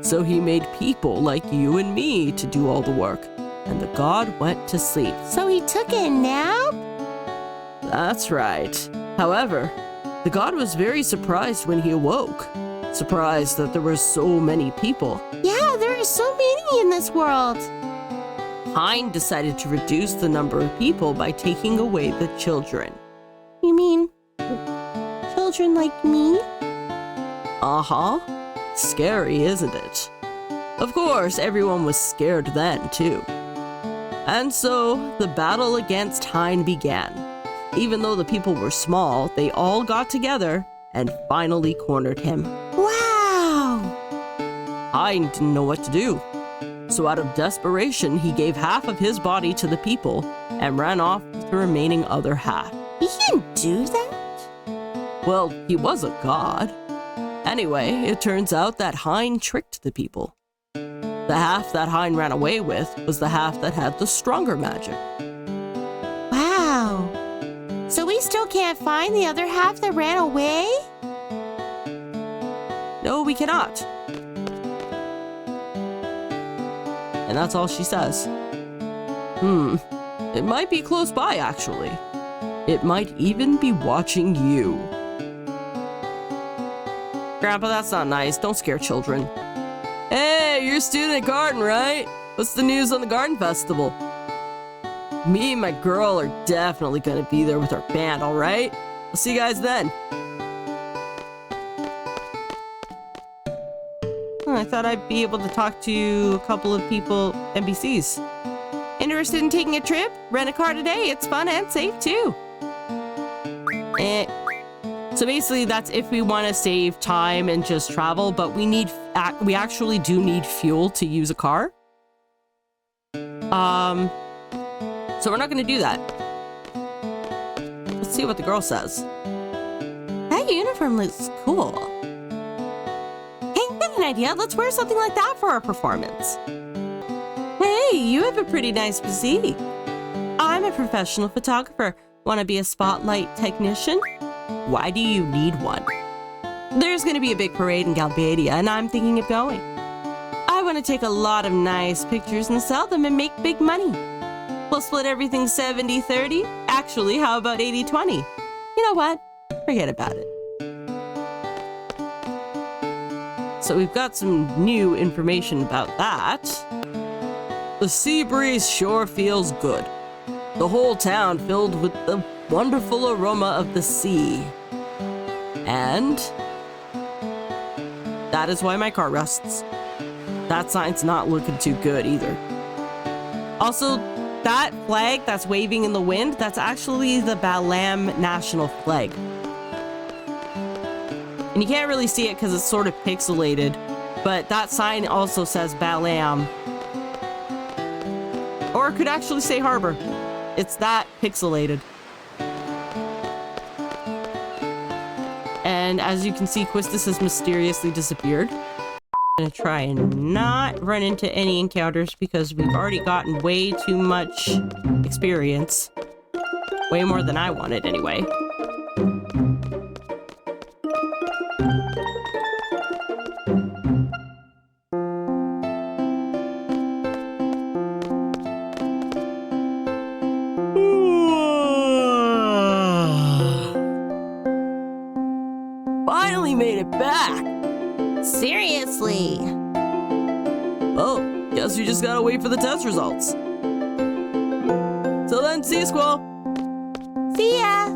So he made people like you and me to do all the work. And the god went to sleep. So he took a nap? That's right. However, the god was very surprised when he awoke. Surprised that there were so many people. Yeah, there are so many in this world. Hein decided to reduce the number of people by taking away the children. You mean children like me? Uh-huh. Scary, isn't it? Of course, everyone was scared then, too. And so, the battle against Hein began. Even though the people were small, they all got together and finally cornered him. Wow! Hein didn't know what to do. So out of desperation, he gave half of his body to the people and ran off with the remaining other half. He can do that? Well, he was a god. Anyway, it turns out that Hein tricked the people. The half that Hein ran away with was the half that had the stronger magic. Wow. So we still can't find the other half that ran away? No, we cannot. And that's all she says. It might be close by, actually. It might even be watching you. Grandpa, that's not nice. Don't scare children. Hey, Hey, you're a student at Garden, right? What's the news on the Garden Festival? Me and my girl are definitely gonna be there with our band, alright? I'll see you guys then. I thought I'd be able to talk to a couple of people, NPCs. Interested in taking a trip? Rent a car today. It's fun and safe too. So basically, that's if we want to save time and just travel, but we actually do need fuel to use a car. So we're not going to do that. Let's see what the girl says. That uniform looks cool. Hey, got an idea. Let's wear something like that for our performance. Hey, you have a pretty nice physique. I'm a professional photographer. Want to be a spotlight technician? Why do you need one? There's going to be a big parade in Galbadia, and I'm thinking of going. I want to take a lot of nice pictures and sell them and make big money. We'll split everything 70-30. Actually, how about 80-20? You know what? Forget about it. So we've got some new information about that. The sea breeze sure feels good. The whole town filled with the wonderful aroma of the sea. And that is why my car rusts. That sign's not looking too good either. Also, that flag that's waving in the wind, that's actually the Balam national flag. And you can't really see it because it's sort of pixelated, but that sign also says Balam. Or it could actually say harbor. It's that pixelated. And as you can see, Quistis has mysteriously disappeared. I'm gonna try and not run into any encounters because we've already gotten way too much experience. Way more than I wanted anyway. Finally made it back! Seriously. Oh, guess we just gotta wait for the test results. Till then, see you, Squall! See ya.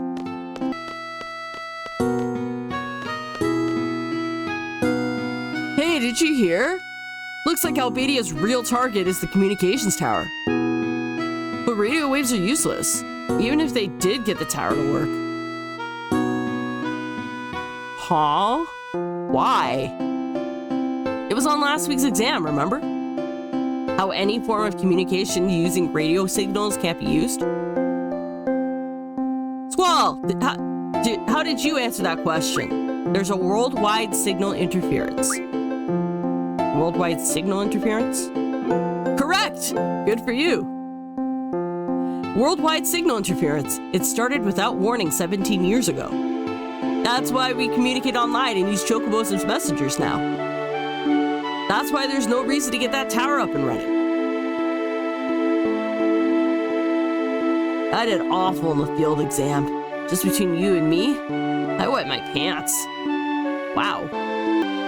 Hey, did you hear? Looks like Galbadia's real target is the communications tower. But radio waves are useless, even if they did get the tower to work. Huh? Why? It was on last week's exam, remember? How any form of communication using radio signals can't be used? Squall, how did you answer that question? There's a worldwide signal interference. Worldwide signal interference? Correct! Good for you. Worldwide signal interference. It started without warning 17 years ago. That's why we communicate online and use chocobos as messengers now. That's why there's no reason to get that tower up and running. I did awful in the field exam. Just between you and me, I wet my pants. Wow.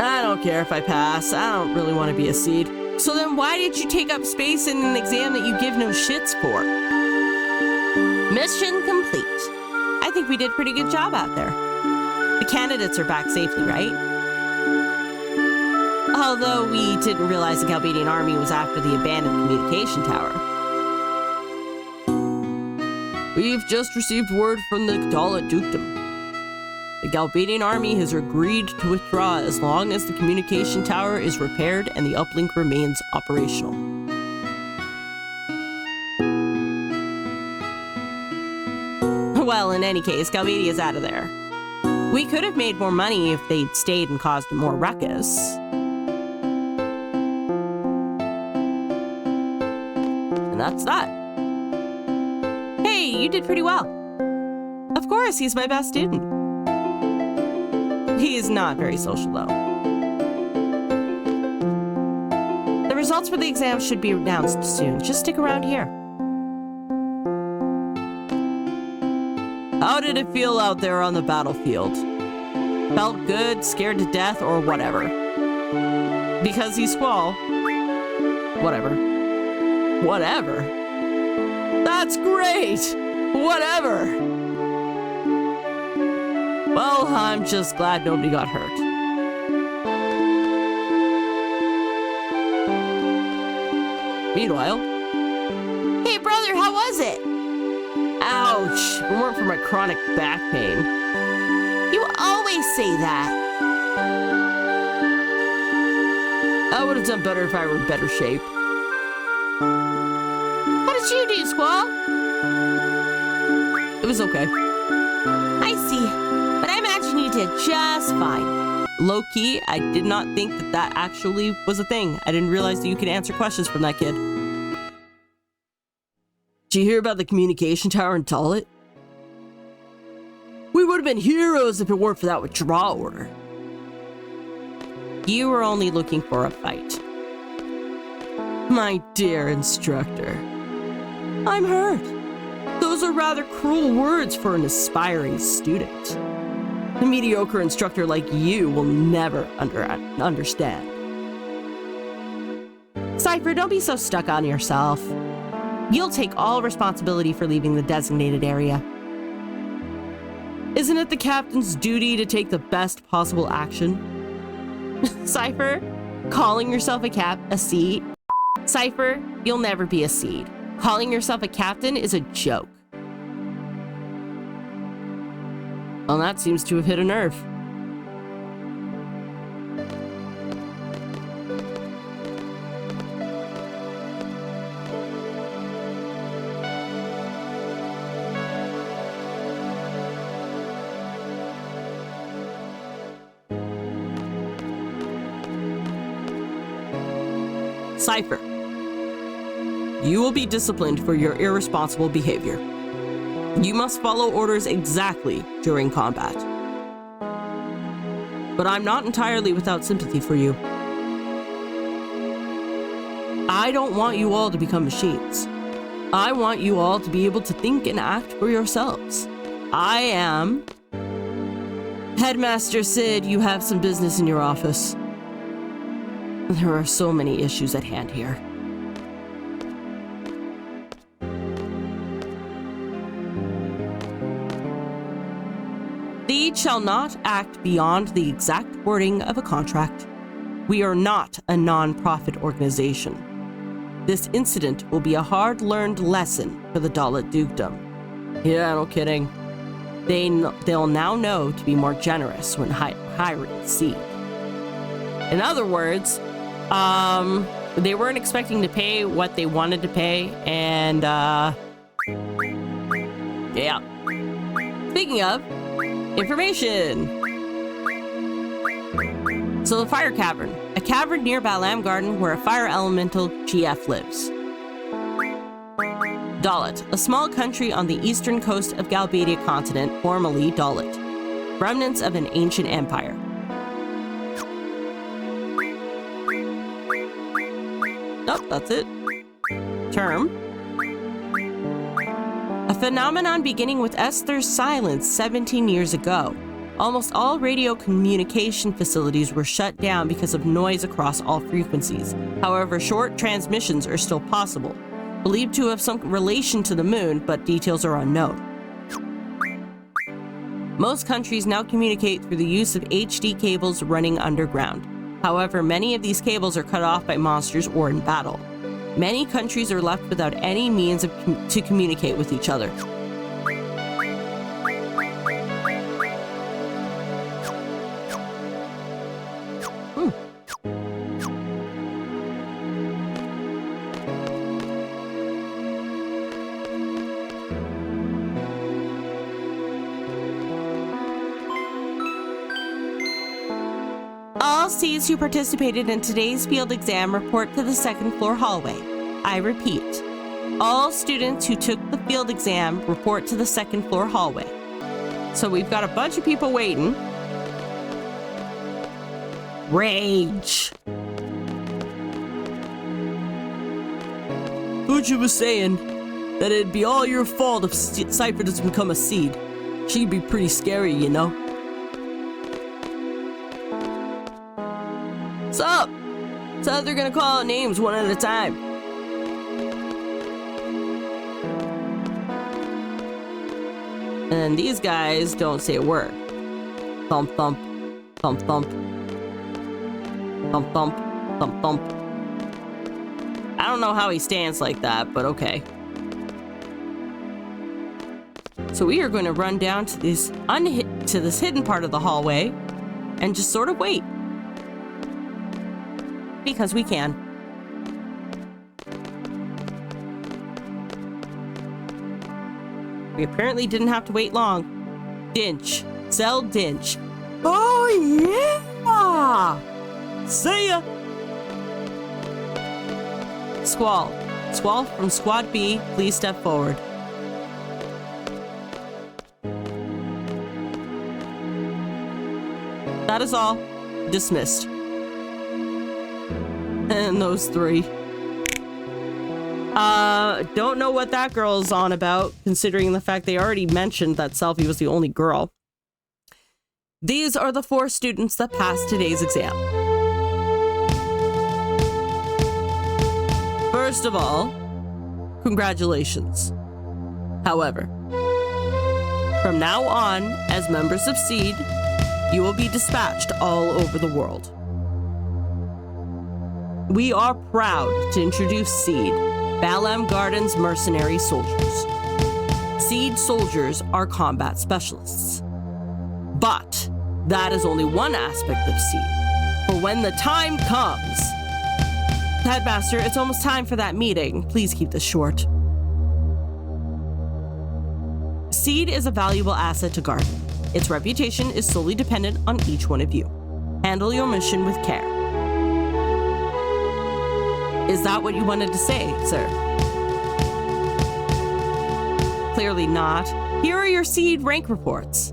I don't care if I pass. I don't really want to be a SeeD. So then why did you take up space in an exam that you give no shits for? Mission complete. I think we did a pretty good job out there. The candidates are back safely, right? Although we didn't realize the Galbadian army was after the abandoned communication tower. We've just received word from the Dalit Dukedom. The Galbadian army has agreed to withdraw as long as the communication tower is repaired and the uplink remains operational. Well, in any case, Galbadia's out of there. We could have made more money if they'd stayed and caused more ruckus. And that's that. Hey, you did pretty well. Of course, he's my best student. He is not very social, though. The results for the exam should be announced soon. Just stick around here. How did it feel out there on the battlefield? Felt good, scared to death, or whatever? Because he's Squall, Whatever. Whatever? That's great! Whatever! Well, I'm just glad nobody got hurt. Meanwhile... Hey, brother, how was it? Ouch! If it weren't for my chronic back pain. You always say that. I would have done better if I were in better shape. What did you do, Squall? It was okay. I see. But I imagine you did just fine. Low-key, I did not think that actually was a thing. I didn't realize that you could answer questions from that kid. Did you hear about the communication tower in Dalet? We would have been heroes if it weren't for that withdrawal order. You were only looking for a fight. My dear instructor, I'm hurt. Those are rather cruel words for an aspiring student. A mediocre instructor like you will never understand. Cypher, don't be so stuck on yourself. You'll take all responsibility for leaving the designated area. Isn't it the captain's duty to take the best possible action? Cypher, calling yourself a SeeD. Cypher, you'll never be a SeeD. Calling yourself a captain is a joke. Well, that seems to have hit a nerve. Cypher, you will be disciplined for your irresponsible behavior. You must follow orders exactly during combat. But I'm not entirely without sympathy for you. I don't want you all to become machines. I want you all to be able to think and act for yourselves. I am... Headmaster SeeD, you have some business in your office. There are so many issues at hand here. SeeD shall not act beyond the exact wording of a contract. We are not a non-profit organization. This incident will be a hard-learned lesson for the Dalet Dukedom. Yeah, no kidding. They'll now know to be more generous when hiring SeeD. In other words, they weren't expecting to pay what they wanted to pay, and, yeah. Speaking of, information! So the Fire Cavern, a cavern near Balam Garden where a fire elemental GF lives. Dalet, a small country on the eastern coast of Galbadia continent, formerly Dalet. Remnants of an ancient empire. Nope, that's it. Term. A phenomenon beginning with Esther's silence 17 years ago. Almost all radio communication facilities were shut down because of noise across all frequencies. However, short transmissions are still possible. Believed to have some relation to the moon, but details are unknown. Most countries now communicate through the use of HD cables running underground. However, many of these cables are cut off by monsters or in battle. Many countries are left without any means to communicate with each other. All SeeDs who participated in today's field exam report to the second floor hallway. I repeat, all students who took the field exam report to the second floor hallway. So we've got a bunch of people waiting. Rage! Uchi was saying that it'd be all your fault if Cypher doesn't become a SeeD. She'd be pretty scary, you know? What's up? So they're gonna call out names one at a time. And these guys don't say a word. Thump, thump, thump, thump. Thump, thump, thump, thump. I don't know how he stands like that, but okay. So we are going to run down to this hidden part of the hallway and just sort of wait. Because we can. We apparently didn't have to wait long. Dinch. Cell Dinch. Oh, yeah! See ya! Squall. Squall from Squad B, please step forward. That is all. Dismissed. And those three. Don't know what that girl's on about, considering the fact they already mentioned that Selfie was the only girl. These are the 4 students that passed today's exam. First of all, congratulations. However, from now on, as members of SeeD, you will be dispatched all over the world. We are proud to introduce SeeD, Balam Garden's mercenary soldiers. SeeD soldiers are combat specialists. But that is only one aspect of SeeD. For when the time comes... Headmaster, it's almost time for that meeting. Please keep this short. SeeD is a valuable asset to Garden. Its reputation is solely dependent on each one of you. Handle your mission with care. Is that what you wanted to say, sir? Clearly not. Here are your SeeD rank reports.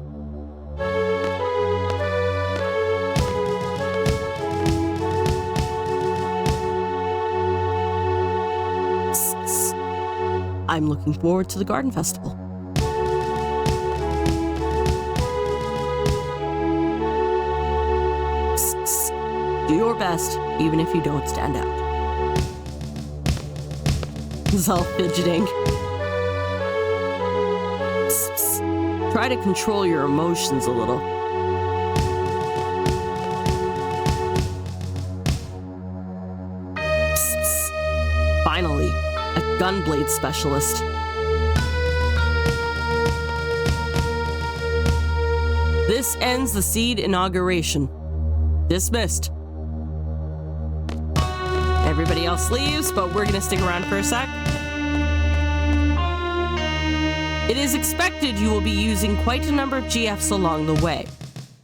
I'm looking forward to the Garden Festival. Do your best, even if you don't stand out. Zelf fidgeting. Try to control your emotions a little. Finally, a gunblade specialist. This ends the SeeD inauguration. Dismissed. Everybody else leaves, but we're gonna stick around for a sec. It is expected you will be using quite a number of GFs along the way.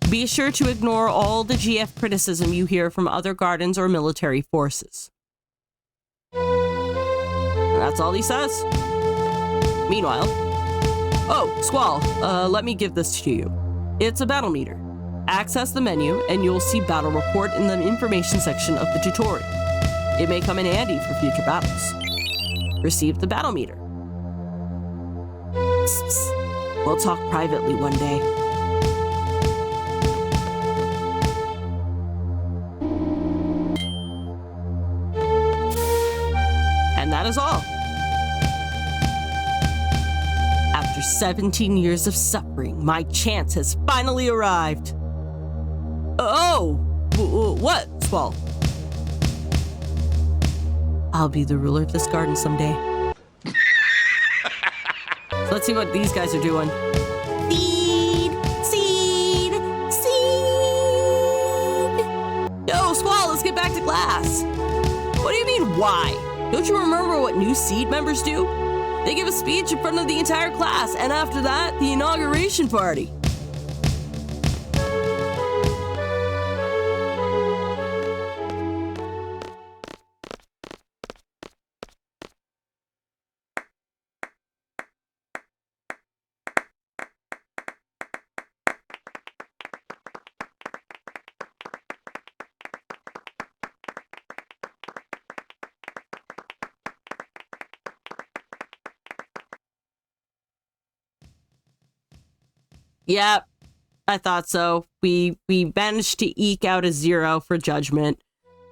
Be sure to ignore all the GF criticism you hear from other gardens or military forces. That's all he says. Meanwhile, oh, Squall, let me give this to you. It's a battle meter. Access the menu and you'll see battle report in the information section of the tutorial. It may come in handy for future battles. Receive the battle meter. We'll talk privately one day. And that is all. After 17 years of suffering, my chance has finally arrived. Oh! What, Squall? I'll be the ruler of this garden someday. So let's see what these guys are doing. SeeD! SeeD! SeeD! Yo, Squall, let's get back to class. What do you mean, why? Don't you remember what new SeeD members do? They give a speech in front of the entire class, and after that, the inauguration party. Yep, I thought so. We managed to eke out a 0 for judgment.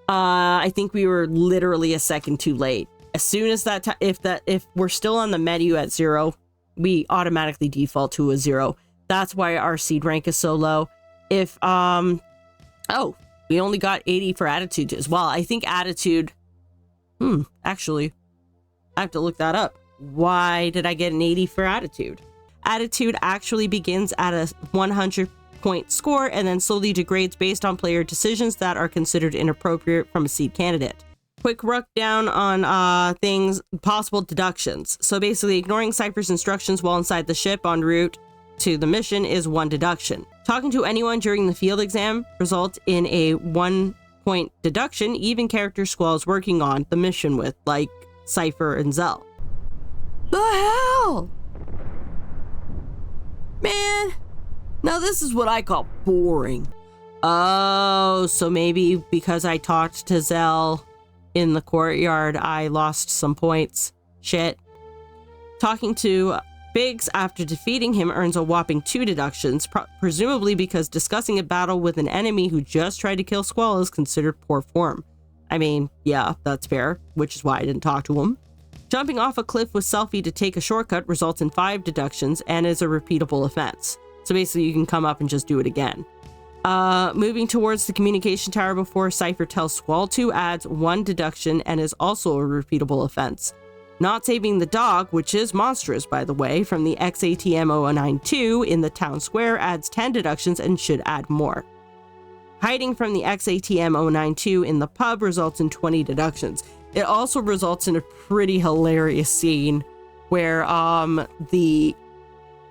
I think we were literally a second too late. As soon as if we're still on the menu at 0, we automatically default to a 0. That's why our SeeD rank is so low. If we only got 80 for attitude as well. I think attitude, actually, I have to look that up. Why did I get an 80 for attitude? Attitude actually begins at a 100-point score and then slowly degrades based on player decisions that are considered inappropriate from a SeeD candidate. Quick rundown on things, possible deductions. So basically, ignoring Cypher's instructions while inside the ship en route to the mission is 1 deduction. Talking to anyone during the field exam results in a 1-point deduction, even character Squall is working on the mission with, like Cypher and Zell. The hell? Man, now this is what I call boring. Oh, so maybe because I talked to Zell in the courtyard, I lost some points. Shit. Talking to Biggs after defeating him earns a whopping 2 deductions, presumably because discussing a battle with an enemy who just tried to kill Squall is considered poor form. I mean, yeah, that's fair, which is why I didn't talk to him. Jumping off a cliff with Selfie to take a shortcut results in 5 deductions and is a repeatable offense. So basically you can come up and just do it again. Moving towards the communication tower before Cypher tells Squall to adds 1 deduction and is also a repeatable offense. Not saving the dog, which is monstrous by the way, from the XATM 092 in the town square adds 10 deductions and should add more. Hiding from the XATM 092 in the pub results in 20 deductions. It also results in a pretty hilarious scene where the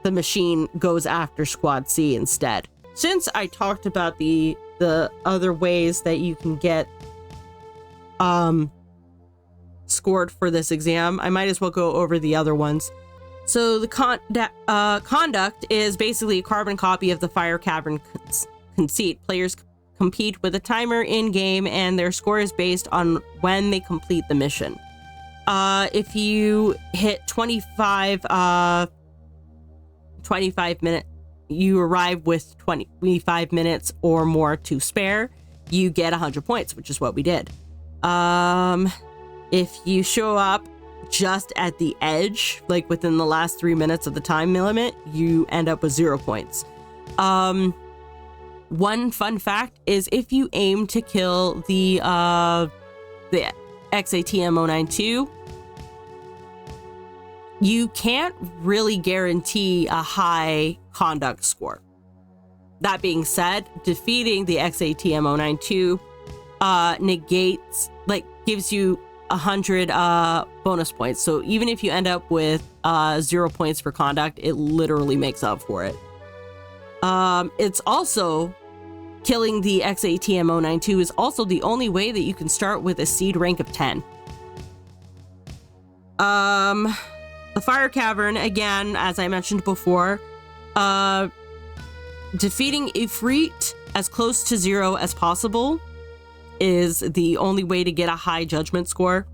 machine goes after Squad C instead. Since I talked about the other ways that you can get scored for this exam, I might as well go over the other ones. So the conduct is basically a carbon copy of the Fire Cavern conceit. Players compete with a timer in-game and their score is based on when they complete the mission. If you hit 25 minutes, you arrive with 25 minutes or more to spare, you get 100 points, which is what we did. If you show up just at the edge, like within the last 3 minutes of the time limit, you end up with 0 points. One fun fact is if you aim to kill the XATM 092, you can't really guarantee a high conduct score. That being said, defeating the XATM 092 gives you 100 bonus points. So even if you end up with 0 points for conduct, it literally makes up for it. It's also killing the XATM 092 is also the only way that you can start with a SeeD rank of 10. The Fire Cavern, again, as I mentioned before, defeating Ifrit as close to 0 as possible is the only way to get a high judgment score.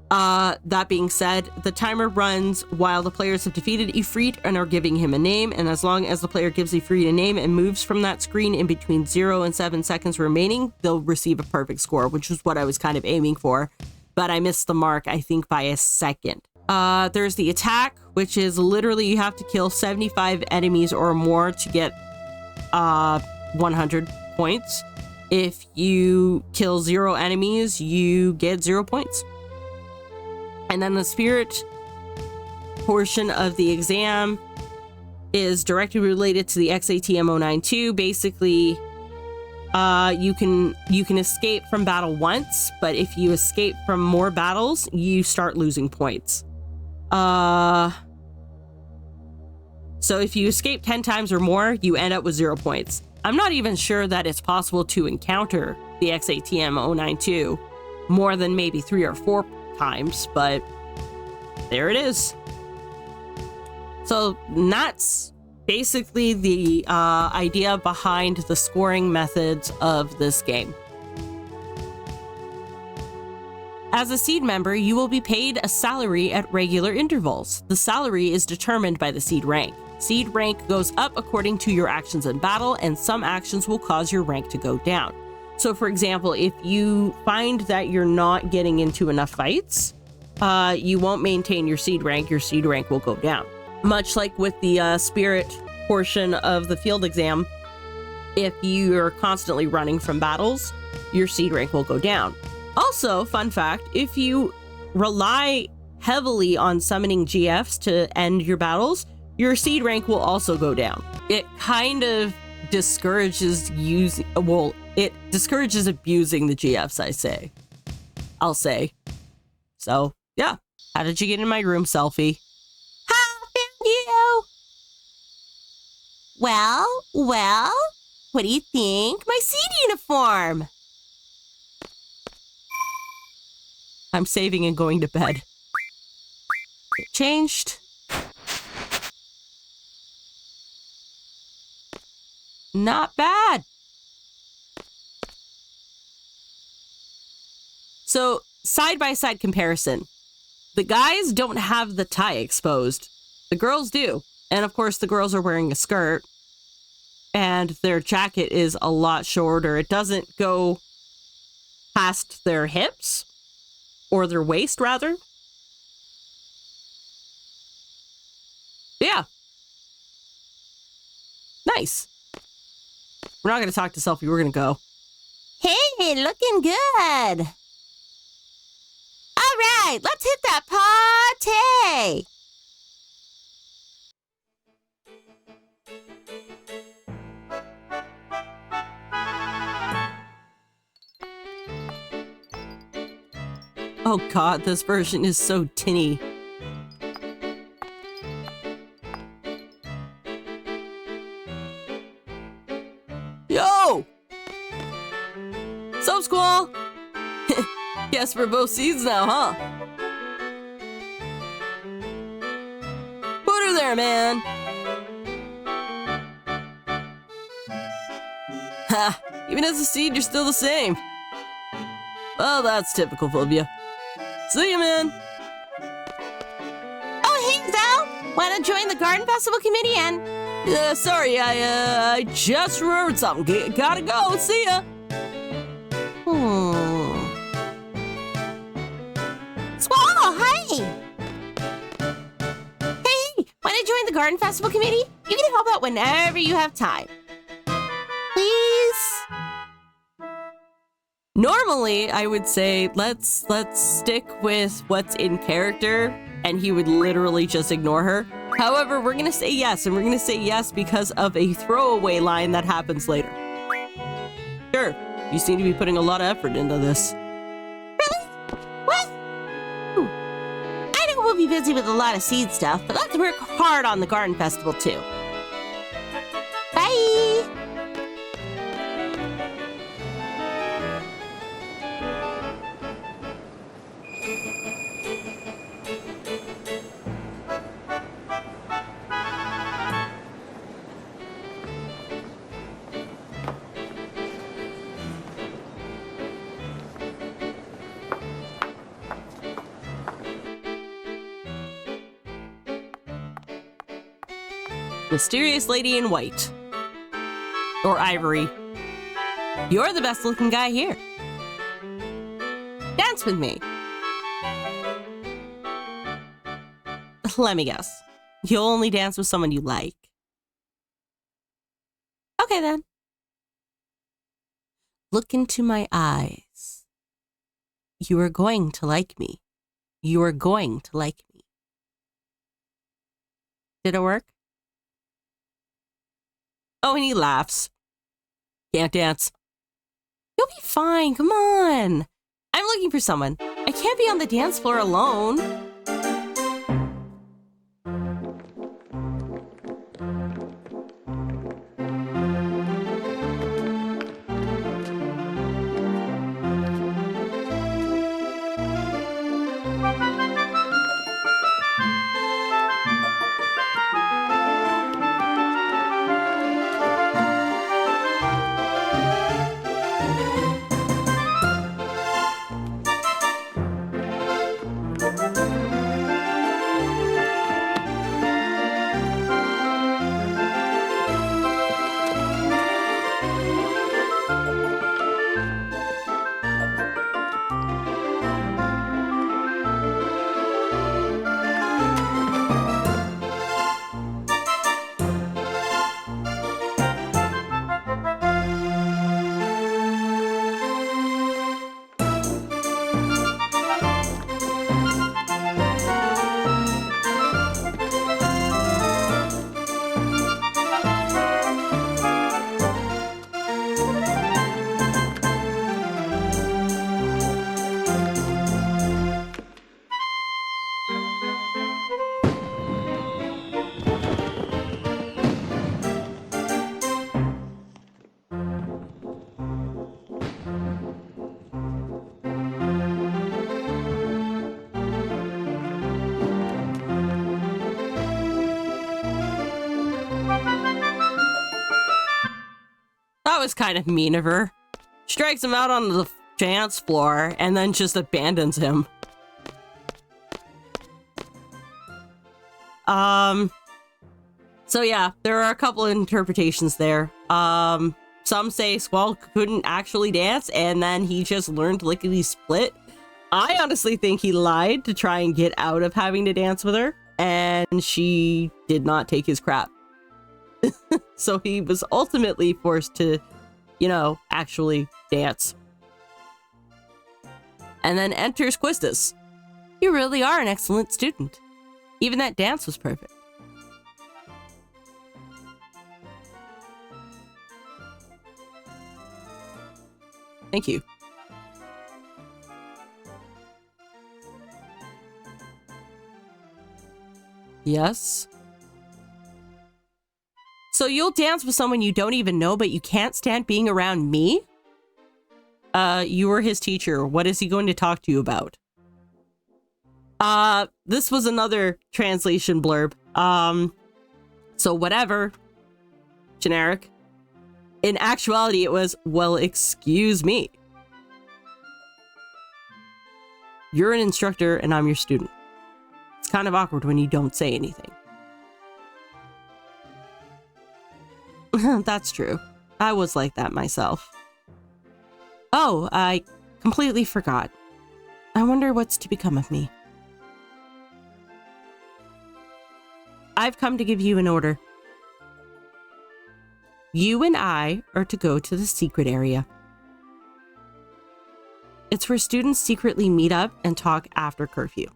That being said, the timer runs while the players have defeated Ifrit and are giving him a name, and as long as the player gives Ifrit a name and moves from that screen in between 0 and 7 seconds remaining, they'll receive a perfect score, which is what I was kind of aiming for, but I missed the mark, I think, by a second. There's the attack, which is literally you have to kill 75 enemies or more to get 100 points. If you kill 0 enemies, you get 0 points. And then the spirit portion of the exam is directly related to the XATM 092. Basically, you can escape from battle once, but if you escape from more battles, you start losing points. So if you escape 10 times or more, you end up with 0 points. I'm not even sure that it's possible to encounter the XATM 092 more than maybe 3 or 4 times, but there it is. So that's basically the idea behind the scoring methods of this game. As a SeeD member, you will be paid a salary at regular intervals. The salary is determined by the SeeD rank. SeeD rank goes up according to your actions in battle, and some actions will cause your rank to go down. So for example, if you find that you're not getting into enough fights, you won't maintain your SeeD rank. Your SeeD rank will go down. Much like with the spirit portion of the field exam, if you're constantly running from battles, your SeeD rank will go down. Also, fun fact, if you rely heavily on summoning GFs to end your battles, your SeeD rank will also go down. It kind of discourages it discourages abusing the GFs, I'll say. So, yeah. How did you get in my room, Selfie? Ha! Found you! Well, what do you think? My SeeD uniform! I'm saving and going to bed. Get changed. Not bad. So, side-by-side comparison. The guys don't have the tie exposed. The girls do. And of course, the girls are wearing a skirt. And their jacket is a lot shorter. It doesn't go past their hips. Or their waist, rather. Yeah. Nice. We're not going to talk to Selfie. We're going to go. Hey, looking good! All right, let's hit that party! Oh god, this version is so tinny. Yo! Sup, Squall? Guess we're both SeeDs now, huh? Put her there, man! Ha! Even as a SeeD, you're still the same. Well, that's typical of you. See ya, man! Oh, hey, Zal! Wanna join the Garden Festival committee and... Sorry, I just remembered something. Gotta go, see ya! Squall, hi! Hey, wanna join the Garden Festival committee? You can help out whenever you have time. Please? Normally, I would say, let's stick with what's in character, and he would literally just ignore her. However, we're gonna say yes, and we're gonna say yes because of a throwaway line that happens later. Sure, you seem to be putting a lot of effort into this. Really? What? Ooh. I know we'll be busy with a lot of SeeD stuff, but let's work hard on the Garden Festival too. Bye! Mysterious lady in white. Or ivory. You're the best looking guy here. Dance with me. Let me guess. You'll only dance with someone you like. Okay then. Look into my eyes. You are going to like me. You are going to like me. Did it work? Oh, and he laughs. Can't dance. You'll be fine, come on. I'm looking for someone. I can't be on the dance floor alone. That was kind of mean of her. Strikes him out on the dance floor and then just abandons him. So yeah, there are a couple of interpretations there. Some say Squall couldn't actually dance and then he just learned lickety-split. I honestly think he lied to try and get out of having to dance with her, and she did not take his crap. So he was ultimately forced to, you know, actually dance. And then enters Quistis. You really are an excellent student. Even that dance was perfect. Thank you. Yes. So you'll dance with someone you don't even know, but you can't stand being around me? You were his teacher. What is he going to talk to you about? This was another translation blurb. So whatever. Generic. In actuality, it was, well, excuse me. You're an instructor and I'm your student. It's kind of awkward when you don't say anything. That's true. I was like that myself. Oh, I completely forgot. I wonder what's to become of me. I've come to give you an order. You and I are to go to the secret area. It's where students secretly meet up and talk after curfew.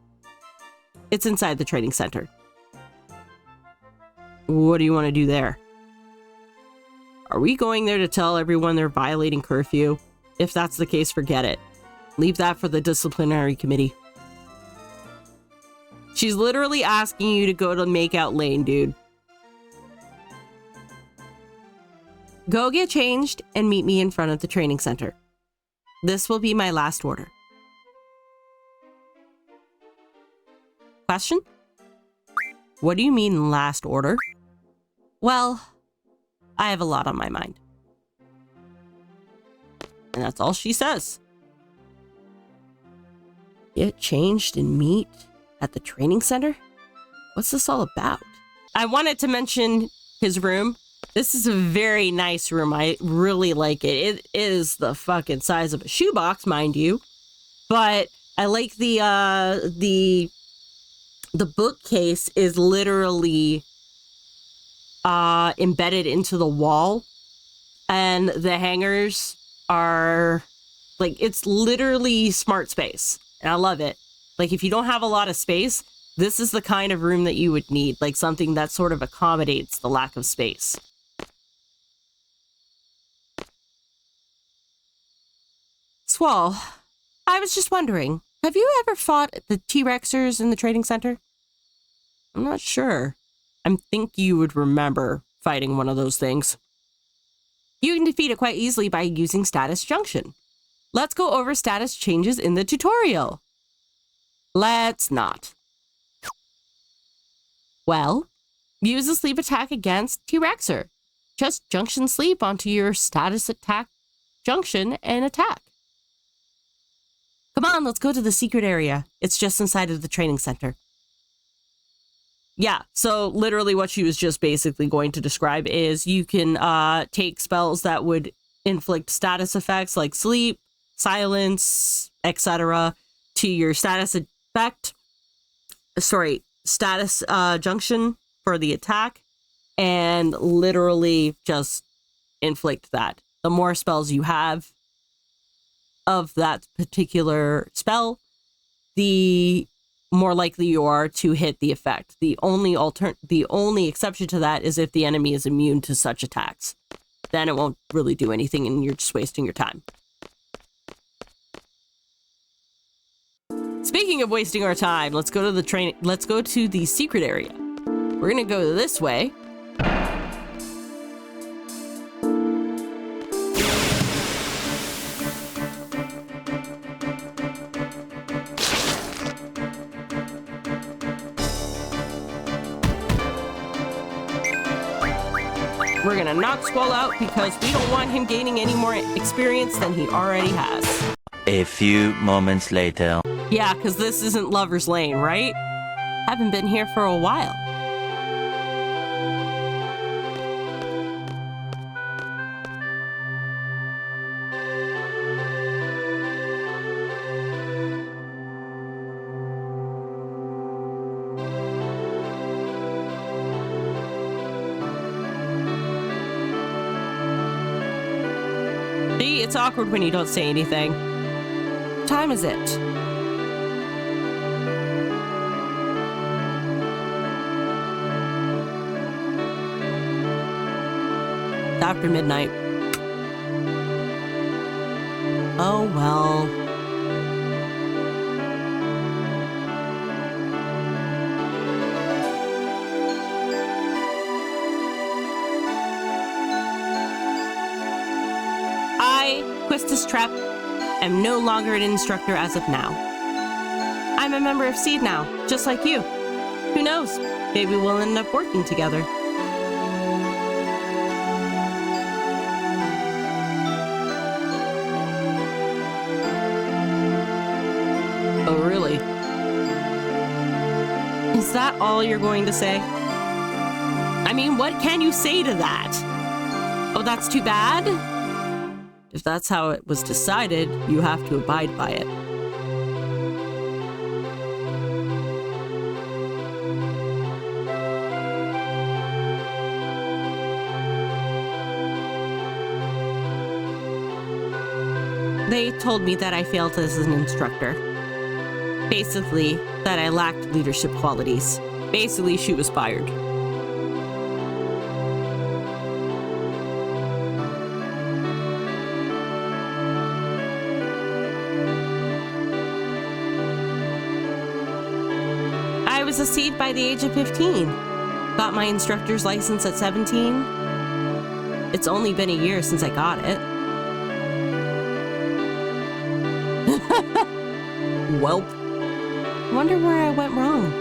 It's inside the training center. What do you want to do there? Are we going there to tell everyone they're violating curfew? If that's the case, forget it. Leave that for the disciplinary committee. She's literally asking you to go to makeout lane, dude. Go get changed and meet me in front of the training center. This will be my last order. Question? What do you mean last order? Well, I have a lot on my mind. And that's all she says. Get changed and meet at the training center? What's this all about? I wanted to mention his room. This is a very nice room. I really like it. It is the fucking size of a shoebox, mind you. But I like the bookcase is literally embedded into the wall. And the hangers are like, it's literally smart space. And I love it. Like, if you don't have a lot of space, this is the kind of room that you would need. Like something that sort of accommodates the lack of space. Squall, I was just wondering, have you ever fought the T-Rexers in the training center? I'm not sure. I think you would remember fighting one of those things. You can defeat it quite easily by using Status Junction. Let's go over status changes in the tutorial. Let's not. Well, use a sleep attack against T-Rexer. Just junction sleep onto your status attack junction and attack. Come on, let's go to the secret area. It's just inside of the training center. Yeah, so literally what she was just basically going to describe is you can take spells that would inflict status effects like sleep, silence, etc. to your status junction for the attack, and literally just inflict that. The more spells you have of that particular spell, the more likely you are to hit the effect. The only exception to that is if the enemy is immune to such attacks. Then it won't really do anything and you're just wasting your time. Speaking of wasting our time, let's go to the secret area. We're gonna go this way. We're gonna knock Squall out because we don't want him gaining any more experience than he already has. A few moments later. Yeah, because this isn't Lover's Lane, right? Haven't been here for a while. See, it's awkward when you don't say anything. What time is it? It's after midnight. Oh well. Quistis Trap am no longer an instructor as of now. I'm a member of SeeD now, just like you. Who knows? Maybe we'll end up working together. Oh, really? Is that all you're going to say? I mean, what can you say to that? Oh, that's too bad? If that's how it was decided, you have to abide by it. They told me that I failed as an instructor. Basically, that I lacked leadership qualities. Basically, she was fired. I was a SeeD by the age of 15. Got my instructor's license at 17. It's only been a year since I got it. Welp. Wonder where I went wrong.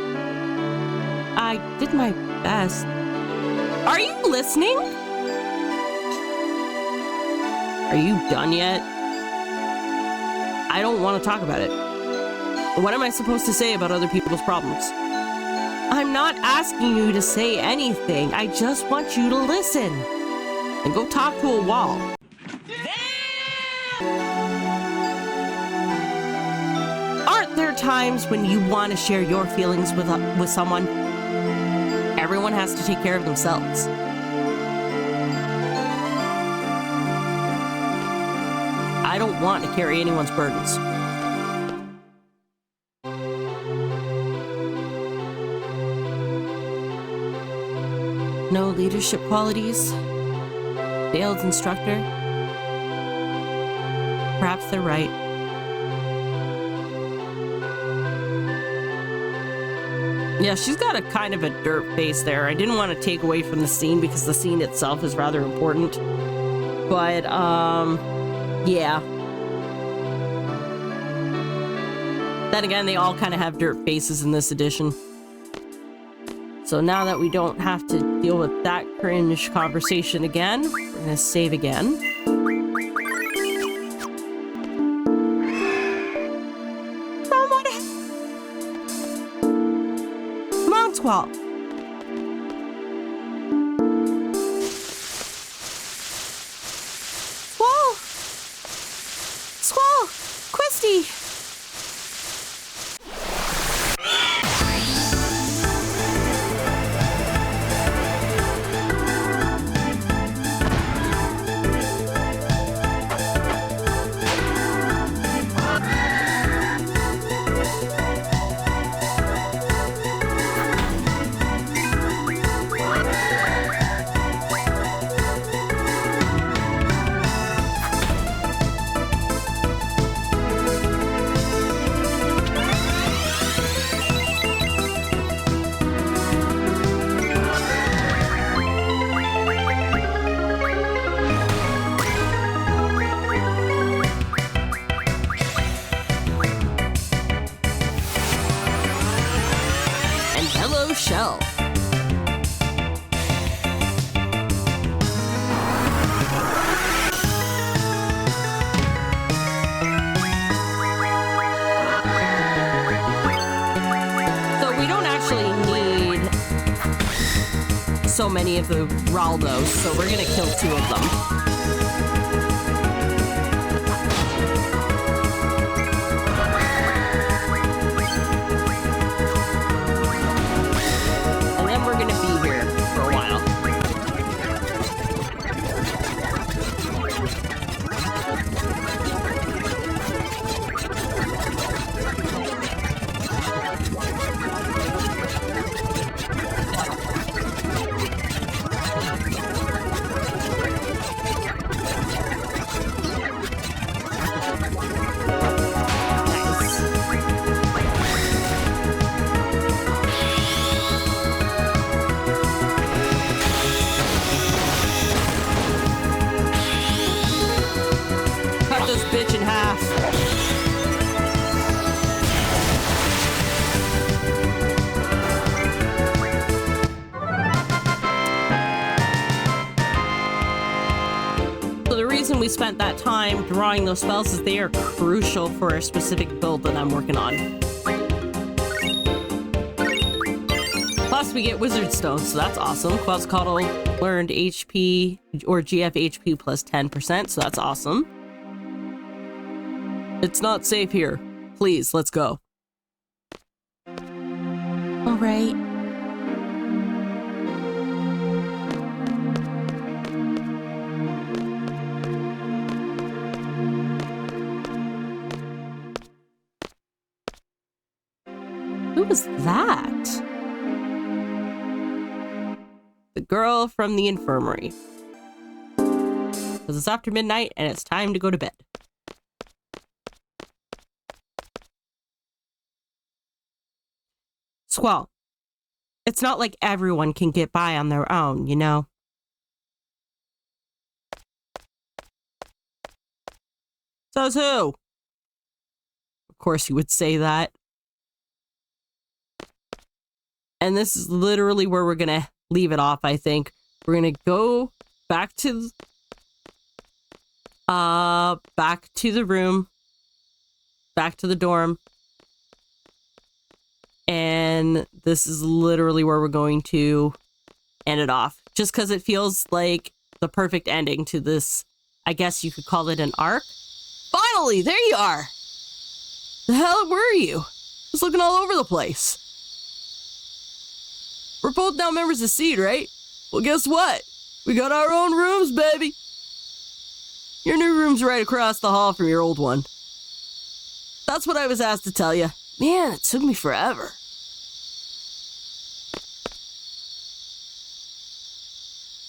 I did my best. Are you listening? Are you done yet? I don't want to talk about it. What am I supposed to say about other people's problems? I'm not asking you to say anything. I just want you to listen. And go talk to a wall. Aren't there times when you want to share your feelings with someone? Everyone has to take care of themselves. I don't want to carry anyone's burdens. No leadership qualities? Failed instructor? Perhaps they're right. Yeah, she's got a kind of a derp face there. I didn't want to take away from the scene because the scene itself is rather important. But, yeah. Then again, they all kind of have derp faces in this edition. So now that we don't have to deal with that cringe conversation again, we're gonna save again. Come on, Squall. Squall! Squall! Quisty! so many of the Raldos, so we're gonna kill 2 of them. And then we're gonna be here for a while. Bitch in half. So the reason we spent that time drawing those spells is they are crucial for a specific build that I'm working on. Plus we get Wizard Stones, so that's awesome. Quetzalcoatl learned HP or GF HP plus 10%, so that's awesome. It's not safe here. Please, let's go. All right. Who was that? The girl from the infirmary. Because it's after midnight and it's time to go to bed. Squall, it's not like everyone can get by on their own, you know? Says who? Of course you would say that. And this is literally where we're gonna leave it off, I think. We're gonna go back to the room, back to the dorm. And this is literally where we're going to end it off. Just because it feels like the perfect ending to this, I guess you could call it an arc. Finally, there you are! The hell were you? Just looking all over the place. We're both now members of SeeD, right? Well, guess what? We got our own rooms, baby! Your new room's right across the hall from your old one. That's what I was asked to tell you. Man, it took me forever.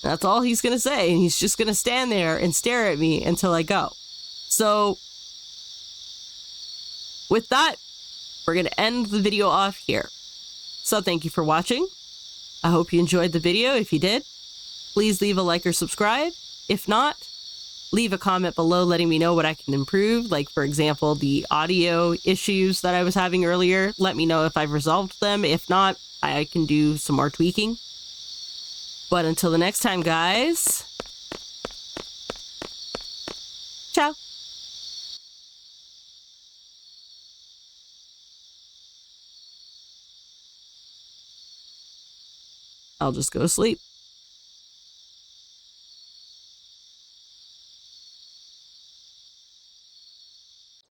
That's all he's gonna say, and he's just gonna stand there and stare at me until I go. So, with that, we're gonna end the video off here. So thank you for watching. I hope you enjoyed the video. If you did, please leave a like or subscribe. If not, leave a comment below letting me know what I can improve. Like, for example, the audio issues that I was having earlier. Let me know if I've resolved them. If not, I can do some more tweaking. But until the next time, guys, ciao. I'll just go to sleep.